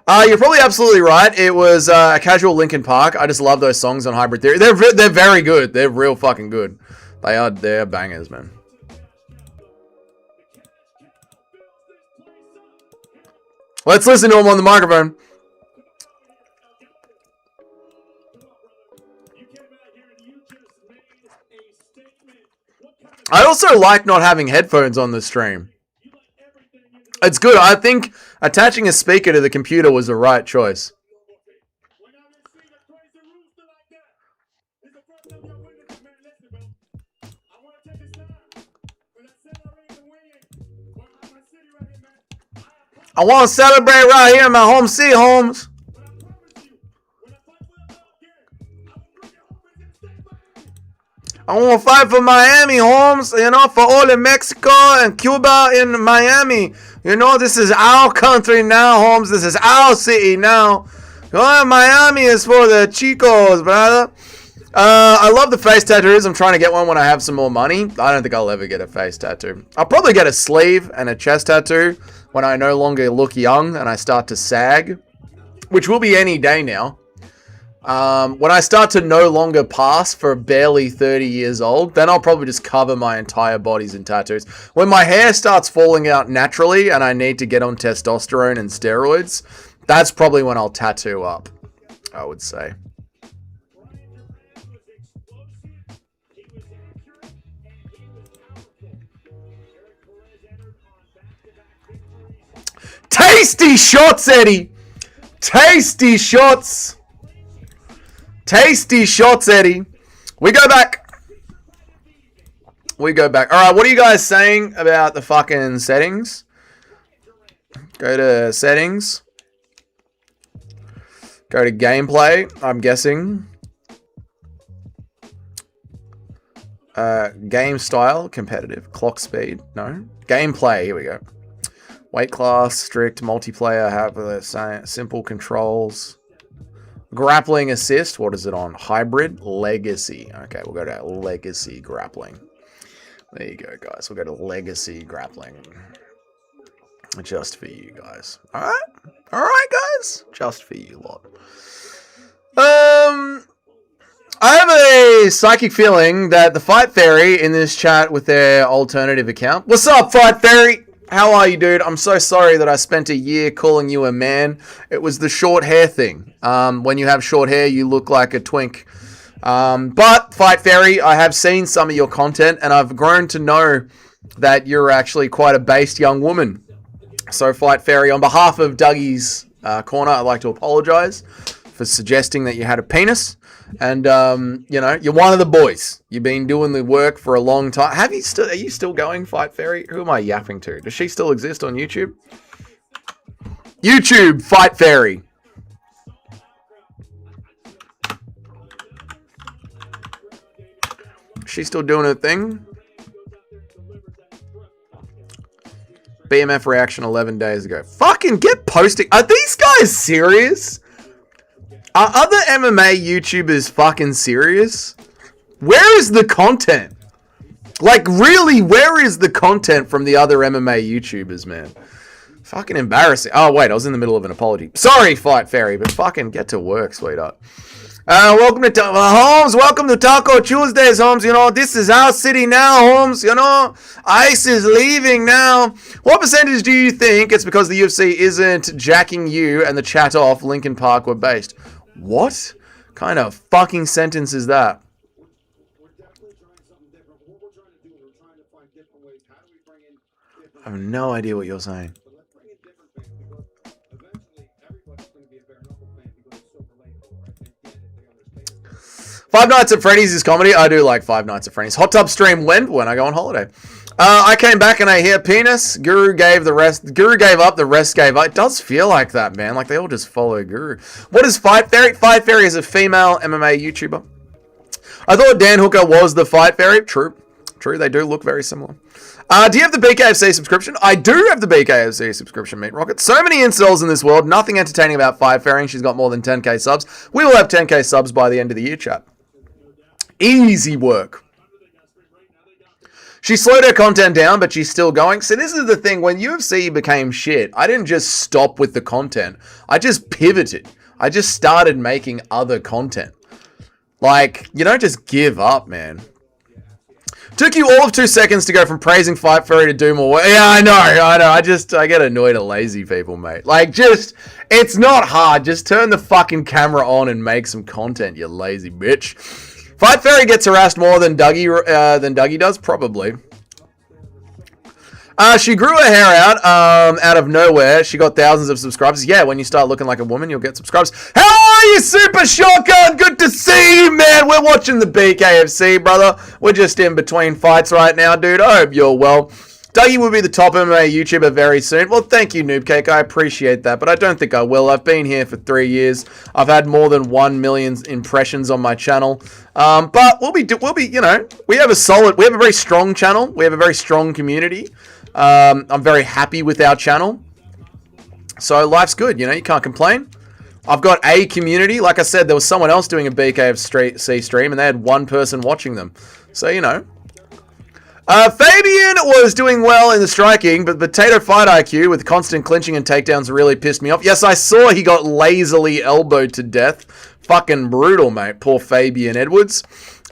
S5: You're probably absolutely right. It was a casual Linkin Park. I just love those songs on Hybrid Theory. They're very good. They're real fucking good. They're bangers, man. Let's listen to him on the microphone. I also like not having headphones on the stream. It's good. I think attaching a speaker to the computer was the right choice. I want to celebrate right here in my home city, Holmes. I want to fight for Miami, Holmes. You know, for all in Mexico and Cuba in Miami. You know, this is our country now, Holmes. This is our city now. Miami is for the chicos, brother. I love the face tattoos. I'm trying to get one when I have some more money. I don't think I'll ever get a face tattoo. I'll probably get a sleeve and a chest tattoo when I no longer look young and I start to sag, which will be any day now. When I start to no longer pass for barely 30 years old, then I'll probably just cover my entire bodies in tattoos. When my hair starts falling out naturally and I need to get on testosterone and steroids, that's probably when I'll tattoo up, I would say. Tasty shots, Eddie! Tasty shots! Tasty shots, Eddie. We go back. We go back. All right, what are you guys saying about the fucking settings? Go to settings. Go to gameplay, I'm guessing. Game style, competitive. Clock speed, no. Gameplay, here we go. Weight class, strict, multiplayer, have simple controls. Grappling assist, what is it on? Hybrid, legacy. Okay, we'll go to legacy grappling. There you go, guys. We'll go to legacy grappling. Just for you guys. Alright? Alright, guys? Just for you lot. I have a psychic feeling that the Fight Fairy in this chat with their alternative account. What's up, Fight Fairy? How are you, dude? I'm so sorry that I spent a year calling you a man. It was the short hair thing. When you have short hair, you look like a twink. But, Fight Fairy, I have seen some of your content, and I've grown to know that you're actually quite a based young woman. So, Fight Fairy, on behalf of Dougie's Corner, I'd like to apologize for suggesting that you had a penis. And, you know, you're one of the boys. You've been doing the work for a long time. Are you still going, Fight Fairy? Who am I yapping to? Does she still exist on YouTube? YouTube, Fight Fairy. She's still doing her thing. BMF reaction 11 days ago. Fucking get posting. Are these guys serious? Are other MMA YouTubers fucking serious? Where is the content? Like, really, where is the content from the other MMA YouTubers, man? Fucking embarrassing. Oh, wait, I was in the middle of an apology. Sorry, Fight Fairy, but fucking get to work, sweetheart. Welcome to Holmes. Welcome to Taco Tuesdays, Holmes. You know, this is our city now, Holmes. You know, ICE is leaving now. What percentage do you think it's because the UFC isn't jacking you and the chat off Linkin Park were based? What kind of fucking sentence is that? I have no idea what you're saying. Five Nights at Freddy's is comedy. I do like Five Nights at Freddy's. Hot Tub Stream when I go on holiday. I came back and I hear penis. Guru gave the rest. Guru gave up. The rest gave up. It does feel like that, man. Like they all just follow Guru. What is Fight Fairy? Fight Fairy is a female MMA YouTuber. I thought Dan Hooker was the Fight Fairy. True. True. They do look very similar. Do you have the BKFC subscription? I do have the BKFC subscription, Meat Rocket. So many incels in this world. Nothing entertaining about Fight Fairy. She's got more than 10k subs. We will have 10k subs by the end of the year, chat. Easy work. She slowed her content down, but she's still going. So this is the thing. When UFC became shit, I didn't just stop with the content. I just pivoted. I just started making other content. Like, you don't just give up, man. Took you all of 2 seconds to go from praising Fight Furry to do more work. Yeah, I know. I get annoyed at lazy people, mate. Like, it's not hard. Just turn the fucking camera on and make some content, you lazy bitch. Fight Furry gets harassed more than Dougie does? Probably. She grew her hair out of nowhere. She got thousands of subscribers. Yeah, when you start looking like a woman, you'll get subscribers. How are you, Super Shotgun? Good to see you, man. We're watching the BKFC, brother. We're just in between fights right now, dude. I hope you're well. Dougie will be the top MMA YouTuber very soon. Well, thank you, Noobcake. I appreciate that, but I don't think I will. I've been here for 3 years. I've had more than 1 million impressions on my channel. But we'll be, you know, we have a very strong channel. We have a very strong community. I'm very happy with our channel. So life's good, you know, you can't complain. I've got a community. Like I said, there was someone else doing a BKFC stream and they had 1 person watching them. So, you know. Fabian was doing well in the striking, but Potato Fight IQ with constant clinching and takedowns really pissed me off. Yes, I saw he got lazily elbowed to death. Fucking brutal, mate. Poor Fabian Edwards.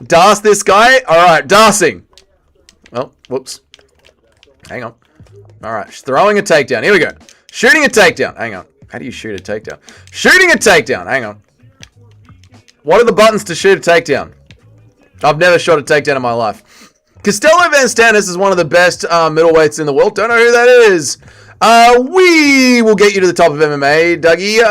S5: Darce this guy. All right, darsing. Oh, whoops. Hang on. All right, throwing a takedown. Here we go. Shooting a takedown. Hang on. How do you shoot a takedown? Shooting a takedown. Hang on. What are the buttons to shoot a takedown? I've never shot a takedown in my life. Castello Van Stannis is one of the best middleweights in the world. Don't know who that is. We will get you to the top of MMA, Dougie.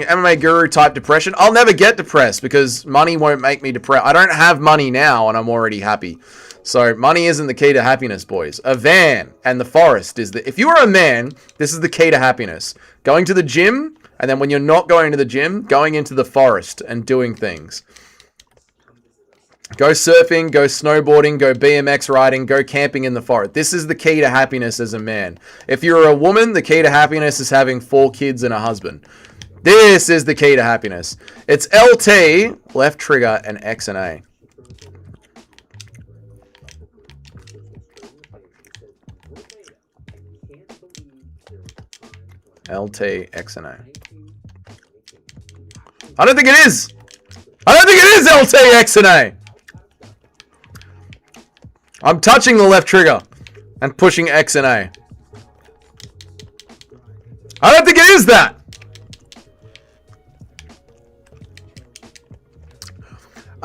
S5: MMA guru type depression. I'll never get depressed because money won't make me depressed. I don't have money now and I'm already happy. So money isn't the key to happiness, boys. A van and the forest is the... If you are a man, this is the key to happiness. Going to the gym, and then when you're not going to the gym, going into the forest and doing things. Go surfing, go snowboarding, go BMX riding, go camping in the forest. This is the key to happiness as a man. If you're a woman, the key to happiness is having 4 kids and a husband. This is the key to happiness. It's LT, left trigger, and X and A. LT, X and A. I don't think it is. I don't think it is LT, X and A. I'm touching the left trigger and pushing X and A. I don't think it is that.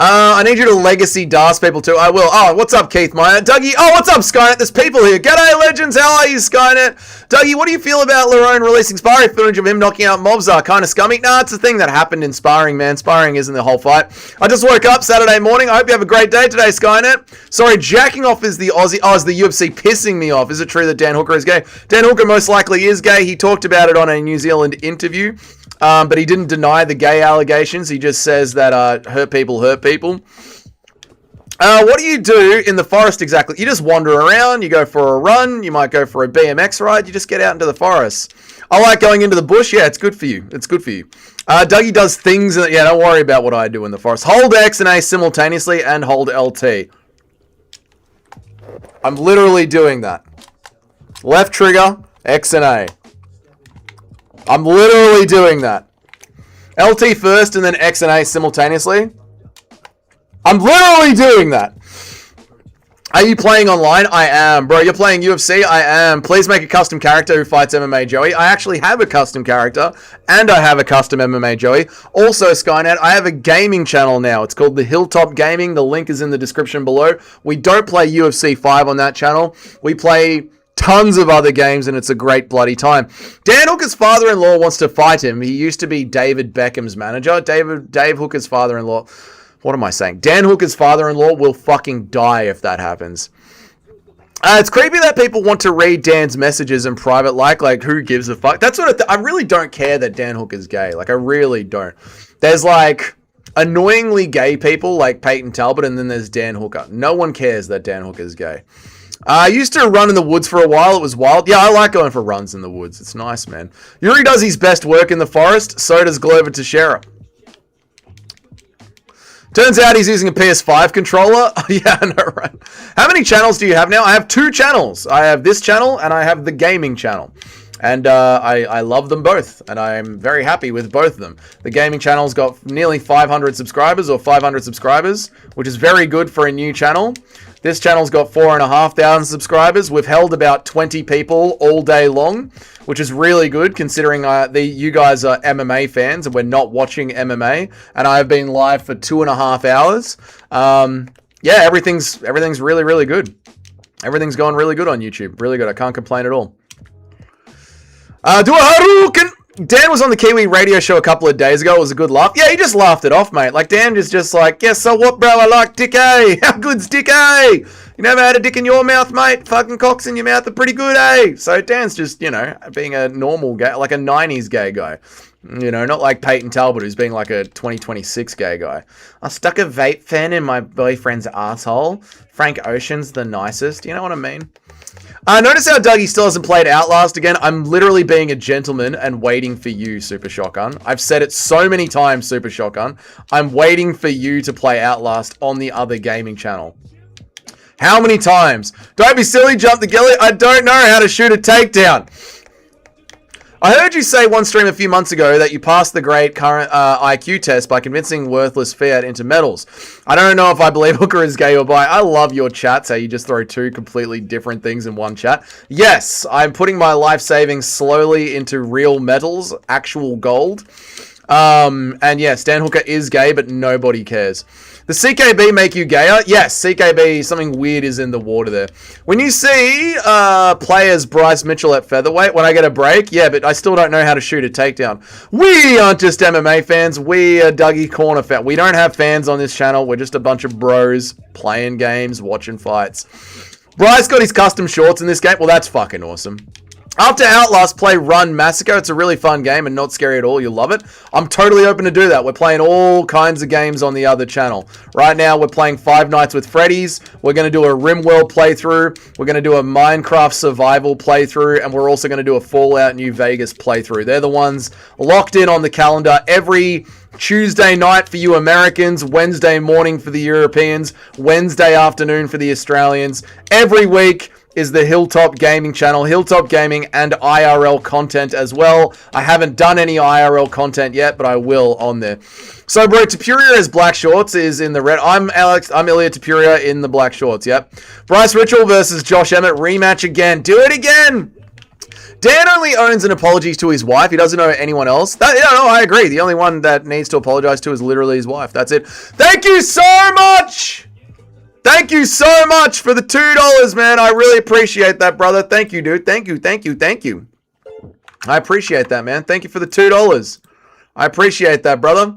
S5: I need you to legacy DARS people too. I will. Oh, what's up, Keith Meyer? Dougie. Oh, what's up, Skynet? There's people here. G'day, legends. How are you, Skynet? Dougie, what do you feel about Lerone releasing sparring footage of him knocking out mobs? Kind of scummy? Nah, it's a thing that happened in sparring, man. Sparring isn't the whole fight. I just woke up Saturday morning. I hope you have a great day today, Skynet. Sorry, jacking off is the Aussie. Oh, is the UFC pissing me off? Is it true that Dan Hooker is gay? Dan Hooker most likely is gay. He talked about it on a New Zealand interview. But he didn't deny the gay allegations. He just says that hurt people hurt people. What do you do in the forest exactly? You just wander around. You go for a run. You might go for a BMX ride. You just get out into the forest. I like going into the bush. Yeah, it's good for you. It's good for you. Dougie does things. Yeah, don't worry about what I do in the forest. Hold X and A simultaneously and hold LT. I'm literally doing that. Left trigger, X and A. I'm literally doing that. LT first and then X and A simultaneously. I'm literally doing that. Are you playing online? I am. Bro, you're playing UFC? I am. Please make a custom character who fights MMA Joey. I actually have a custom character and I have a custom MMA Joey. Also, Skynet, I have a gaming channel now. It's called The Hilltop Gaming. The link is in the description below. We don't play UFC 5 on that channel. We play tons of other games, and it's a great bloody time. Dan Hooker's father-in-law wants to fight him. He used to be David Beckham's manager. Dave Hooker's father-in-law. What am I saying? Dan Hooker's father-in-law will fucking die if that happens. It's creepy that people want to read Dan's messages in private, like who gives a fuck? That's what I really don't care that Dan Hooker's gay. Like, I really don't. There's like annoyingly gay people like Peyton Talbot, and then there's Dan Hooker. No one cares that Dan Hooker's gay. I used to run in the woods for a while. It was wild. Yeah, I like going for runs in the woods. It's nice, man. Yuri does his best work in the forest. So does Glover Teixeira. Turns out he's using a PS5 controller. Yeah, I know, right? How many channels do you have now? I have 2 channels. I have this channel and I have the gaming channel. And I love them both, and I'm very happy with both of them. The gaming channel's got nearly 500 subscribers, or 500 subscribers, which is very good for a new channel. This channel's got 4,500 subscribers. We've held about 20 people all day long, which is really good considering you guys are MMA fans and we're not watching MMA. And I've been live for 2.5 hours. Yeah, everything's really, really good. Everything's going really good on YouTube. Really good. I can't complain at all. Do a Haruken! Dan was on the Kiwi radio show a couple of days ago. It was a good laugh. Yeah, he just laughed it off, mate. Like, Dan is just like, yeah, so what, bro? I like Dick A. How good's Dick A? You never had a dick in your mouth, mate? Fucking cocks in your mouth are pretty good, eh? So Dan's just, you know, being a normal gay, like a 90s gay guy. You know, not like Peyton Talbot, who's being like a 2026 gay guy. I stuck a vape pen in my boyfriend's asshole. Frank Ocean's the nicest. You know what I mean? Notice how Dougie still hasn't played Outlast again. I'm literally being a gentleman and waiting for you, Super Shotgun. I've said it so many times, Super Shotgun. I'm waiting for you to play Outlast on the other gaming channel. How many times? Don't be silly, jump the gilly. I don't know how to shoot a takedown. I heard you say one stream a few months ago that you passed the great current IQ test by convincing worthless Fiat into medals. I don't know if I believe Hooker is gay or bi. I love your chats, how you just throw 2 completely different things in one chat. Yes, I'm putting my life savings slowly into real metals, actual gold. And yes, Dan Hooker is gay, but nobody cares. The CKB make you gayer? Yes, CKB, something weird is in the water there. When you see players Bryce Mitchell at featherweight, when I get a break, yeah, but I still don't know how to shoot a takedown. We aren't just MMA fans, we are Dougie Corner fans. We don't have fans on this channel, we're just a bunch of bros playing games, watching fights. Bryce got his custom shorts in this game. Well, that's fucking awesome. After Outlast, play Run Massacre. It's a really fun game and not scary at all. You'll love it. I'm totally open to do that. We're playing all kinds of games on the other channel. Right now, we're playing Five Nights with Freddy's. We're going to do a RimWorld playthrough. We're going to do a Minecraft survival playthrough. And we're also going to do a Fallout New Vegas playthrough. They're the ones locked in on the calendar every Tuesday night for you Americans, Wednesday morning for the Europeans, Wednesday afternoon for the Australians. Every week is the Hilltop Gaming channel, Hilltop Gaming, and IRL content as well. I haven't done any IRL content yet, but I will on there. So, bro, Tapuria as black shorts is in the red. I'm Ilya Tapuria in the black shorts, yep. Bryce Mitchell versus Josh Emmett, rematch again. Do it again! Dan only owns an apology to his wife. He doesn't owe anyone else. No, I agree. The only one that needs to apologize to is literally his wife. That's it. Thank you so much! Thank you so much for the $2, man. I really appreciate that, brother. Thank you, dude. Thank you. I appreciate that, man. Thank you for the $2. I appreciate that, brother.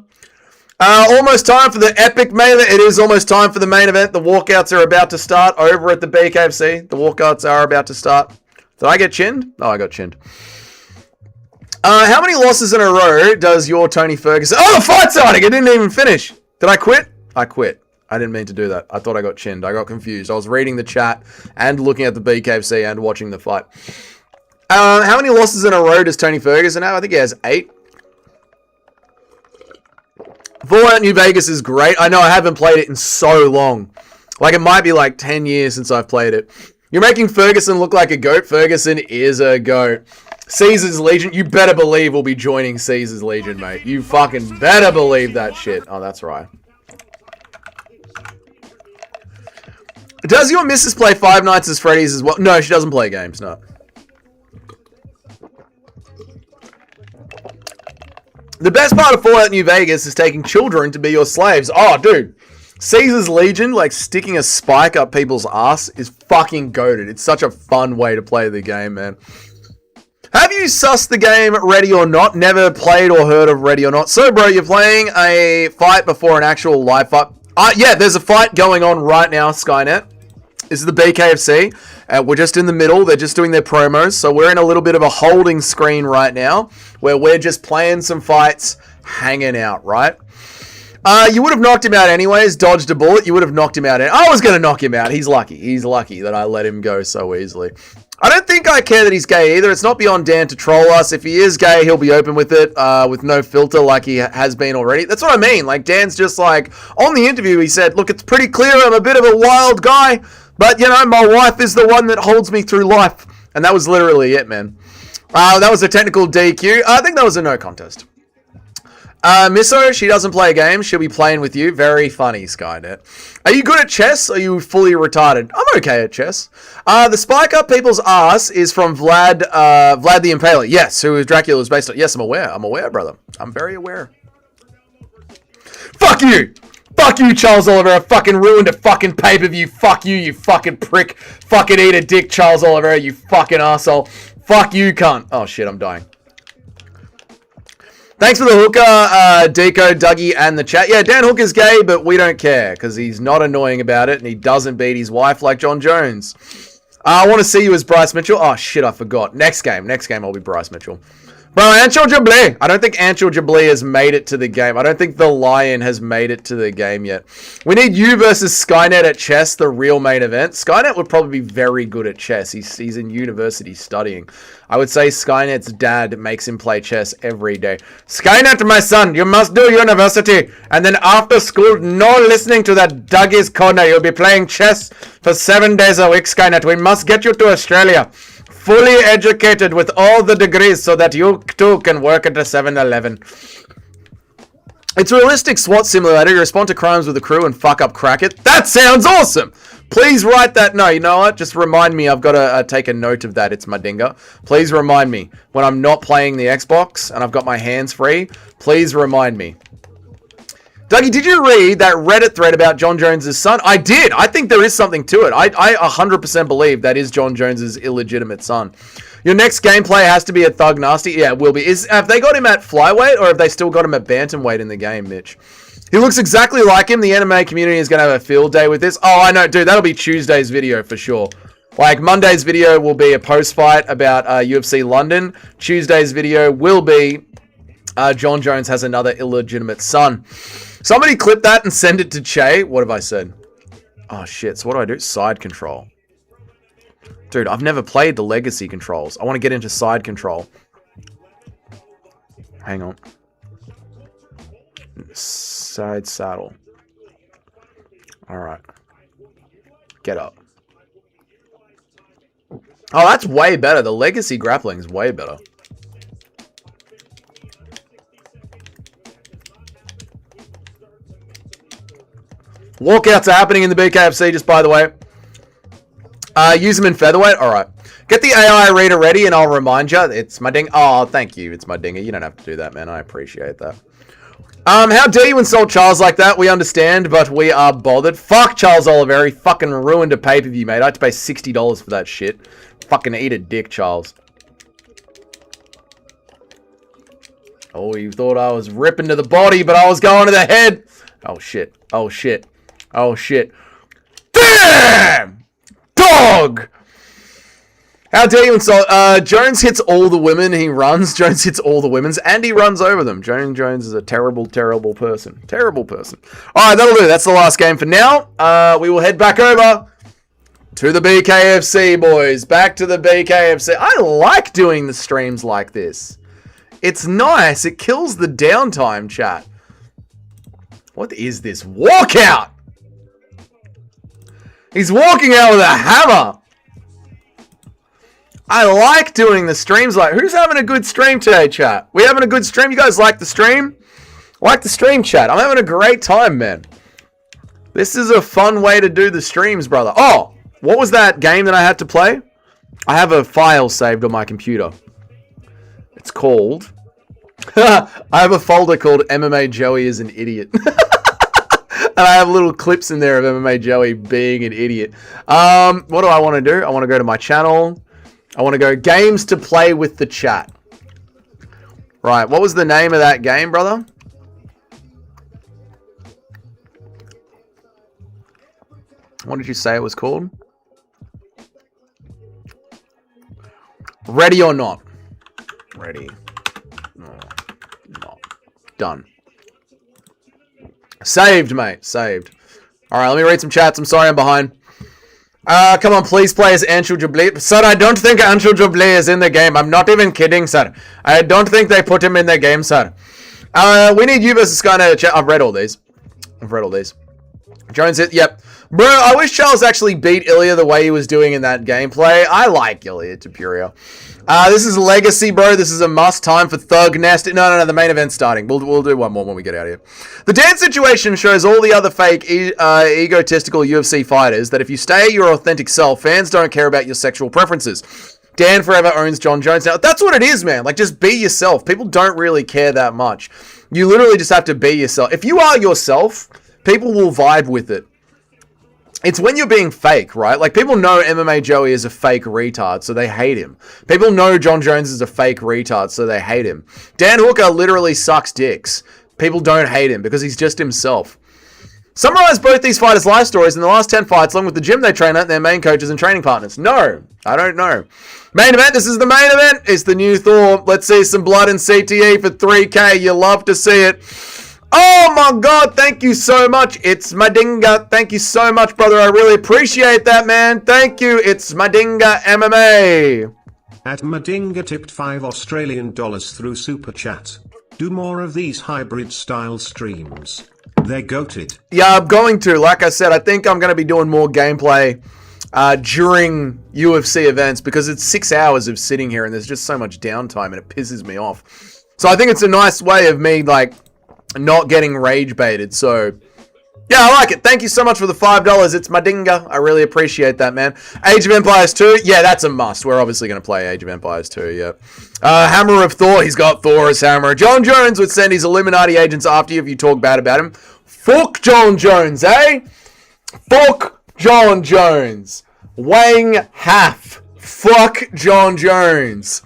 S5: Almost time for the epic main event. It is almost time for the main event. The walkouts are about to start over at the BKFC. The walkouts are about to start. Did I get chinned? Oh, I got chinned. How many losses in a row does your Tony Ferguson... Oh, the fight's starting! I didn't even finish. Did I quit? I quit. I didn't mean to do that. I thought I got chinned. I got confused. I was reading the chat and looking at the BKFC and watching the fight. How many losses in a row does Tony Ferguson have? I think he has 8. Fallout New Vegas is great. I know I haven't played it in so long. Like, it might be like 10 years since I've played it. You're making Ferguson look like a goat. Ferguson is a goat. Caesar's Legion. You better believe we'll be joining Caesar's Legion, mate. You fucking better believe that shit. Oh, that's right. Does your missus play Five Nights at Freddy's as well? No, she doesn't play games, no. The best part of Fallout New Vegas is taking children to be your slaves. Oh, dude. Caesar's Legion, like sticking a spike up people's ass, is fucking goated. It's such a fun way to play the game, man. Have you sussed the game Ready or Not? Never played or heard of Ready or Not. So, bro, you're playing a fight before an actual live fight. Yeah, there's a fight going on right now, Skynet. This is the BKFC. We're just in the middle. They're just doing their promos. So we're in a little bit of a holding screen right now where we're just playing some fights, hanging out, right? You would have knocked him out anyways. Dodged a bullet. You would have knocked him out. I was going to knock him out. He's lucky. He's lucky that I let him go so easily. I don't think I care that he's gay either. It's not beyond Dan to troll us. If he is gay, he'll be open with it, with no filter like he has been already. That's what I mean. Like, Dan's just like, on the interview, he said, look, it's pretty clear I'm a bit of a wild guy, but, you know, my wife is the one that holds me through life. And that was literally it, man. That was a technical DQ. I think that was a no contest. Misso, she doesn't play games. She'll be playing with you. Very funny, Skynet. Are you good at chess? Or are you fully retarded? I'm okay at chess. The spike up people's ass is from Vlad the Impaler. Yes, who is Dracula is based on. Yes, I'm aware. I'm aware, brother. I'm very aware. Fuck you! Fuck you, Charles Oliveira. Fucking ruined a fucking pay-per-view. Fuck you, you fucking prick. Fucking eat a dick, Charles Oliveira, you fucking asshole. Fuck you, cunt. Oh shit, I'm dying. Thanks for the hooker, Deco, Dougie, and the chat. Yeah, Dan Hooker's gay, but we don't care, because he's not annoying about it, and he doesn't beat his wife like John Jones. I want to see you as Bryce Mitchell. Oh, shit, I forgot. Next game I'll be Bryce Mitchell. Bro, Anchel Jablee. I don't think Anchel Jablee has made it to the game. I don't think the Lion has made it to the game yet. We need you versus Skynet at chess, the real main event. Skynet would probably be very good at chess. He's in university studying. I would say Skynet's dad makes him play chess every day. Skynet, my son, you must do university. And then after school, no listening to that Dougie's corner. You'll be playing chess for 7 days a week, Skynet. We must get you to Australia. Fully educated with all the degrees so that you too can work at a 7-Eleven. It's a realistic SWAT simulator. You respond to crimes with a crew and fuck up Crackit. That sounds awesome! Please write that. No, you know what? Just remind me. I've got to take a note of that. It's my dingo. Please remind me. When I'm not playing the Xbox and I've got my hands free, please remind me. Dougie, did you read that Reddit thread about John Jones' son? I did. I think there is something to it. I 100% believe that is John Jones' illegitimate son. Your next gameplay has to be a Thug Nasty. Yeah, it will be. Have they got him at flyweight or have they still got him at bantamweight in the game, Mitch? He looks exactly like him. The anime community is going to have a field day with this. Oh, I know, dude. That'll be Tuesday's video for sure. Like, Monday's video will be a post-fight about UFC London. Tuesday's video will be John Jones has another illegitimate son. Somebody clip that and send it to Che. What have I said? Oh, shit. So what do I do? Side control. Dude, I've never played the legacy controls. I want to get into side control. Hang on. Side saddle. Alright. Get up. Oh, that's way better. The legacy grappling is way better. Walkouts are happening in the BKFC, just by the way. Use them in featherweight. Alright. Get the AI reader ready and I'll remind you. It's my ding. Oh, thank you. It's my dinger. You don't have to do that, man. I appreciate that. How dare you insult Charles like that? We understand, but we are bothered. Fuck Charles Oliveira. He fucking ruined a pay-per-view, mate. I had to pay $60 for that shit. Fucking eat a dick, Charles. Oh, you thought I was ripping to the body, but I was going to the head. Oh, shit. Oh, shit. Oh, shit. Damn! Dog! How dare you insult? Jones hits all the women he runs. Jones hits all the women's, and he runs over them. Jones is a terrible, terrible person. Terrible person. Alright, that'll do. That's the last game for now. We will head back over to the BKFC, boys. Back to the BKFC. I like doing the streams like this. It's nice. It kills the downtime, chat. What is this? Walkout! He's walking out with a hammer. I like doing the streams like... Who's having a good stream today, chat? We having a good stream? You guys like the stream? Like the stream, chat. I'm having a great time, man. This is a fun way to do the streams, brother. Oh, what was that game that I had to play? I have a file saved on my computer. It's called... I have a folder called MMA Joey is an Idiot. And I have little clips in there of MMA Joey being an idiot. What do I want to do? I want to go to my channel. I want to go games to play with the chat. Right, what was the name of that game, brother? What did you say it was called? Ready or not? Ready. No, not. Done. Saved, mate. Saved. Alright, let me read some chats. I'm sorry I'm behind. Come on, please play as Anshul Jubilee. Sir, I don't think Anshul Jubilee is in the game. I'm not even kidding, sir. I don't think they put him in the game, sir. We need you versus Skynet chat. I've read all these. Jones hit, yep. Bro, I wish Charles actually beat Ilya the way he was doing in that gameplay. I like Ilya Tapuria. This is Legacy, bro. This is a must. Time for Thug Nest. No, the main event's starting. We'll do one more when we get out of here. The dance situation shows all the other fake, egotistical UFC fighters that if you stay your authentic self, fans don't care about your sexual preferences. Dan forever owns John Jones. Now, that's what it is, man. Like, just be yourself. People don't really care that much. You literally just have to be yourself. If you are yourself, people will vibe with it. It's when you're being fake, right? Like, people know MMA Joey is a fake retard, so they hate him. People know John Jones is a fake retard, so they hate him. Dan Hooker literally sucks dicks. People don't hate him because he's just himself. Summarize both these fighters' life stories in the last 10 fights along with the gym they train at, their main coaches and training partners. No, I don't know. Main event, this is the main event. It's the new Thor. Let's see some blood in CTE for 3K. You love to see it. Oh my God, thank you so much. It's Madinga. Thank you so much, brother. I really appreciate that, man. Thank you. It's Madinga MMA.
S9: At Madinga tipped $5 through Super Chat. Do more of these hybrid style streams. They're goated.
S5: Yeah, I'm going to. Like I said, I think I'm going to be doing more gameplay during UFC events because it's 6 hours of sitting here and there's just so much downtime and it pisses me off. So I think it's a nice way of me, like, not getting rage baited. So yeah, I like it. Thank you so much for the $5. It's Madinga. I really appreciate that, man. Age of Empires 2. Yeah, that's a must. We're obviously going to play Age of Empires 2, yeah. Hammer of Thor. He's got Thor as Hammer. John Jones would send his Illuminati agents after you if you talk bad about him. Fuck John Jones, eh? Fuck John Jones. Wang Half. Fuck John Jones.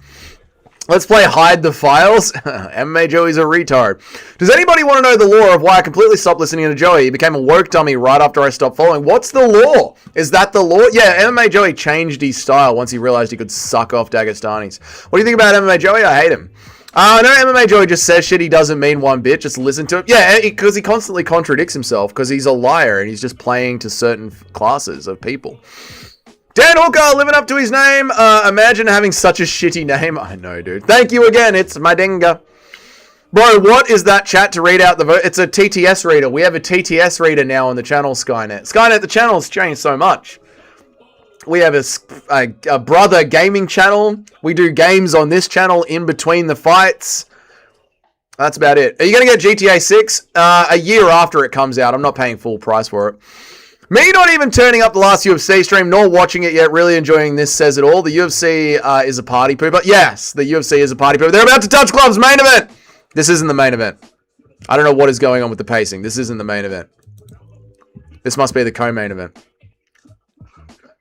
S5: Let's play Hide the Files. MMA Joey's a retard. Does anybody want to know the lore of why I completely stopped listening to Joey? He became a woke dummy right after I stopped following. What's the lore? Is that the lore? Yeah, MMA Joey changed his style once he realized he could suck off Dagestanis. What do you think about MMA Joey? I hate him. No, MMA Joey just says shit he doesn't mean one bit. Just listen to him. Yeah, because he constantly contradicts himself because he's a liar and he's just playing to certain classes of people. Dan Hooker, living up to his name. Imagine having such a shitty name. I know, dude. Thank you again. It's Madinga. Bro, what is that chat to read out the vote? It's a TTS reader. We have a TTS reader now on the channel, Skynet. Skynet, the channel's changed so much. We have a brother gaming channel. We do games on this channel in between the fights. That's about it. Are you going to get GTA 6? A year after it comes out. I'm not paying full price for it. Me not even turning up the last UFC stream, nor watching it yet, really enjoying this says it all. The UFC is a party pooper. Yes, the UFC is a party pooper. They're about to touch gloves. Main event. This isn't the main event. I don't know what is going on with the pacing. This isn't the main event. This must be the co-main event.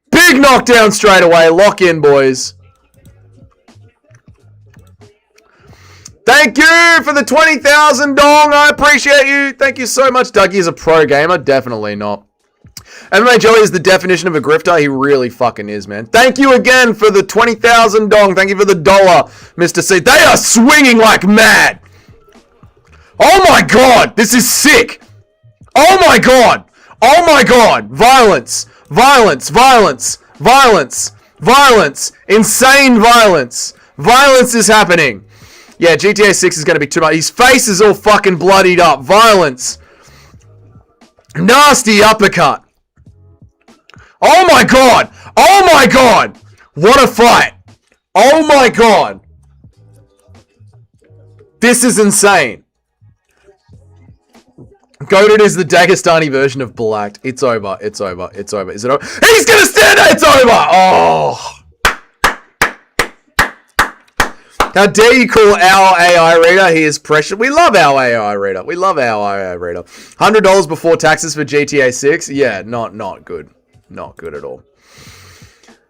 S5: Big knockdown straight away. Lock in, boys. Thank you for the 20,000 dong. I appreciate you. Thank you so much. Dougie is a pro gamer. Definitely not. MMA Joey is the definition of a grifter. He really fucking is, man. Thank you again for the 20,000 dong. Thank you for the dollar, Mr. C. They are swinging like mad. Oh my God. This is sick. Oh my God. Oh my God. Violence. Violence. Violence. Violence. Violence. Insane violence. Violence is happening. Yeah, GTA 6 is going to be too much. His face is all fucking bloodied up. Violence. Nasty uppercut. Oh my God! Oh my God! What a fight! Oh my God! This is insane. Goated is the Dagestani version of Blacked. It's over. It's over. It's over. Is it over? He's gonna stand there! It's over! Oh! How dare you call our AI reader? He is precious. We love our AI reader. We love our AI reader. $100 before taxes for GTA 6? Yeah, not good. Not good at all.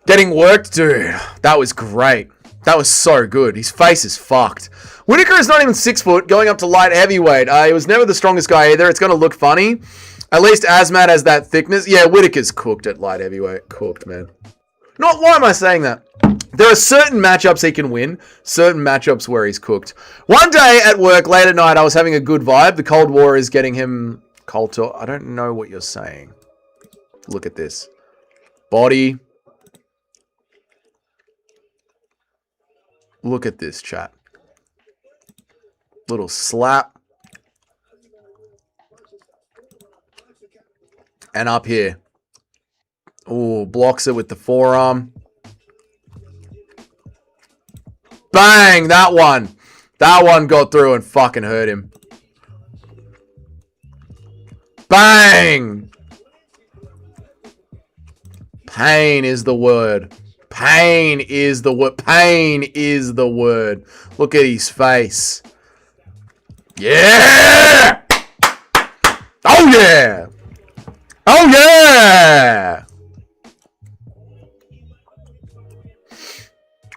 S5: Getting worked? Dude, that was great. That was so good. His face is fucked. Whitaker is not even 6 foot, going up to light heavyweight. He was never the strongest guy either. It's going to look funny. At least Azmat has that thickness. Yeah, Whitaker's cooked at light heavyweight. Cooked, man. Why am I saying that? There are certain matchups he can win. Certain matchups where he's cooked. One day at work, late at night, I was having a good vibe. The Cold War is getting him... Cold talk. I don't know what you're saying. Look at this. Body. Look at this, chat. Little slap. And up here. Ooh, blocks it with the forearm. Bang! That one. That one got through and fucking hurt him. Bang! Pain is the word. Pain is the word. Pain is the word. Look at his face. Yeah! Oh yeah! Oh yeah!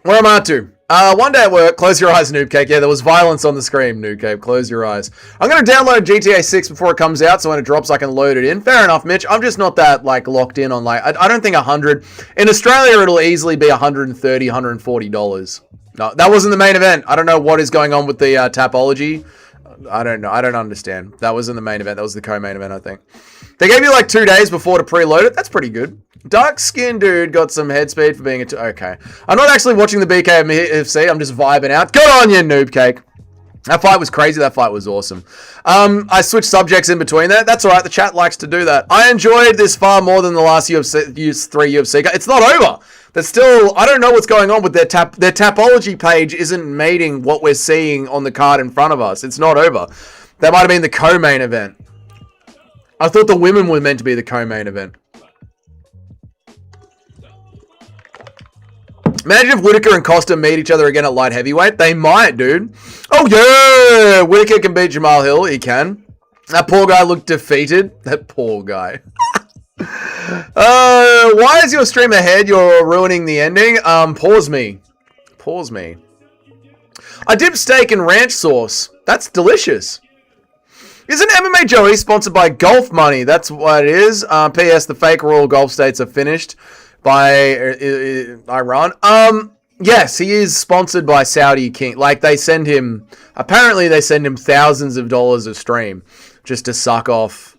S5: Where am I at to? One day at work, close your eyes, Noob Cake. Yeah, there was violence on the screen, Noob Cake. Close your eyes. I'm going to download GTA 6 before it comes out, so when it drops, I can load it in. Fair enough, Mitch. I'm just not that, like, locked in on, like, I don't think 100. In Australia, it'll easily be $130, $140. No, that wasn't the main event. I don't know what is going on with the Tapology. I don't know. I don't understand. That wasn't the main event. That was the co-main event, I think. They gave you, like, 2 days before to preload it. That's pretty good. Dark skin dude got some head speed for being a... Okay. I'm not actually watching the BKFC. I'm just vibing out. Good on you, Noob Cake. That fight was crazy. That fight was awesome. I switched subjects in between there. That's all right. The chat likes to do that. I enjoyed this far more than the last UFC 3 UFC. It's not over. There's still... I don't know what's going on with their Tapology page isn't mating what we're seeing on the card in front of us. It's not over. That might have been the co-main event. I thought the women were meant to be the co-main event. Imagine if Whittaker and Costa meet each other again at light heavyweight. They might, dude. Oh, yeah! Whittaker can beat Jamal Hill. He can. That poor guy looked defeated. That poor guy. Why is your stream ahead? You're ruining the ending. Pause me. Pause me. I dip steak in ranch sauce. That's delicious. Isn't MMA Joey sponsored by Golf Money? That's what it is. P.S. The fake Royal Golf States are finished by Iran. Yes, he is sponsored by Saudi King. Like, they send him... Apparently, they send him thousands of dollars a stream just to suck off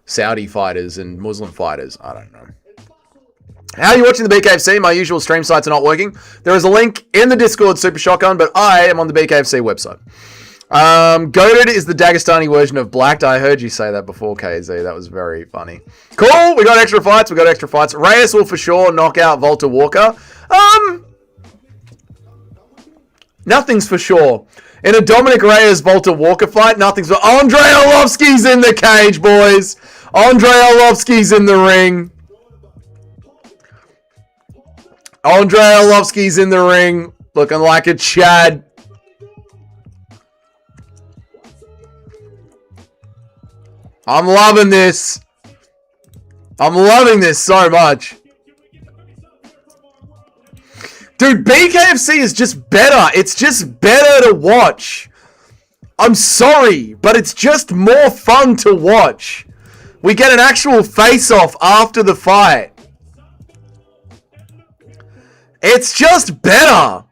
S5: Saudi fighters and Muslim fighters. I don't know. How are you watching the BKFC? My usual stream sites are not working. There is a link in the Discord, Super Shotgun, but I am on the BKFC website. Goated is the Dagestani version of Blacked. I heard you say that before, KZ. That was very funny. Cool. We got extra fights. Reyes will for sure knock out Volta Walker. Nothing's for sure. In a Dominic Reyes Volta Walker fight, nothing's for... Andrei Arlovsky's in the cage, boys. Andrei Arlovsky's in the ring. Andrei Arlovsky's in the ring. Looking like a Chad. I'm loving this. I'm loving this so much. Dude, BKFC is just better. It's just better to watch. I'm sorry, but it's just more fun to watch. We get an actual face-off after the fight. It's just better.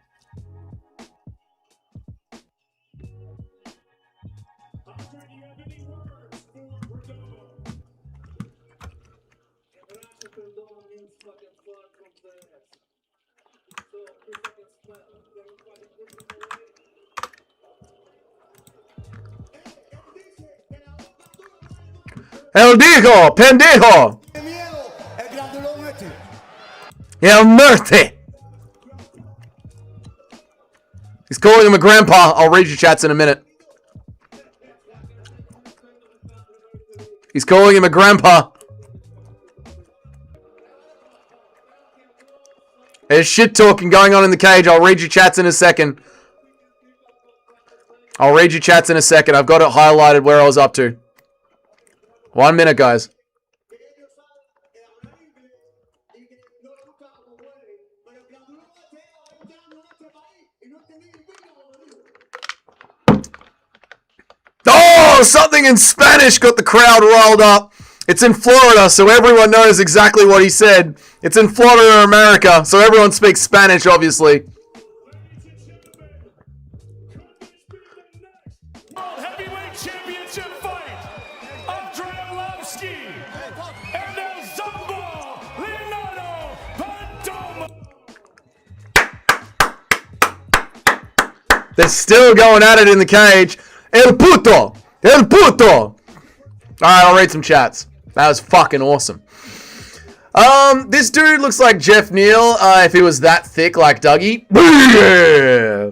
S5: El dijo, pendejo. El muerte. He's calling him a grandpa. I'll read your chats in a minute. He's calling him a grandpa. There's shit talking going on in the cage. I'll read your chats in a second. I've got it highlighted where I was up to. 1 minute, guys. Oh, something in Spanish got the crowd riled up. It's in Florida, so everyone knows exactly what he said. It's in Florida, America, so everyone speaks Spanish, obviously.
S8: Heavyweight championship fight. Andrei Arlovsky and El Zombo Leonardo
S5: They're still going at it in the cage. El puto! El puto! Alright, I'll read some chats. That was fucking awesome. This dude looks like Jeff Neal if he was that thick like Dougie. Yeah.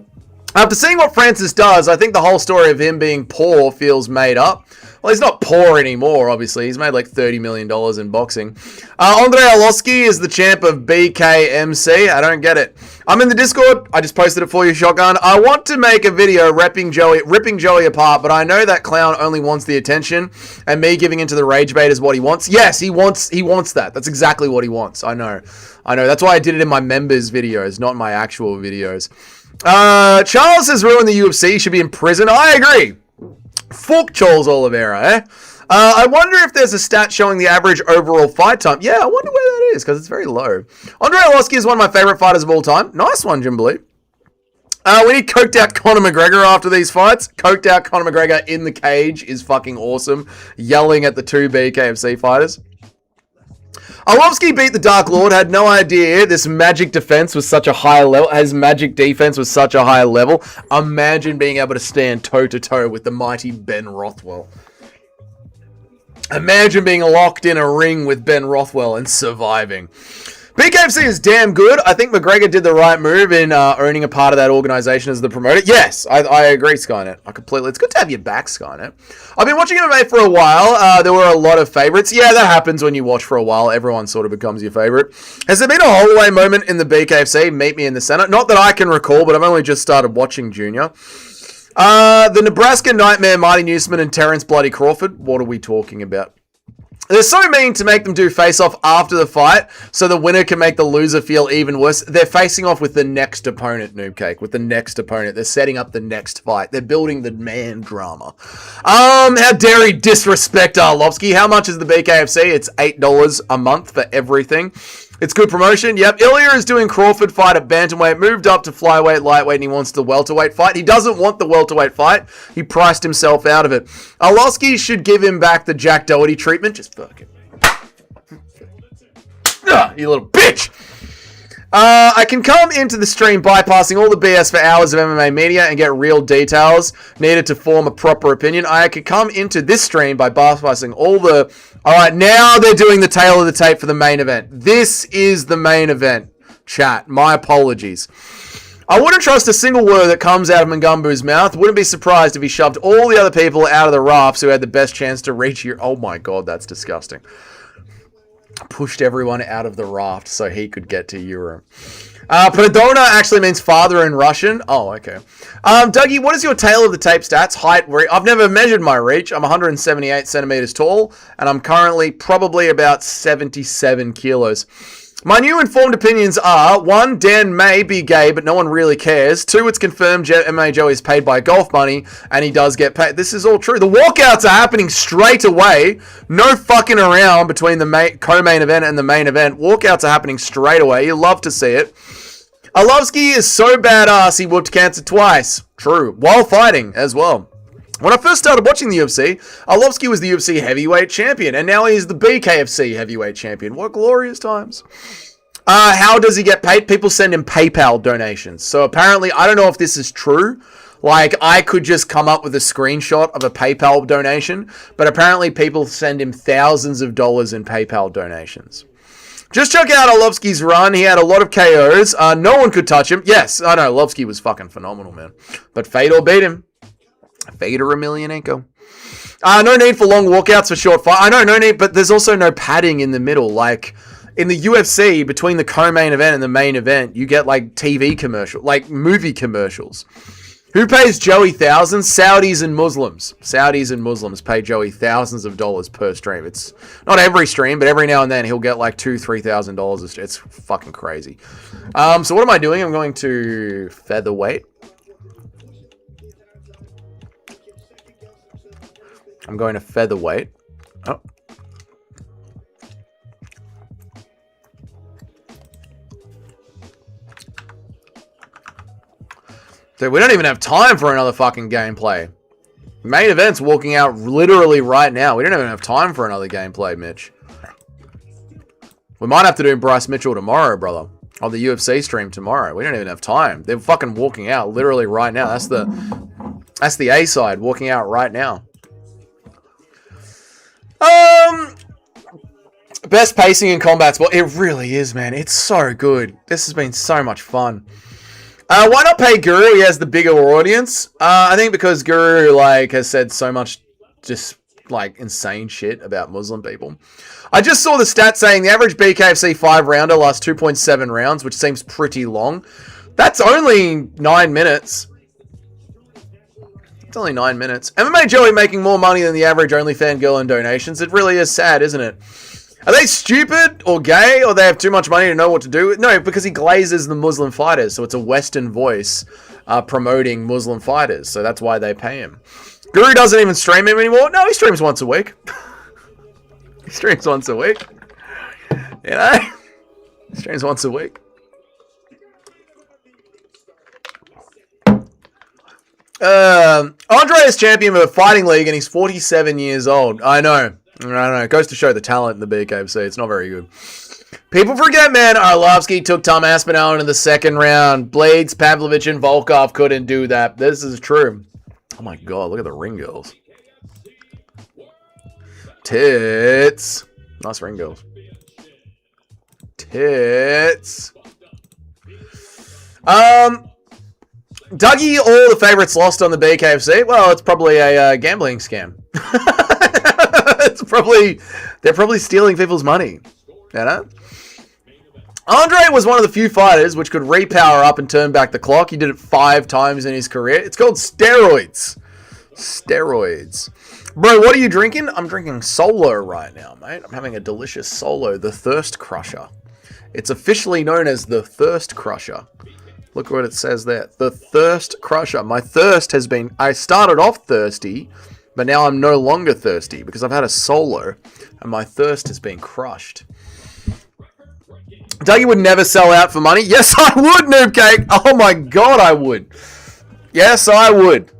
S5: After seeing what Francis does, I think the whole story of him being poor feels made up. Well, he's not poor anymore, obviously. He's made like $30 million in boxing. Andrei Arlovsky is the champ of BKFC. I don't get it. I'm in the Discord. I just posted it for you, Shotgun. I want to make a video ripping Joey apart, but I know that clown only wants the attention, and me giving into the rage bait is what he wants. Yes, he wants that. That's exactly what he wants. I know. That's why I did it in my members' videos, not my actual videos. Charles has ruined the UFC. He should be in prison. I agree. Fuck Charles Oliveira, eh? I wonder if there's a stat showing the average overall fight time. Yeah, I wonder where that is, because it's very low. Andrei Arlovsky is one of my favorite fighters of all time. Nice one, Jimberly. We need coked out Conor McGregor after these fights. Coked out Conor McGregor in the cage is fucking awesome. Yelling at the two BKFC fighters. Arlovsky beat the Dark Lord, had no idea this magic defense was such a high level. His magic defense was such a high level. Imagine being able to stand toe-to-toe with the mighty Ben Rothwell. Imagine being locked in a ring with Ben Rothwell and surviving. BKFC is damn good. I think McGregor did the right move in owning a part of that organization as the promoter. Yes, I agree, Skynet. It's good to have you back, Skynet. I've been watching MMA for a while. There were a lot of favorites. Yeah, that happens when you watch for a while. Everyone sort of becomes your favorite. Has there been a hallway moment in the BKFC? Meet me in the center. Not that I can recall, but I've only just started watching Junior. The Nebraska Nightmare, Marty Newsman, and Terrence Bloody Crawford. What are we talking about? They're so mean to make them do face-off after the fight, so the winner can make the loser feel even worse. They're facing off with the next opponent, Noob Cake. With the next opponent. They're setting up the next fight. They're building the man drama. How dare he disrespect Arlovsky? How much is the BKFC? It's $8 a month for everything. It's good promotion. Yep. Ilya is doing Crawford fight at bantamweight, moved up to flyweight, lightweight, and he wants the welterweight fight. He doesn't want the welterweight fight. He priced himself out of it. Arlovsky should give him back the Jack Doherty treatment. Just fucking... you little bitch! I can come into the stream bypassing all the BS for hours of MMA media and get real details needed to form a proper opinion. I could come into this stream by bypassing all the... Alright, now they're doing the tail of the tape for the main event. This is the main event, chat. My apologies. I wouldn't trust a single word that comes out of Mngumbu's mouth. Wouldn't be surprised if he shoved all the other people out of the rafts who had the best chance to reach here. Oh my god, that's disgusting. Pushed everyone out of the raft so he could get to Europe. Pradona actually means father in Russian. Oh, okay. Dougie, what is your tail of the tape stats? Height, I've never measured my reach. I'm 178 centimeters tall, and I'm currently probably about 77 kilos. My new informed opinions are, 1, Dan may be gay, but no one really cares. 2, it's confirmed MMA Joey is paid by golf money, and he does get paid. This is all true. The walkouts are happening straight away. No fucking around between the co-main event and the main event. Walkouts are happening straight away. You love to see it. Arlovsky is so badass he whooped cancer twice. True. While fighting as well. When I first started watching the UFC, Arlovsky was the UFC heavyweight champion, and now he's the BKFC heavyweight champion. What glorious times. How does he get paid? People send him PayPal donations. So apparently, I don't know if this is true. Like, I could just come up with a screenshot of a PayPal donation, but apparently people send him thousands of dollars in PayPal donations. Just check out Arlovsky's run. He had a lot of KOs. No one could touch him. Yes, I know, Arlovsky was fucking phenomenal, man. But Fedor beat him. Fedor Emelianenko. No need for long walkouts for short fight. I know, no need, but there's also no padding in the middle. Like, in the UFC, between the co-main event and the main event, you get, like, TV commercials, like, movie commercials. Who pays Joey thousands? Saudis and Muslims. Saudis and Muslims pay Joey thousands of dollars per stream. It's not every stream, but every now and then he'll get, like, $2,000-$3,000. It's fucking crazy. So what am I doing? I'm going to featherweight. I'm going to featherweight. Oh. Dude, we don't even have time for another fucking gameplay. Main event's walking out literally right now. We don't even have time for another gameplay, Mitch. We might have to do Bryce Mitchell tomorrow, brother. on the UFC stream tomorrow. We don't even have time. They're fucking walking out literally right now. That's the A side walking out right now. Best pacing in combat sport. It really is, man. It's so good. This has been so much fun. Why not pay Guru? He has the bigger audience. I think because Guru like has said so much just like insane shit about Muslim people. I just saw the stat saying the average BKFC 5-rounder lasts 2.7 rounds, which seems pretty long. That's only 9 minutes. It's only 9 minutes. MMA Joey making more money than the average OnlyFans girl in donations. It really is sad, isn't it? Are they stupid or gay or they have too much money to know what to do? No, because he glazes the Muslim fighters. So it's a Western voice promoting Muslim fighters. So that's why they pay him. Guru doesn't even stream him anymore. No, he streams once a week. He streams once a week. You know? He streams once a week. Andre is champion of a fighting league and he's 47 years old. I know. It goes to show the talent in the BKFC. It's not very good. People forget, man. Arlovsky took Tom Aspinall into the second round. Blades, Pavlovich, and Volkov couldn't do that. This is true. Oh my god, look at the ring girls. Tits. Nice ring girls. Tits. Dougie, all the favorites lost on the BKFC. Well, it's probably a gambling scam. They're probably stealing people's money. You know? Andre was one of the few fighters which could repower up and turn back the clock. He did it 5 times in his career. It's called steroids. Steroids. Bro, what are you drinking? I'm drinking Solo right now, mate. I'm having a delicious Solo, the Thirst Crusher. It's officially known as the Thirst Crusher. Look what it says there. The Thirst Crusher. My thirst has been... I started off thirsty, but now I'm no longer thirsty because I've had a Solo and my thirst has been crushed. Dougie would never sell out for money. Yes, I would, Noob Cake. Oh my god, I would. Yes, I would.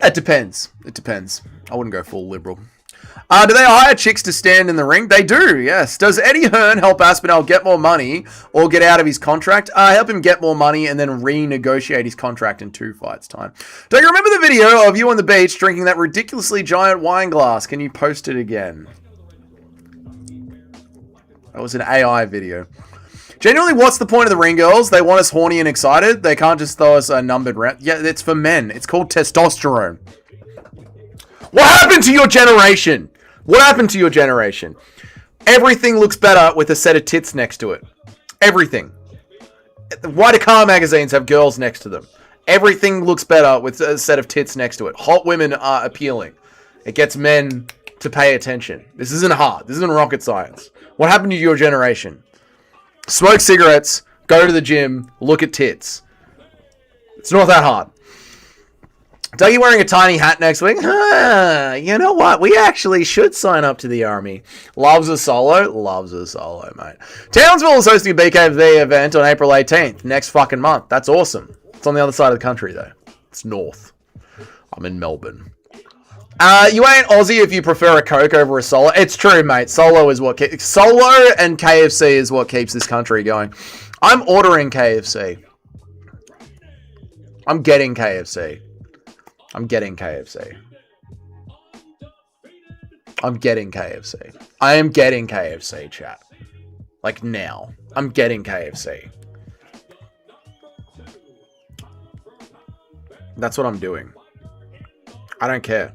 S5: It depends. It depends. I wouldn't go full liberal. Do they hire chicks to stand in the ring? They do, yes. Does Eddie Hearn help Aspinall get more money or get out of his contract? Help him get more money and then renegotiate his contract in 2 fights' time. Do you remember the video of you on the beach drinking that ridiculously giant wine glass? Can you post it again? That was an AI video. Genuinely, what's the point of the ring girls? They want us horny and excited. They can't just throw us a numbered round. Yeah, it's for men. It's called testosterone. What happened to your generation? What happened to your generation? Everything looks better with a set of tits next to it. Everything. Why do car magazines have girls next to them? Everything looks better with a set of tits next to it. Hot women are appealing. It gets men to pay attention. This isn't hard. This isn't rocket science. What happened to your generation? Smoke cigarettes, go to the gym, look at tits. It's not that hard. Dougie wearing a tiny hat next week? You know what? We actually should sign up to the army. Loves a solo? Loves a solo, mate. Townsville is hosting a BKFC event on April 18th, next fucking month. That's awesome. It's on the other side of the country, though. It's north. I'm in Melbourne. You ain't Aussie if you prefer a Coke over a Solo. It's true, mate. Solo is what Solo and KFC is what keeps this country going. I'm ordering KFC. I'm getting KFC. I'm getting KFC. I'm getting KFC. I am getting KFC, chat. Like now. I'm getting KFC. That's what I'm doing. I don't care.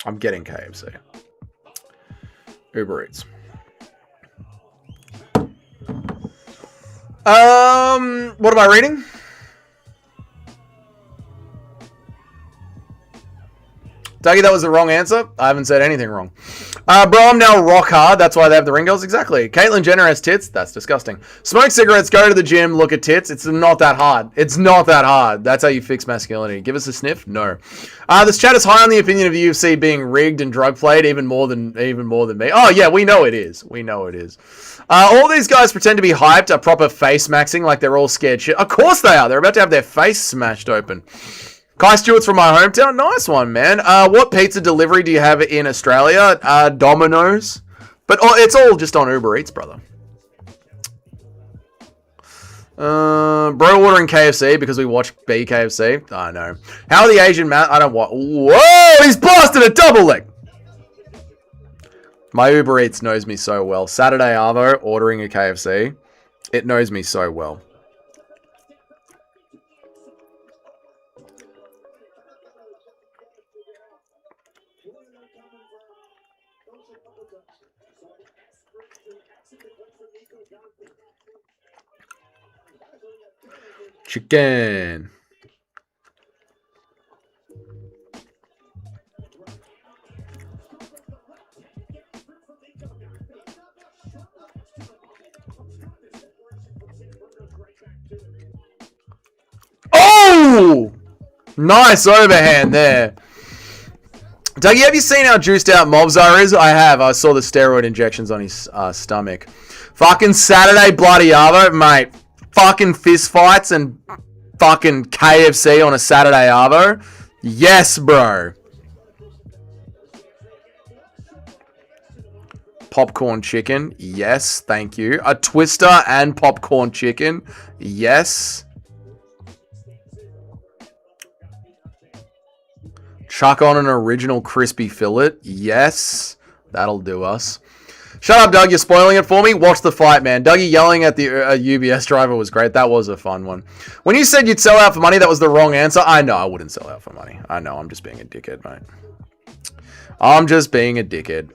S5: I'm getting KFC. Uber Eats. What am I reading? Dougie, that was the wrong answer. I haven't said anything wrong. Bro, I'm now rock hard. That's why they have the ring girls. Exactly. Caitlyn Jenner has tits. That's disgusting. Smoke cigarettes, go to the gym, look at tits. It's not that hard. It's not that hard. That's how you fix masculinity. Give us a sniff? No. This chat is high on the opinion of the UFC being rigged and drug played even more than me. Oh yeah, we know it is. We know it is. All these guys pretend to be hyped, are proper face maxing like they're all scared shit. Of course they are. They're about to have their face smashed open. Kai Stewart's from my hometown. Nice one, man. What pizza delivery do you have in Australia? Domino's. But it's all just on Uber Eats, brother. Bro ordering KFC because we watch BKFC. I know. How are the Asian man? I don't want. Whoa! He's blasted a double leg. My Uber Eats knows me so well. Saturday Arvo ordering a KFC. It knows me so well. Chicken. Oh! Nice overhand there. Dougie, have you seen how juiced out Mobzar is? I have. I saw the steroid injections on his stomach. Fucking Saturday bloody Arvo, mate. Fucking fist fights and fucking KFC on a Saturday Arvo. Yes, bro. Popcorn chicken. Yes, thank you. A twister and popcorn chicken. Yes. Chuck on an original crispy fillet. Yes. That'll do us. Shut up, Doug. You're spoiling it for me. Watch the fight, man. Dougie yelling at the UBS driver was great. That was a fun one. When you said you'd sell out for money, that was the wrong answer. I know I wouldn't sell out for money. I know. I'm just being a dickhead, mate. I'm just being a dickhead.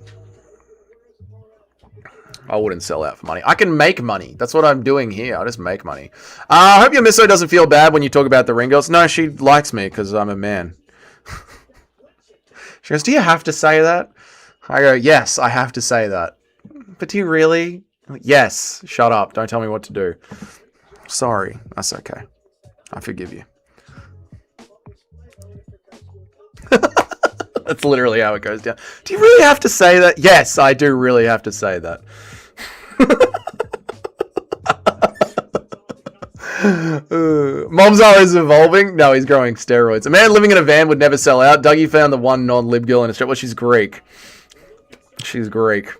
S5: I wouldn't sell out for money. I can make money. That's what I'm doing here. I just make money. I hope your misso doesn't feel bad when you talk about the ring girls. No, she likes me because I'm a man. She goes, do you have to say that? I go, yes, I have to say that. But do you really? Yes. Shut up. Don't tell me what to do. Sorry. That's okay. I forgive you. That's literally how it goes down. Do you really have to say that? Yes, I do really have to say that. Momzar is evolving. No, he's growing steroids. A man living in a van would never sell out. Dougie found the one non-lib girl in Australia. Well, she's Greek. She's Greek.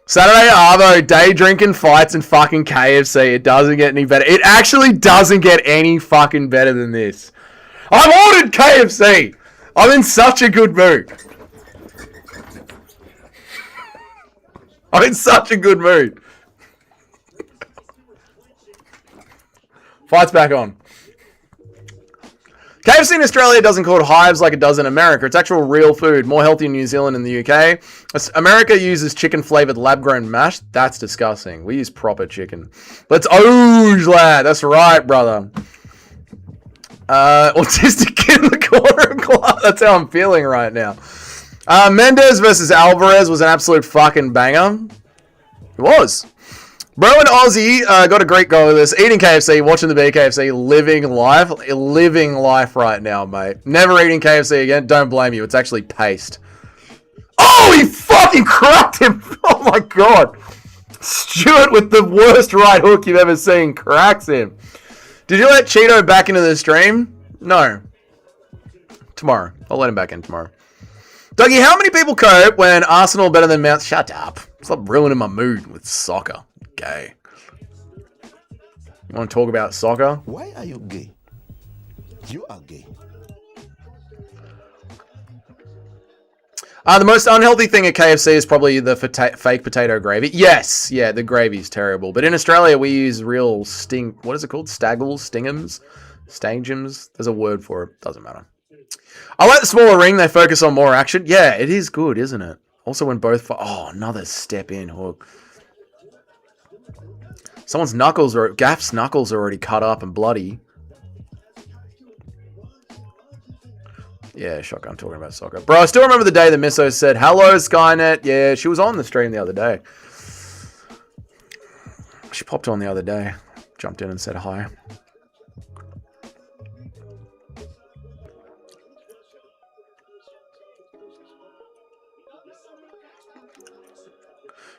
S5: Saturday Arvo, day drinking fights and fucking KFC. It doesn't get any better. It actually doesn't get any fucking better than this. I've ordered KFC. I'm in such a good mood. I'm in such a good mood. Fight's back on. KFC in Australia doesn't call it hives like it does in America. It's actual real food. More healthy in New Zealand and the UK. America uses chicken-flavored lab-grown mash. That's disgusting. We use proper chicken. Let's ooge, lad. That's right, brother. Autistic kid in the corner of class. That's how I'm feeling right now. Mendes versus Alvarez was an absolute fucking banger. It was. Bro and Aussie got a great go with this. Eating KFC, watching the BKFC, living life right now, mate. Never eating KFC again. Don't blame you. It's actually paste. Oh, he fucking cracked him. Oh my god. Stewart with the worst right hook you've ever seen cracks him. Did you let Cheeto back into the stream? No. Tomorrow. I'll let him back in tomorrow. Dougie, how many people cope when Arsenal better than Mount? Shut up. Stop ruining my mood with soccer. Gay. You want to talk about soccer?
S6: Why are you gay? You are gay.
S5: The most unhealthy thing at KFC is probably the fake potato gravy. Yes, yeah, the gravy's terrible. But in Australia, we use real what is it called? Stingums? Stangems? There's a word for it. Doesn't matter. I like the smaller ring. They focus on more action. Yeah, it is good, isn't it? Also when both... Oh, another step in hook. Someone's knuckles are... Gaff's knuckles are already cut up and bloody. Yeah, shotgun, talking about soccer. Bro, I still remember the day that Misso said, hello, Skynet. Yeah, she was on the stream the other day. She popped on the other day. Jumped in and said hi.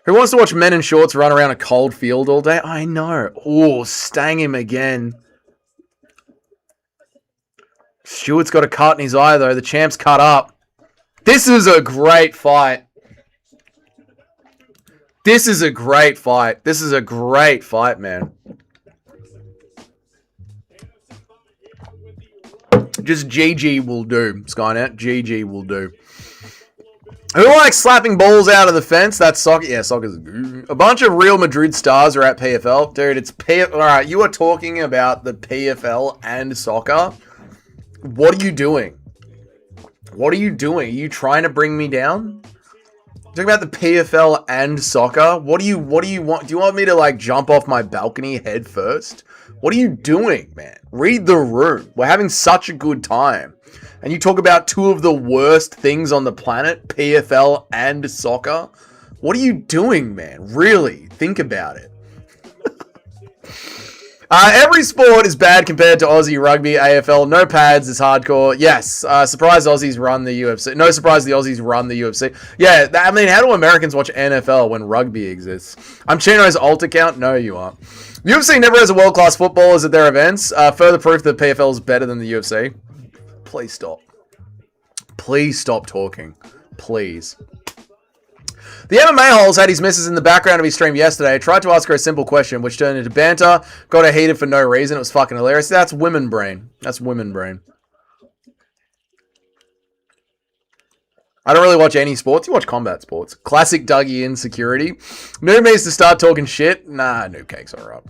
S5: Who wants to watch men in shorts run around a cold field all day? I know. Oh, stang him again. Stewart's got a cut in his eye, though. The champ's cut up. This is a great fight. This is a great fight. This is a great fight, man. Just GG will do, Skynet. GG will do. Who likes slapping balls out of the fence? That's soccer. Yeah, soccer's a bunch of Real Madrid stars are at PFL. Dude, it's Alright, you are talking about the PFL and soccer. What are you doing? What are you doing? Are you trying to bring me down? Talking about the PFL and soccer? What do you want? Do you want me to like jump off my balcony head first? What are you doing, man? Read the room. We're having such a good time. And you talk about two of the worst things on the planet, PFL and soccer. What are you doing, man? Really, think about it. Every sport is bad compared to Aussie rugby, AFL. No pads is hardcore. Yes, surprise Aussies run the UFC. No surprise the Aussies run the UFC. Yeah, I mean, how do Americans watch NFL when rugby exists? I'm Chino's alt account. No, you aren't. UFC never has a world-class footballers at their events. Further proof that PFL is better than the UFC. Please stop. Please stop talking. Please. The MMA holes had his missus in the background of his stream yesterday. I tried to ask her a simple question, which turned into banter. Got her heated for no reason. It was fucking hilarious. That's women brain. That's women brain. I don't really watch any sports. You watch combat sports. Classic Dougie insecurity. Noob needs to start talking shit. Nah, noob cake's alright.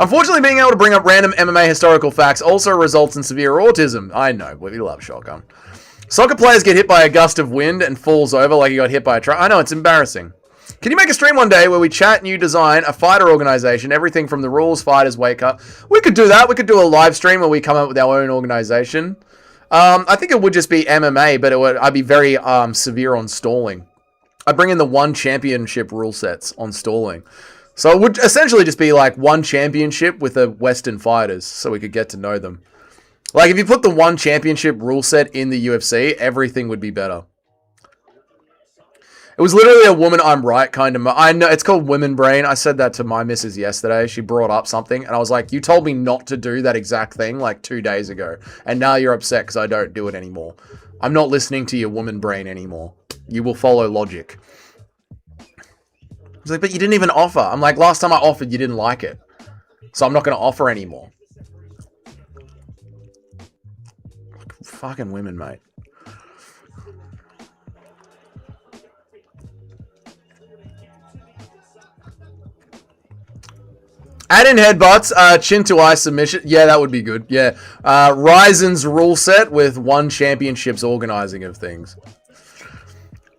S5: Unfortunately, being able to bring up random MMA historical facts also results in severe autism. I know, but we love shotgun. Soccer players get hit by a gust of wind and falls over like he got hit by a truck. I know, it's embarrassing. Can you make a stream one day where we chat and you design a fighter organization, everything from the rules, fighters, weight cut? We could do that. We could do a live stream where we come up with our own organization. I think it would just be MMA, but I'd be very severe on stalling. I'd bring in the one championship rule sets on stalling. So it would essentially just be like one championship with the Western fighters so we could get to know them. Like, if you put the one championship rule set in the UFC, everything would be better. It was literally a woman I'm right kind of... I know, it's called women brain. I said that to my missus yesterday. She brought up something, and I was like, you told me not to do that exact thing like 2 days ago, and now you're upset because I don't do it anymore. I'm not listening to your woman brain anymore. You will follow logic. I was like, but you didn't even offer. I'm like, last time I offered, you didn't like it. So I'm not going to offer anymore. Fucking women, mate. Add in headbutts, chin to eye submission. Yeah, that would be good. Yeah. Ryzen's rule set with one championship's organizing of things.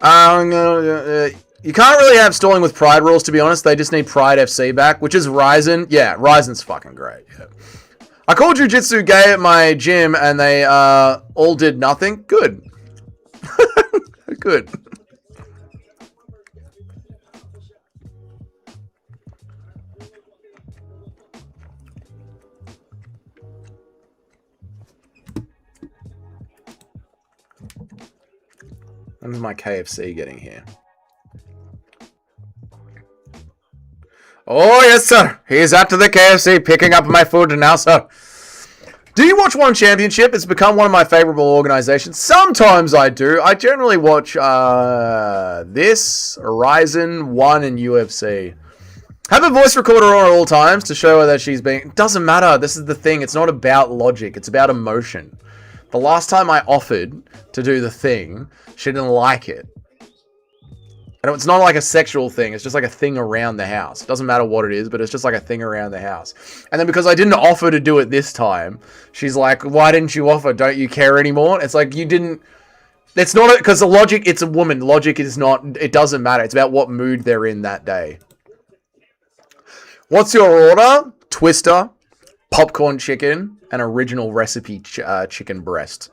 S5: You can't really have stalling with Pride rules, to be honest. They just need Pride FC back, which is Ryzen. Yeah, Ryzen's fucking great. Yeah. I called Jiu-Jitsu gay at my gym, and they all did nothing. Good. Good. When's my KFC getting here? Oh, yes, sir. He's up to the KFC picking up my food now, sir. Do you watch One Championship? It's become one of my favorable organizations. Sometimes I do. I generally watch this, Ryzen, One, and UFC. Have a voice recorder on at all times to show her that she's being... It doesn't matter. This is the thing. It's not about logic. It's about emotion. The last time I offered to do the thing, she didn't like it. And it's not like a sexual thing. It's just like a thing around the house. It doesn't matter what it is, but it's just like a thing around the house. And then because I didn't offer to do it this time, she's like, why didn't you offer? Don't you care anymore? It's like, you didn't... It's not... Because the logic, it's a woman. Logic is not... It doesn't matter. It's about what mood they're in that day. What's your order? Twister, popcorn chicken, and original recipe chicken breast.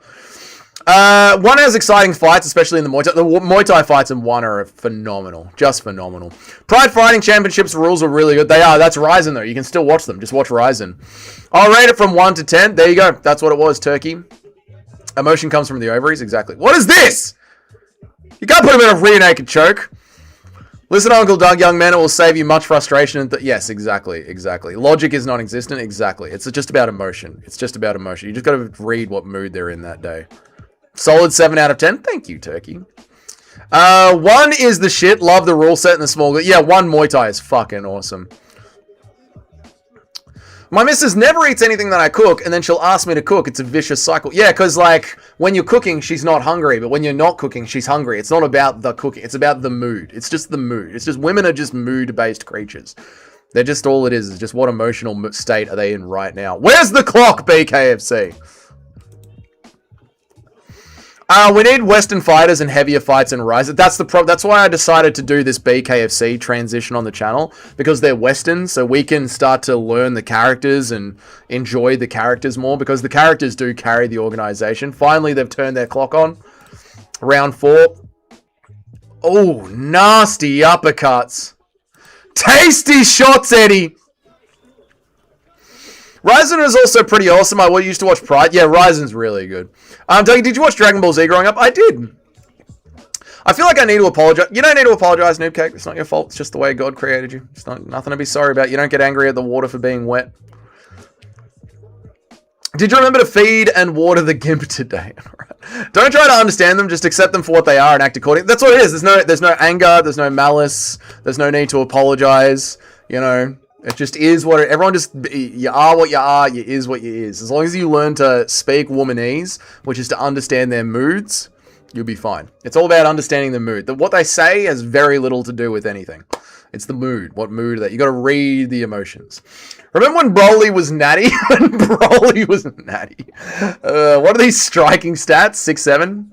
S5: One has exciting fights, especially in the Muay Thai. The Muay Thai fights in One are phenomenal. Just phenomenal. Pride Fighting Championships rules are really good. They are. That's Ryzen, though. You can still watch them. Just watch Ryzen. I'll rate it from 1 to 10. There you go. That's what it was, Turkey. Emotion comes from the ovaries. Exactly. What is this? You can't put him in a rear naked choke. Listen, Uncle Doug, young man, it will save you much frustration. And yes, exactly. Logic is non-existent. Exactly. It's just about emotion. It's just about emotion. You just got to read what mood they're in that day. Solid 7 out of 10. Thank you, Turkey. 1 is the shit. Love the rule set and the small... Yeah, 1 Muay Thai is fucking awesome. My missus never eats anything that I cook, and then she'll ask me to cook. It's a vicious cycle. Yeah, because, like, when you're cooking, she's not hungry. But when you're not cooking, she's hungry. It's not about the cooking. It's about the mood. It's just the mood. It's just women are just mood-based creatures. They're just all it is. It's just what emotional state are they in right now. Where's the clock, BKFC? We need Western fighters and heavier fights in Rise. That's the problem. That's why I decided to do this BKFC transition on the channel, because they're Western, so we can start to learn the characters and enjoy the characters more, because the characters do carry the organization. Finally, they've turned their clock on. Round 4. Oh, nasty uppercuts. Tasty shots, Eddie. Ryzen is also pretty awesome. I used to watch Pride. Yeah, Ryzen's really good. Dougie, did you watch Dragon Ball Z growing up? I did. I feel like I need to apologize. You don't need to apologize, Noob Cake. It's not your fault. It's just the way God created you. It's nothing to be sorry about. You don't get angry at the water for being wet. Did you remember to feed and water the gimp today? Don't try to understand them. Just accept them for what they are and act accordingly. That's what it is. There's no anger. There's no malice. There's no need to apologize. You know. It just is what it, everyone just, you are what you are, you is what you is. As long as you learn to speak womanese, which is to understand their moods, you'll be fine. It's all about understanding the mood. What they say has very little to do with anything. It's the mood. What mood are they? You got to read the emotions. Remember when Broly was natty? When Broly was natty. What are these striking stats? 6'7"?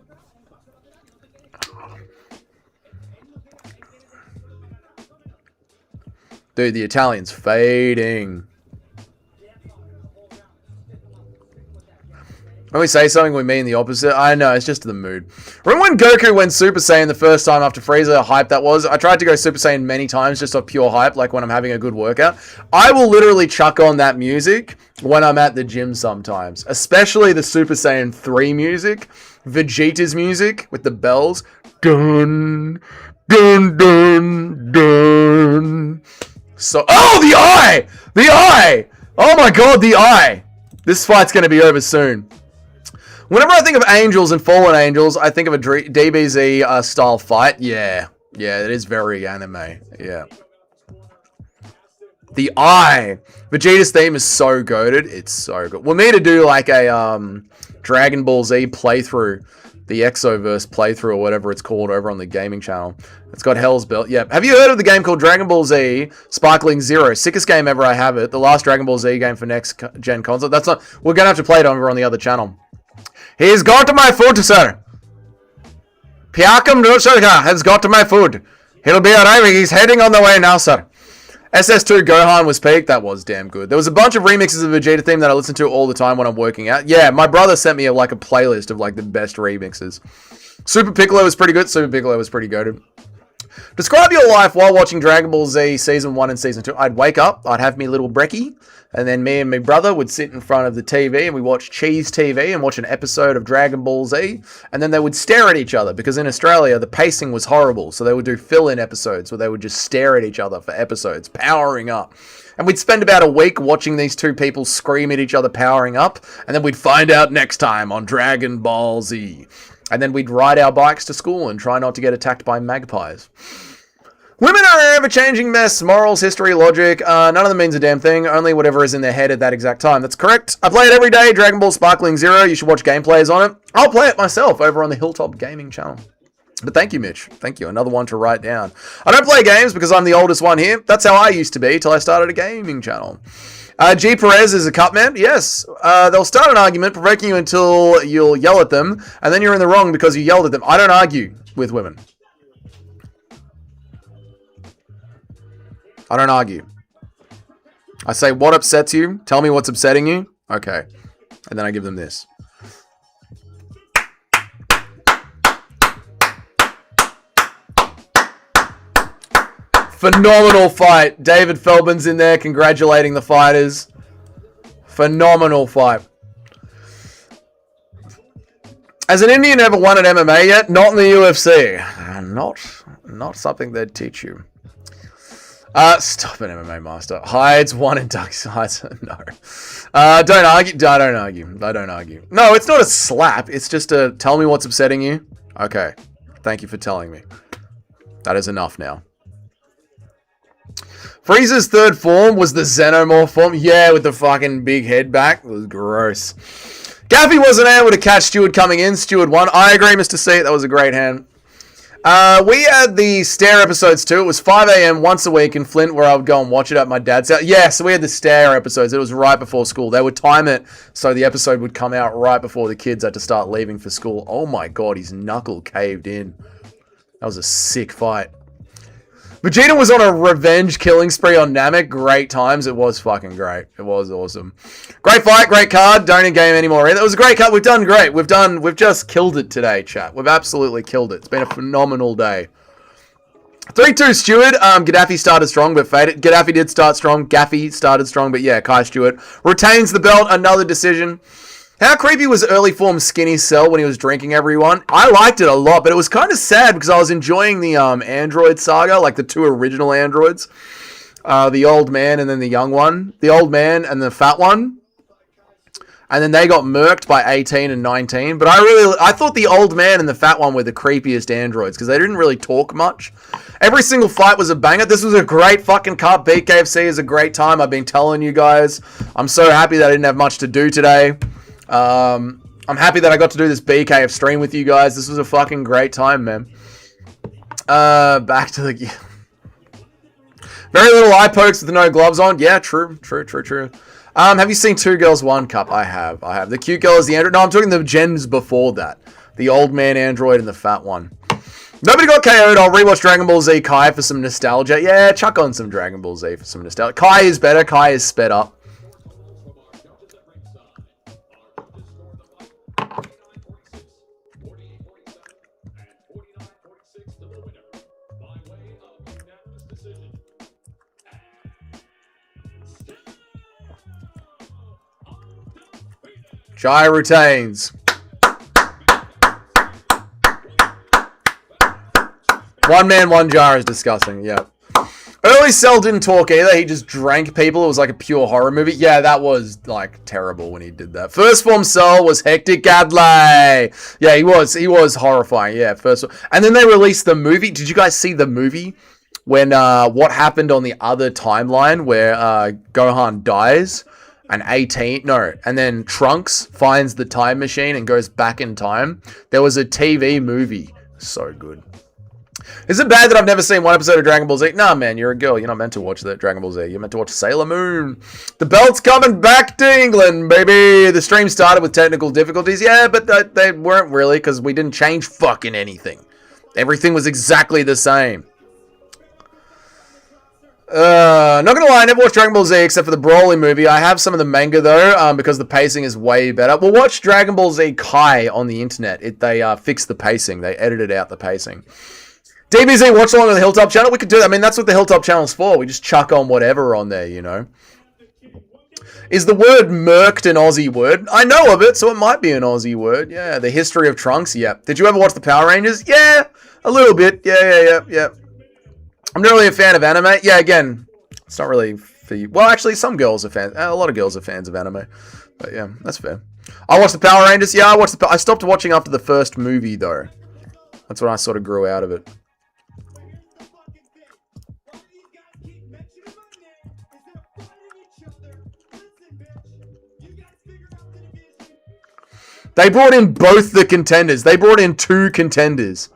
S5: Dude, the Italian's fading. When we say something, we mean the opposite. I know, it's just the mood. Remember when Goku went Super Saiyan the first time after Frieza? How hype that was? I tried to go Super Saiyan many times just off pure hype, like when I'm having a good workout. I will literally chuck on that music when I'm at the gym sometimes. Especially the Super Saiyan 3 music. Vegeta's music with the bells. Dun, dun, dun, dun. So, oh, the eye! The eye! Oh my god, the eye! This fight's going to be over soon. Whenever I think of Angels and Fallen Angels, I think of a DBZ style fight. Yeah. Yeah, it is very anime. Yeah. The eye! Vegeta's theme is so goated. It's so good. We'll need to do like a Dragon Ball Z playthrough. The Exoverse playthrough or whatever it's called over on the gaming channel. It's got Hell's Belt. Yeah. Have you heard of the game called Dragon Ball Z Sparkling Zero? Sickest game ever, I have it. The last Dragon Ball Z game for next gen console. That's not... We're going to have to play it over on the other channel. He's got to my food, sir. Piakam Nutsharka has got to my food. He'll be arriving. He's heading on the way now, sir. SS2 Gohan was peak. That was damn good. There was a bunch of remixes of Vegeta theme that I listen to all the time when I'm working out. Yeah, my brother sent me a playlist of like the best remixes. Super Piccolo was pretty good. Super Piccolo was pretty goated. Describe your life while watching Dragon Ball Z Season 1 and Season 2. I'd wake up, I'd have me little brekkie, and then me and my brother would sit in front of the TV and we watch Cheese TV and watch an episode of Dragon Ball Z, and then they would stare at each other because in Australia the pacing was horrible, so they would do fill-in episodes where they would just stare at each other for episodes, powering up. And we'd spend about a week watching these two people scream at each other powering up, and then we'd find out next time on Dragon Ball Z. And then we'd ride our bikes to school and try not to get attacked by magpies. Women are an ever-changing mess. Morals, history, logic. None of them means a damn thing. Only whatever is in their head at that exact time. That's correct. I play it every day. Dragon Ball Sparkling Zero. You should watch gameplays on it. I'll play it myself over on the Hilltop Gaming channel. But thank you, Mitch. Thank you. Another one to write down. I don't play games because I'm the oldest one here. That's how I used to be till I started a gaming channel. G. Perez is a cut man. Yes. They'll start an argument, provoking you until you'll yell at them, and then you're in the wrong because you yelled at them. I don't argue with women. I don't argue. I say, what upsets you? Tell me what's upsetting you. Okay. And then I give them this. Phenomenal fight. David Feldman's in there congratulating the fighters. Phenomenal fight. Has an Indian ever won at MMA yet? Not in the UFC. Not something they'd teach you. Stop it, MMA master. Hides one and ducks. Hides. No. Don't argue. I don't argue. No, it's not a slap. It's just a tell me what's upsetting you. Okay. Thank you for telling me. That is enough now. Frieza's third form was the Xenomorph form. Yeah, with the fucking big head back. It was gross. Gaffie wasn't able to catch Stewart coming in. Stewart won. I agree, Mr. C. That was a great hand. We had the Stare episodes too. It was 5 a.m. once a week in Flint where I would go and watch it at my dad's house. Yeah, so we had the Stare episodes. It was right before school. They would time it so the episode would come out right before the kids had to start leaving for school. Oh my god, his knuckle caved in. That was a sick fight. Vegeta was on a revenge killing spree on Namek. Great times. It was fucking great. It was awesome. Great fight, great card. Don't in-game anymore either. It was a great card. We've done great. We've just killed it today, chat. We've absolutely killed it. It's been a phenomenal day. 3-2 Stewart. Gaddafi started strong, but faded. Gaddafi did start strong. Gaffie started strong, but yeah, Kai Stewart retains the belt. Another decision. How creepy was early form Skinny Cell when he was drinking everyone? I liked it a lot, but it was kind of sad because I was enjoying the android saga, like the two original androids. The old man and then the young one. The old man and the fat one. And then they got murked by 18 and 19. But I thought the old man and the fat one were the creepiest androids because they didn't really talk much. Every single fight was a banger. This was a great fucking cup. BKFC is a great time. I've been telling you guys. I'm so happy that I didn't have much to do today. I'm happy that I got to do this BKF stream with you guys. This was a fucking great time, man. Back to the... Very little eye pokes with no gloves on. Yeah, true. Have you seen Two Girls, One Cup? I have. The cute girl is the android. No, I'm talking the gens before that. The old man android and the fat one. Nobody got KO'd. I'll rewatch Dragon Ball Z Kai for some nostalgia. Yeah, chuck on some Dragon Ball Z for some nostalgia. Kai is better. Kai is sped up. Jai retains. One man, one jar is disgusting. Yeah. Early Cell didn't talk either. He just drank people. It was like a pure horror movie. Yeah, that was like terrible when he did that. First form Cell was hectic Gadley. Yeah, he was horrifying. Yeah, first form. And then they released the movie. Did you guys see the movie when what happened on the other timeline where Gohan dies? And then Trunks finds the time machine and goes back in time. There was a TV movie. So good. Is it bad that I've never seen one episode of Dragon Ball Z? Nah, man, you're a girl. You're not meant to watch that Dragon Ball Z. You're meant to watch Sailor Moon. The belt's coming back to England, baby. The stream started with technical difficulties. Yeah, but they weren't really because we didn't change fucking anything. Everything was exactly the same. Not gonna lie, I never watched Dragon Ball Z except for the Broly movie. I have some of the manga though, because the pacing is way better. Well, watch Dragon Ball Z Kai on the internet. They fixed the pacing. They edited out the pacing. DBZ, watch along on the Hilltop channel. We could do that. I mean, that's what the Hilltop channel's for. We just chuck on whatever on there, you know. Is the word murked an Aussie word? I know of it, so it might be an Aussie word. Yeah, the history of Trunks. Yeah. Did you ever watch the Power Rangers? Yeah, a little bit. Yeah. I'm not really a fan of anime. Yeah, again, it's not really for you. Well, actually, some girls are fans. A lot of girls are fans of anime. But yeah, that's fair. I watched the Power Rangers. Yeah, I stopped watching after the first movie, though. That's when I sort of grew out of it. They brought in both the contenders. They brought in 2 contenders.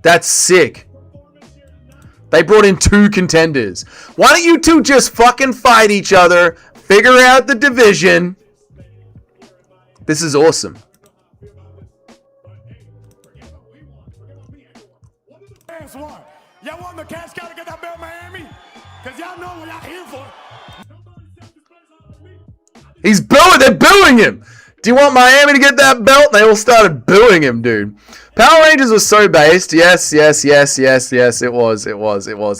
S5: That's sick. They brought in 2 contenders. Why don't you two just fucking fight each other? Figure out the division. This is awesome.
S2: Y'all want the cash cow to get that belt, Miami? Because y'all know what y'all here for.
S5: He's booing. They're booing him. Do you want Miami to get that belt? They all started booing him, dude. Power Rangers was so based. Yes, it was.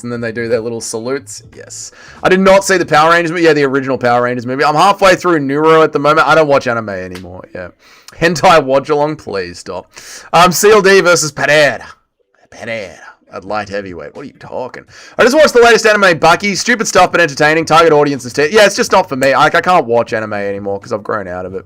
S5: And then they do their little salutes. Yes. I did not see the Power Rangers movie. Yeah, the original Power Rangers movie. I'm halfway through Neuro at the moment. I don't watch anime anymore. Yeah. Hentai watch along, please stop. CLD versus Pereira. At light heavyweight. What are you talking? I just watched the latest anime, Bucky. Stupid stuff, but entertaining. Target audiences. Yeah, it's just not for me. I can't watch anime anymore because I've grown out of it.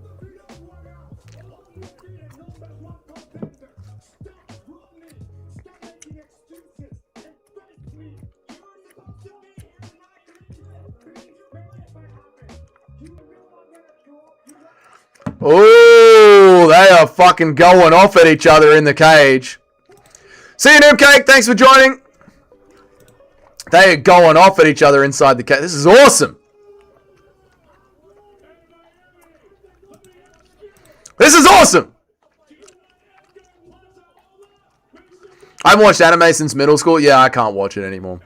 S5: Oh, they are fucking going off at each other in the cage. See you, Noomcake. Thanks for joining. They are going off at each other inside the cage. This is awesome. This is awesome. I haven't watched anime since middle school. Yeah, I can't watch it anymore.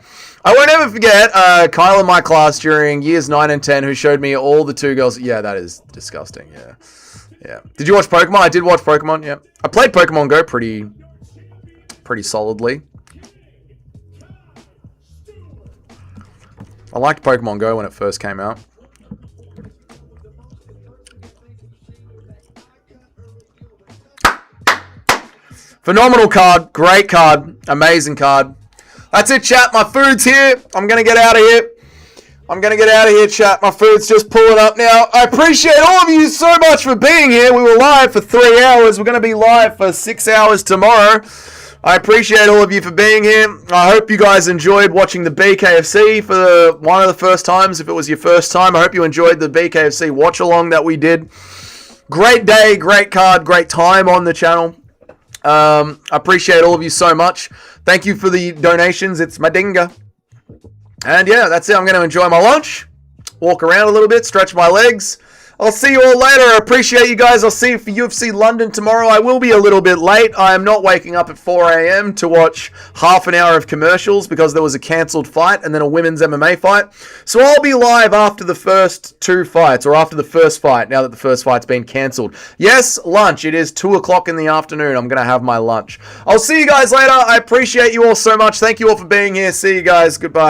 S5: I won't ever forget Kyle in my class during years 9 and 10 who showed me all the 2 girls. Yeah, that is disgusting. Yeah. Yeah. Did you watch Pokemon? I did watch Pokemon. Yeah. I played Pokemon Go pretty solidly. I liked Pokemon Go when it first came out. Phenomenal card. Great card. Amazing card. That's it, chat. My food's here. I'm going to get out of here. Chat. My food's just pulling up now. I appreciate all of you so much for being here. We were live for 3 hours. We're going to be live for 6 hours tomorrow. I appreciate all of you for being here. I hope you guys enjoyed watching the BKFC for one of the first times. If it was your first time, I hope you enjoyed the BKFC watch-along that we did. Great day, great card, great time on the channel. I appreciate all of you so much. Thank you for the donations. It's my dinga. And yeah, that's it. I'm going to enjoy my lunch, walk around a little bit, stretch my legs. I'll see you all later. I appreciate you guys. I'll see you for UFC London tomorrow. I will be a little bit late. I am not waking up at 4 a.m. to watch half an hour of commercials because there was a cancelled fight and then a women's MMA fight. So I'll be live after the first 2 fights, or after the first fight, now that the first fight's been cancelled. Yes, lunch. It is 2 o'clock in the afternoon. I'm going to have my lunch. I'll see you guys later. I appreciate you all so much. Thank you all for being here. See you guys. Goodbye.